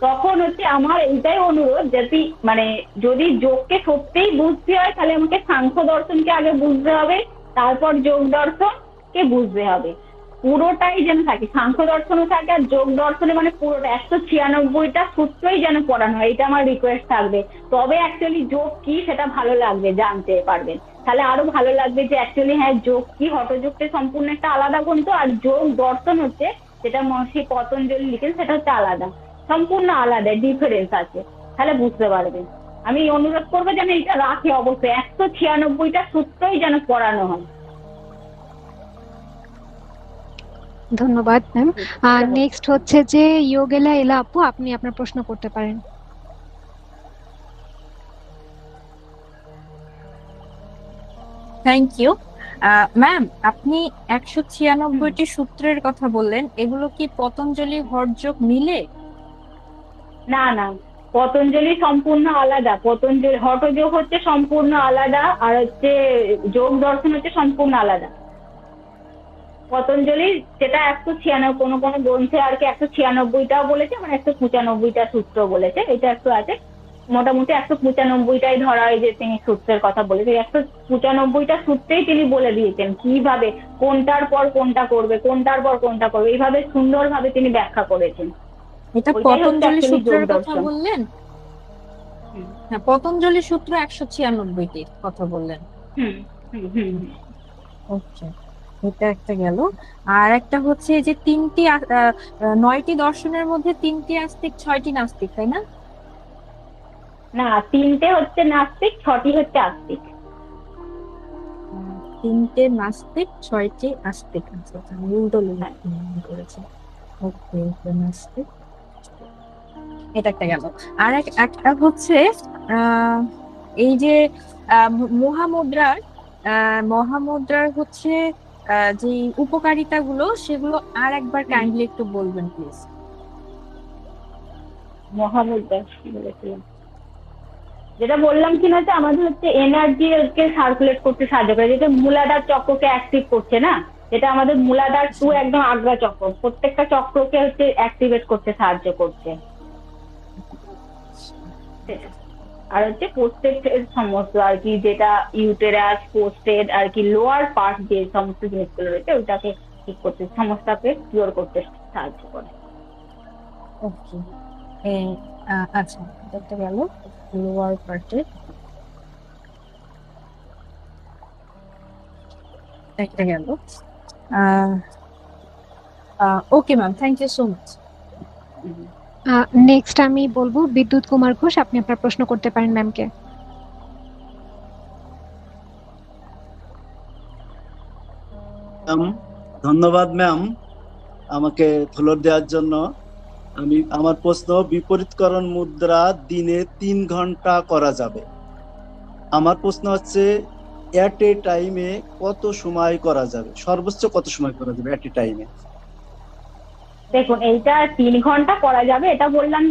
তখন হচ্ছে আমার এইটাই অনুরোধ, যদি মানে যদি যোগকে সত্যিই বুঝতে হয় তাহলে আমাকে সাংখ্য দর্শনকে আগে বুঝতে হবে, তারপর যোগ দর্শনকে বুঝতে হবে। পুরোটাই যেন থাকে, সাংখ্য দর্শনও থাকে আর যোগ দর্শনে মানে পুরোটা 196টা সূত্রই যেন পড়ানো হয়, এটা আমার রিকোয়েস্ট থাকবে। তবে অ্যাকচুয়ালি যোগ কি সেটা ভালো লাগবে, জানতে পারবেন, তাহলে আরো ভালো লাগবে যে অ্যাকচুয়ালি হ্যাঁ যোগ কি, হঠযোগটা সম্পূর্ণ একটা আলাদা গ্রন্থ, আর যোগ দর্শন হচ্ছে যেটা মহর্ষি পতঞ্জলি লিখেন সেটা হচ্ছে আলাদা, সম্পূর্ণ আলাদা, ডিফারেন্স আছে, তাহলে বুঝতে পারবেন। আমি অনুরোধ করবো যেন এটা রাখে অবশ্যই, 196টা সূত্রই যেন পড়ানো হয়। ধন্যবাদ ম্যাম। আর নেক্সট হচ্ছে যে ইয়োগেলা এলা আপু, আপনি আপনার প্রশ্ন করতে পারেন। Thank you ma'am. আপনি 196টি সূত্রের কথা বললেন, এগুলো কি পতঞ্জলি হঠযোগ মিলে? না না, পতঞ্জলি সম্পূর্ণ আলাদা, পতঞ্জলি হঠযোগ হচ্ছে সম্পূর্ণ আলাদা, আর হচ্ছে যোগ দর্শন হচ্ছে সম্পূর্ণ আলাদা। পতঞ্জলি যেটা 196 কোনো কোনো গ্রন্থে আর কি 196টাও বলেছে, মানে 195টা সূত্র বলেছে, এটা একটু আছে, মোটামুটি 195টাই ধরা হয় যে তিনি সূত্রের কথা বলেছেন। 195টা সূত্রেই তিনি বলে দিয়েছেন কিভাবে কোনটার পর কোনটা করবে, কোনটার পর কোনটা করবে, এইভাবে সুন্দরভাবে তিনি ব্যাখ্যা করেছেন। এটা পতঞ্জলি সূত্রের কথা বললেন? হ্যাঁ, পতঞ্জলি সূত্র 196টির কথা বললেন। ওকে, এটা একটা গেল। আর একটা হচ্ছে যে 9টি দর্শনের মধ্যে 3টি আস্তিক 6টি নাস্তিক, তাই না? না, 3টে হচ্ছে নাস্তিক, 6টি হচ্ছে আস্তিক। 3টে নাস্তিক 6টি আস্তিক। আচ্ছা, উল্টো করেছে। ওকে, নাস্তিক, এটা একটা গেল। আর একটা হচ্ছে এই যে মহামুদ্রার হচ্ছে যে উপকারিতাগুলো, সেগুলো আর একবার কাইন্ডলি একটু বলবেন প্লিজ। মহামুদ্রা যেটা বললাম কিনা যে আমাদের হচ্ছে এনার্জিকে সার্কুলেট করতে সাহায্য করে, যেটা মূলাধার চক্রকে অ্যাক্টিভ করছে না, যেটা আমাদের মূলাধার টু একদম আগ্রা চক্র, প্রত্যেকটা চক্রকে হচ্ছে অ্যাক্টিভেট করতে সাহায্য করছে। আর হচ্ছে প্রত্যেকের সমস্ত আর কি, যেটা ইউটেরাস, পোস্টেড আর কি লোয়ার পার্ট যে সমস্ত জিনিসগুলো রয়েছে ওইটাকে ঠিক করতে, সমস্যাকে কিওর করতে সাহায্য করে। ওকে, আচ্ছা, এটা গেল লোয়ার পার্টে। একটা গেল। Okay ma'am, thank you so much. Next আমি বলবো বিদ্যুৎ কুমার ঘোষ, আপনি আপনার প্রশ্ন করতে পারেন ম্যামকে। ধন্যবাদ ম্যাম আমাকে ফ্লোর দেওয়ার জন্য। আমার প্রশ্ন, বিপরীতকরণ মুদ্রা দিনে 3 ঘন্টা করা যাবে। আমার প্রশ্ন হচ্ছে এট এ টাইমে কত সময় করা যাবে, সর্বোচ্চ কত সময় করা যাবে এট এ টাইমে? দেখুন, এইটা 3 ঘন্টা করা যাবে, এটা বললাম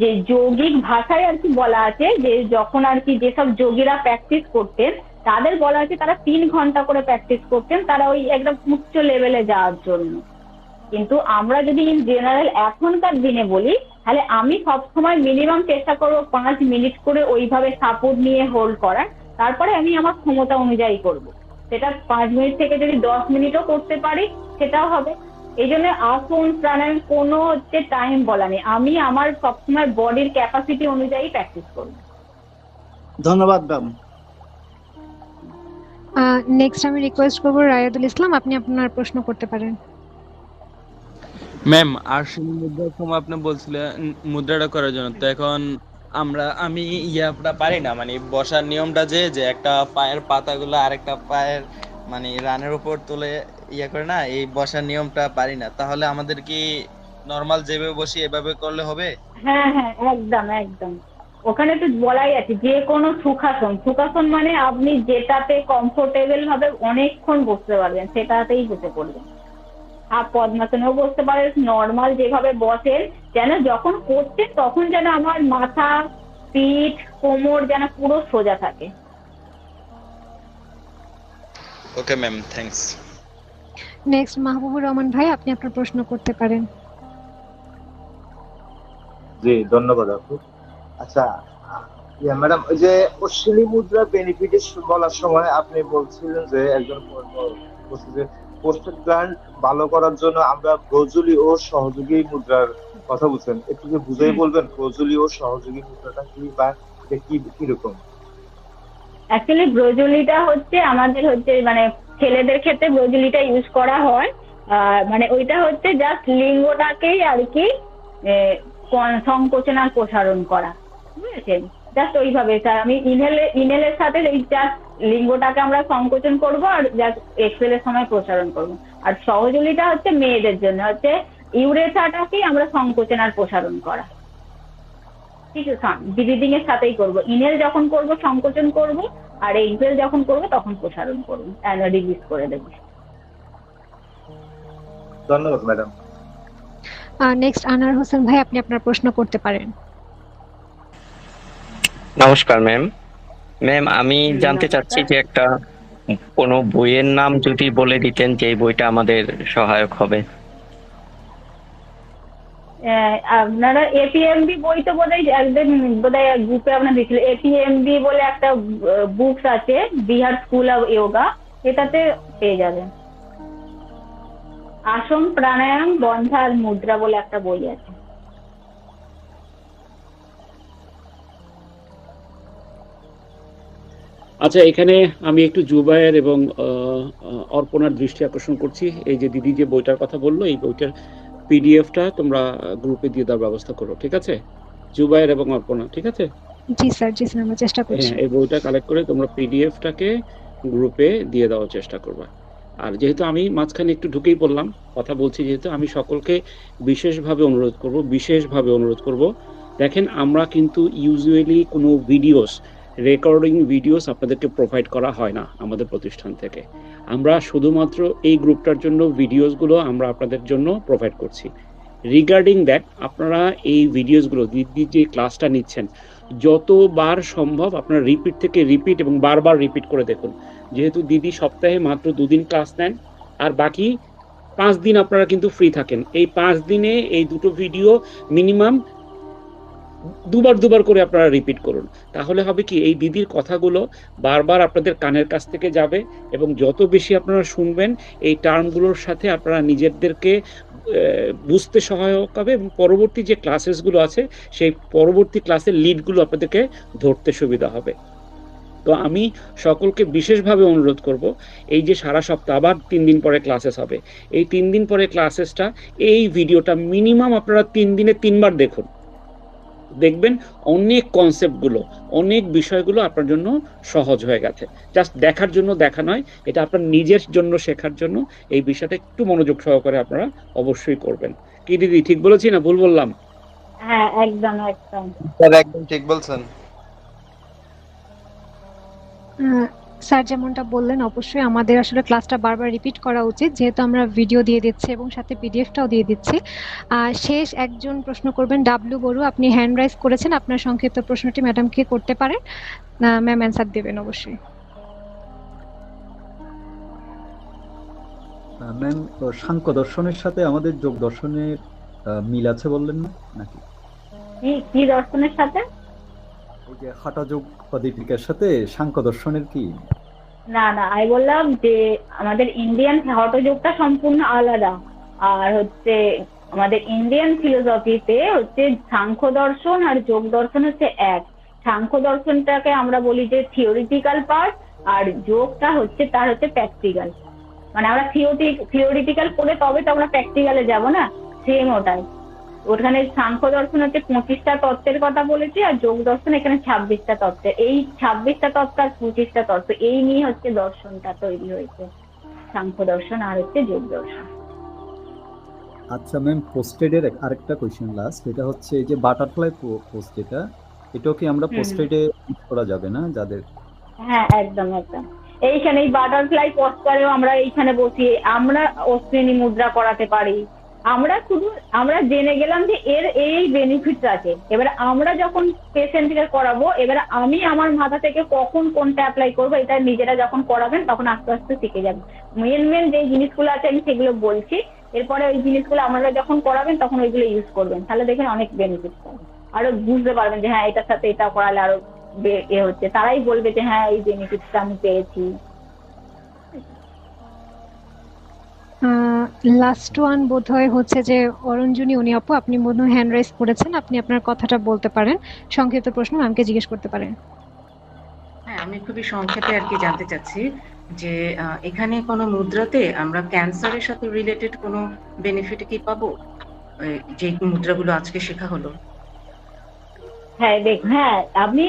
যে যৌগিক ভাষায় আর কি বলা আছে, যে যখন আর কি যেসব যোগীরা প্র্যাকটিস করতেন তাদের বলা আছে তারা 3 ঘন্টা করে প্র্যাকটিস করতেন, তারা ওই একদম উচ্চ লেভেলে যাওয়ার জন্য। কিন্তু আমরা যদি ইন জেনারেল এখনকার দিনে বলি, তাহলে আমি সবসময় মিনিমাম চেষ্টা করবো 5 মিনিট করে ওইভাবে সাপোর্ট নিয়ে হোল্ড করার, তারপরে আমি আমার ক্ষমতা অনুযায়ী করব। সেটা 5 মিনিট থেকে যদি 10 মিনিটও করতে পারি সেটাও হবে। এই জন্য আসন প্রাণায়াম কোনো হচ্ছে টাইম বলা নেই, আমি আমার সবসময় বডির ক্যাপাসিটি অনুযায়ী প্র্যাকটিস করব। ধন্যবাদ ম্যাম। নেক্সট আমি রিকোয়েস্ট করবো রায়াদুল ইসলাম, আপনি আপনার প্রশ্ন করতে পারেন। ম্যাম আর্শিনী মুদ্রার সময় আপনি বলছিলেন মুদ্রাটা করার জন্য, তো এখন আমি ইয়াটা পারি না, মানে বসার নিয়মটা যে একটা পায়ের পাতাগুলো আরেকটা পায়ের মানে রানের উপর তুলে করে না, এই বসার নিয়মটা পারি না, তাহলে আমাদের কি নরমাল যেভাবে বসি এভাবে করলে হবে? হ্যাঁ হ্যাঁ, একদম একদম। ওখানে তো বলাই আছে যে কোনো সুখাসন। সুখাসন মানে আপনি যেটাতে কমফোর্টেবল ভাবে অনেকক্ষণ বসতে পারবেন সেটাতেই বসে পড়বেন। আর পদ্মাসনেও বসতে পারেন, নর্মাল যেভাবে বসেন, যেন যখন করছেন তখন যেন আমার মাথা, পিঠ, কোমর যেন পুরো সোজা থাকে। Okay ma'am, thanks. Next Mahbubur Rahman ভাই, আপনি আপনার প্রশ্ন করতে পারেন। জি ধন্যবাদ আপু। আচ্ছা ম্যাডাম, ওই যে অশ্বিনী মুদ্রা বেনিফিট বলার সময় আপনি বলছিলেন যে একজন পোস্টেড গ্ল্যান্ড ভালো করার জন্য আমরা ব্রজুলি ও সহযোগী মুদ্রার কথা বলছেন, একটু কি বুঝাই বলবেন ব্রজুলি ও সহযোগী মুদ্রাটা কি বা কিরকম? অ্যাকচুয়ালি ব্রজুলিটা হচ্ছে আমাদের মানে ছেলেদের ক্ষেত্রে ব্রজুলিটা ইউজ করা হয়। মানে ওইটা হচ্ছে জাস্ট লিঙ্গটাকেই আর কি সংকোচন আর প্রসারণ করা, বুঝেছেন? জাস্ট ওইভাবে আমি ইনহেলের সাথে এই জাস্ট লিঙ্গটাকে আমরা সংকোচন করব আর জাস্ট এক্সহেলের সময় প্রসারণ করব। আর সহযোগিতা হচ্ছে মেয়েদের জন্য, হচ্ছে ইউরেথাটাকেই আমরা সংকোচন আর প্রসারণ করা। ঠিক আছে, ব্রিদিং এর সাথেই করব। ইনহেল যখন করব সংকোচন করব, আর এক্সহেল যখন করব তখন প্রসারণ করব, রিলিজ করে দেব। ধন্যবাদ ম্যাডাম। নেক্সট আনার হোসেন ভাই, আপনি আপনার প্রশ্ন করতে পারেন। নমস্কার ম্যাম। ম্যাম আমি জানতে চাচ্ছি যে একটা কোনো বইয়ের নাম যদি বলে দিতেন যে এই বইটা আমাদের সহায়ক হবে। আপনারা এপিএমবি বই তো একদিন গ্রুপে আপনার দিয়েছিল, এপিএমবি বলে একটা বুকস আছে, বিহার স্কুল অফ যোগা, এটাতে পেয়ে যাবেন। আসন প্রাণায়াম বন্ধার মুদ্রা বলে একটা বই আছে। আচ্ছা, এখানে আমি একটু জুবায়ের এবং অর্পণার দৃষ্টি আকর্ষণ করছি। এই যে দিদি যে বইটার কথা বললো, এই বইটার পিডিএফটা তোমরা গ্রুপে দিয়ে দেওয়ার ব্যবস্থা করো, ঠিক আছে? জুবায়ের এবং অর্পণা, ঠিক আছে? জি স্যার, জি স্যার, আমরা চেষ্টা করছি। এই বইটা কালেক্ট করে তোমরা পিডিএফটাকে গ্রুপে দিয়ে দেওয়ার চেষ্টা করবা। আর যেহেতু আমি মাঝখানে একটু ঢুকেই পড়লাম, কথা বলছি যেহেতু, আমি সকলকে বিশেষভাবে অনুরোধ করব, দেখেন আমরা কিন্তু ইউজুয়ালি কোনো রেকর্ডিং ভিডিওস আপনাদেরকে প্রোভাইড করা হয় না আমাদের প্রতিষ্ঠান থেকে। আমরা শুধুমাত্র এই গ্রুপটার জন্য ভিডিওসগুলো আমরা আপনাদের জন্য প্রোভাইড করছি। রিগার্ডিং দ্যাট, আপনারা এই ভিডিওসগুলো দিদি যে ক্লাসটা নিচ্ছেন যতবার সম্ভব আপনারা রিপিট এবং বারবার রিপিট করে দেখুন। যেহেতু দিদি সপ্তাহে মাত্র 2 দিন ক্লাস নেন, আর বাকি 5 দিন আপনারা কিন্তু ফ্রি থাকেন। এই 5 দিনে এই দুটো ভিডিও মিনিমাম দুবার করে আপনারা রিপিট করুন। তাহলে হবে কি, এই দিদির কথাগুলো বারবার আপনাদের কানের কাছ থেকে যাবে, এবং যত বেশি আপনারা শুনবেন এই টার্মগুলোর সাথে আপনারা নিজেদেরকে বুঝতে সহায়ক হবে, এবং পরবর্তী যে ক্লাসেসগুলো আছে সেই পরবর্তী ক্লাসের লিডগুলো আপনাদেরকে ধরতে সুবিধা হবে। তো আমি সকলকে বিশেষভাবে অনুরোধ করব, এই যে সারা সপ্তাহ আবার 3 দিন পরে ক্লাসেস হবে, এই 3 দিন পরে ক্লাসেসটা, এই ভিডিওটা মিনিমাম আপনারা 3 দিনে 3 বার দেখুন। দেখবেন অনেক কনসেপ্টগুলো, অনেক বিষয়গুলো আপনার জন্য সহজ হয়ে গেছে। জাস্ট দেখার জন্য দেখা নয়, এটা আপনার নিজের জন্য শেখার জন্য এই বিষয়টা একটু মনোযোগ সহকারে আপনারা অবশ্যই করবেন। কি দিদি, ঠিক বলেছি না ভুল বললাম? হ্যাঁ, একদম একদম স্যার, একদম ঠিক বলছেন। স্যার যেমনটা বললেন, অবশ্যই আমাদের আসলে ক্লাসটা বারবার রিপিট করা উচিত, যেহেতু আমরা ভিডিও দিয়ে দিচ্ছি এবং সাথে পিডিএফটাও দিয়ে দিচ্ছি। শেষ একজন প্রশ্ন করবেন, ডাব্লিউ বড়ু, আপনি হ্যান্ড রাইজ করেছেন, আপনার সংক্ষিপ্ত প্রশ্নটি ম্যাডামকে করতে পারেন, ম্যাম অ্যান্সার দেবেন অবশ্যই। ম্যাম, সাংখ্য দর্শনের সাথে আমাদের যোগ দর্শনের মিল আছে বললেন না নাকি? কি দর্শনের সাথে? ওই যে হাঁটা যোগ পদ্ধতির সাথে সাংখ্য দর্শনের কি? না, আমি বললাম যে আমাদের ইন্ডিয়ান হঠযোগটা সম্পূর্ণ আলাদা, আর হচ্ছে আমাদের ইন্ডিয়ান ফিলোসফিতে হচ্ছে সাংখ্য দর্শন আর যোগ দর্শন হচ্ছে এক। সাংখ্য দর্শনটাকে আমরা বলি যে থিওরিটিক্যাল পার্ট, আর যোগটা হচ্ছে তার হচ্ছে প্র্যাকটিক্যাল। মানে আমরা থিওরিটিক্যাল পড়ে তবে তো আমরা প্র্যাকটিক্যালে যাব না, সেম ওটাই। ওখানে সাংখ্য দর্শন হচ্ছে 25টা তত্ত্বের কথা বলেছি, আর যোগ দর্শন এখানে 26টা তত্ত্বের। এই 26টা তত্ত্ব আর 25টা তত্ত্ব এই নিয়ে হচ্ছে দর্শনটা তৈরি হয়েছে, সাংখ্য দর্শন আর হচ্ছে যোগ দর্শন। আচ্ছা ম্যাম, পোস্টেডের আরেকটা কোশ্চেন লাস্ট, এটা হচ্ছে এই যে বাটারফ্লাই পোস্ট, এটাও কি আমরা পোস্টেডে ইউজ করা যাবে না যাদের? হ্যাঁ একদম একদম। এইখানে এই বাটারফ্লাই পস্টারেও আমরা এইখানে বসিয়ে আমরা অশ্বিনী মুদ্রা করাতে পারি। আমরা জেনে গেলাম যে এর এই বেনিফিটস আছে। এবার আমরা যখন পেশেন্টকে করাবো, এবার আমি আমার মাথা থেকে কখন কোনটা অ্যাপ্লাই করবো এটা নিজেরা যখন করাবেন তখন আস্তে আস্তে শিখে যাবেন। মেন যে জিনিসগুলো আছে আমি সেগুলো বলছি, এরপরে ওই জিনিসগুলো আপনারা যখন করাবেন তখন ওইগুলো ইউজ করবেন, তাহলে দেখেন অনেক বেনিফিট পাবেন, আরো বুঝতে পারবেন যে হ্যাঁ এটার সাথে এটা করালে আরো হচ্ছে, তারাই বলবে যে হ্যাঁ এই বেনিফিটটা আমি পেয়েছি। লাস্ট ওয়ান বোধহয় হচ্ছে যে অরঞ্জনী উনি আপু, আপনি মনে হয় হ্যান্ড রাইজ করেছেন, আপনি আপনার কথাটা বলতে পারেন, সংক্ষিপ্ত প্রশ্ন ম্যামকে জিজ্ঞেস করতে পারেন। হ্যাঁ, আমি খুবই সংক্ষেপে আর কি জানতে চাচ্ছি যে এখানে কোনো মুদ্রাতে আমরা ক্যান্সারের সাথে রিলেটেড কোনো বেনিফিট কি পাবো যে মুদ্রাগুলো আজকে শেখা হলো? হ্যাঁ দেখুন, হ্যাঁ আপনি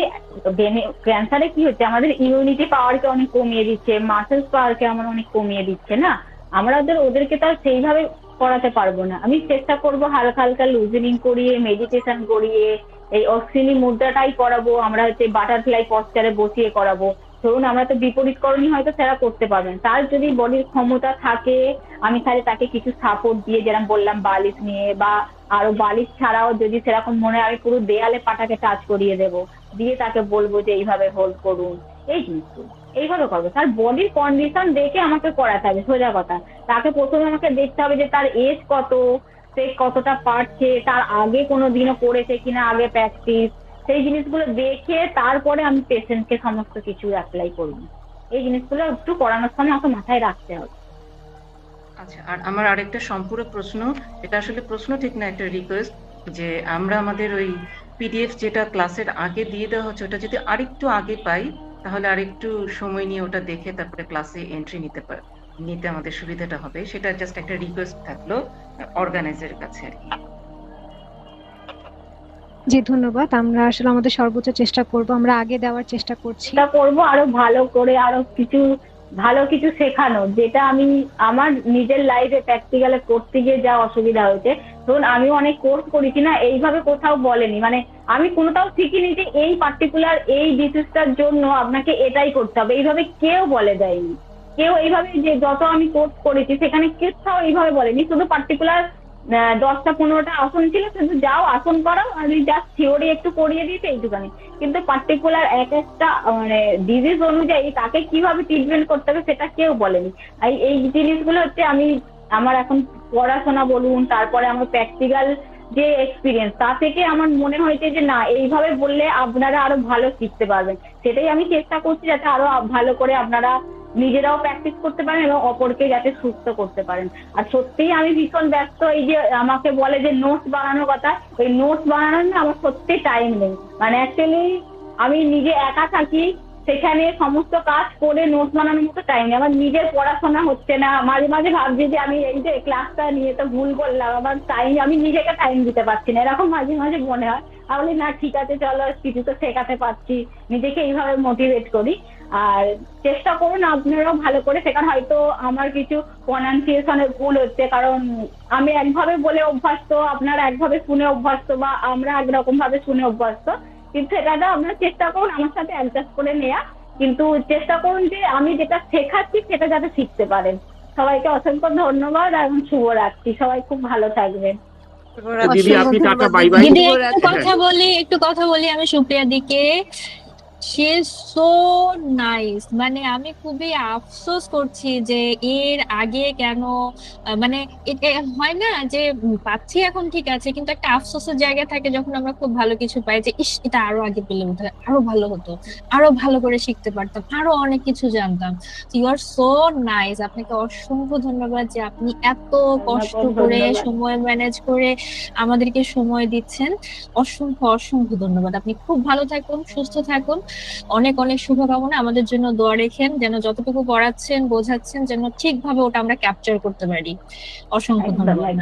ক্যান্সারে কি হচ্ছে, আমাদের ইমিউনিটি পাওয়ারকে অনেক কমিয়ে দিচ্ছে, মাসেলস পাওয়ারকে আমার অনেক কমিয়ে দিচ্ছে না, আমরা ওদেরকে তো আর সেইভাবে করাতে পারবো না। আমি চেষ্টা করবো হালকা হালকা লুজেনিং করিয়ে, মেডিটেশন করিয়ে, এই অশ্বিনী মুদ্রাটাই করাবো, আমরা হচ্ছে বাটারফ্লাই পস্টারে বসিয়ে করাবো। ধরুন আমরা তো বিপরীতকরণী হয়তো সেরা করতে পারবেন, তার যদি বডির ক্ষমতা থাকে আমি তাহলে তাকে কিছু সাপোর্ট দিয়ে, যেরকম বললাম বালিশ নিয়ে, বা আরো বালিশ ছাড়াও যদি সেরকম মনে হয় আমি পুরো দেয়ালে পাটাকে টাচ করিয়ে দেবো, দিয়ে তাকে বলবো যে এইভাবে হোল্ড করুন, এই জিনিসগুলো এইভাবে করবো। তার বডির কন্ডিশন দেখে আমাকে করাতে হবে, সোজা কথা। তাকে প্রথমে আমাকে দেখতে হবে যে তার এজ কত, সে কতটা পারছে, তার আগে কোনো দিনও করেছে কিনা, আগে প্র্যাকটিস, সেই জিনিসগুলো দেখে তারপরে আমি পেশেন্টকে সমস্ত কিছু অ্যাপ্লাই করবো। এই জিনিসগুলো একটু করানোর সময় আমাকে মাথায় রাখতে হবে। আচ্ছা, আর আমার আরেকটা সম্পূর্ণ প্রশ্ন, এটা আসলে প্রশ্ন ঠিক না, একটা রিকোয়েস্ট, যে আমরা আমাদের ওই পিডিএফ যেটা ক্লাসের আগে দিয়ে দেওয়া হচ্ছে ওটা যদি আরেকটু আগে পাই তাহলে আরেকটু সময় নিয়ে ওটা দেখে তারপরে ক্লাসে এন্ট্রি নিতে আমাদের সুবিধাটা হবে। সেটা জাস্ট একটা রিকোয়েস্ট থাকলো অর্গানাইজারের কাছে আর কি। জি ধন্যবাদ, আমরা আসলে আমাদের সর্বোচ্চ চেষ্টা করব, আমরা আগে দেওয়ার চেষ্টা করছি, করবো আরো ভালো করে, আরো ভালো কিছু শেখানো, যেটা আমি আমার নিজের লাইফে প্র্যাকটিক্যালে করতে গিয়ে যা অসুবিধা হয়েছে। ধরুন আমি অনেক কোর্স করেছি না, এইভাবে কোথাও বলেনি, মানে আমি কোনোটাও শিখিনি যে এই পার্টিকুলার এই ডিসিজটার জন্য আপনাকে এটাই করতে হবে, এইভাবে কেউ বলে দেয়নি। কেউ এইভাবে, যে যত আমি কোর্স করেছি সেখানে কোথাও এইভাবে বলেনি, শুধু পার্টিকুলার 10টা-15টা আসন ছিল, শুধু যাও আসন করাও, আমি জাস্ট থিওরি একটু করিয়ে দিয়েছি এইটুখানি। কিন্তু পার্টিকুলার এক একটা মানে ডিজিজ অনুযায়ী তাকে কিভাবে ট্রিটমেন্ট করতে হবে সেটা কেউ বলেনি। এই জিনিসগুলো হচ্ছে আমি আমার এখন পড়াশোনা বলুন, তারপরে আমার প্র্যাকটিক্যাল যে এক্সপিরিয়েন্স, তা থেকে আমার মনে হয়েছে যে না, এইভাবে বললে আপনারা আরো ভালো শিখতে পারবেন। সেটাই আমি চেষ্টা করছি যাতে আরো ভালো করে আপনারা নিজেরাও প্র্যাকটিস করতে পারেন এবং অপরকে যাতে সুস্থ করতে পারেন। আর সত্যিই আমি ভীষণ ব্যস্ত, এই যে আমাকে বলে যে নোটস বানানোর কথা, ওই নোটস বানানোর না আমার সত্যি টাইম নেই। মানে অ্যাকচুয়ালি আমি নিজে একা থাকি, সেখানে সমস্ত কাজ করে নোটস বানানোর মতো টাইম নেই। আমার নিজের পড়াশোনা হচ্ছে না, মাঝে মাঝে ভাবছি যে আমি এই যে ক্লাসটা নিয়ে তো ভুল করলাম, আমার টাইম, আমি নিজেকে টাইম দিতে পারছি না, এরকম মাঝে মাঝে মনে হয়। আমি না, ঠিক আছে চলো কিছু তো শেখাতে পারছি, নিজেকে এইভাবে মোটিভেট করি। আর চেষ্টা করুন আপনারাও ভালো করে শেখান। হয়তো আমার কিছু প্রনাউন্সিয়েশনের ভুল হচ্ছে, কারণ আমি একভাবে বলে অভ্যস্ত, আপনারা একভাবে শুনে অভ্যস্ত, বা আমরা একরকম ভাবে শুনে অভ্যস্ত, কিন্তু সেটাটা আপনারা চেষ্টা করুন আমার সাথে অ্যাডজাস্ট করে নেওয়া, কিন্তু চেষ্টা করুন যে আমি যেটা শেখাচ্ছি সেটা যাতে শিখতে পারেন। সবাইকে অসংখ্য ধন্যবাদ এবং শুভরাত্রি, সবাই খুব ভালো থাকবেন। দিদি আপনি টাটা, বাই বাই। দিদি একটু কথা বলি আমি সুপ্রিয়া দিকে। সে সো নাইস, মানে আমি খুবই আফসোস করছি যে এর আগে কেন, মানে হয় না যে পাচ্ছি এখন ঠিক আছে, কিন্তু একটা আফসোসের জায়গা থাকে যখন আমরা খুব ভালো কিছু পাই, যে ইস এটা আরো আগে পেলে আরো ভালো হতো, আরো ভালো করে শিখতে পারতাম, আরো অনেক কিছু জানতাম। ইউ আর সো নাইস, আপনাকে অসংখ্য ধন্যবাদ যে আপনি এত কষ্ট করে সময় ম্যানেজ করে আমাদেরকে সময় দিচ্ছেন। অসংখ্য অসংখ্য ধন্যবাদ। আপনি খুব ভালো থাকুন, সুস্থ থাকুন, অনেক অনেক শুভকামনা। আমাদের জন্য দোয়া রেখেন যেন যতটুকু পড়াচ্ছেন বোঝাচ্ছেন যেন ঠিকভাবে ওটা আমরা ক্যাপচার করতে পারি। অসংখ্য ধন্যবাদ।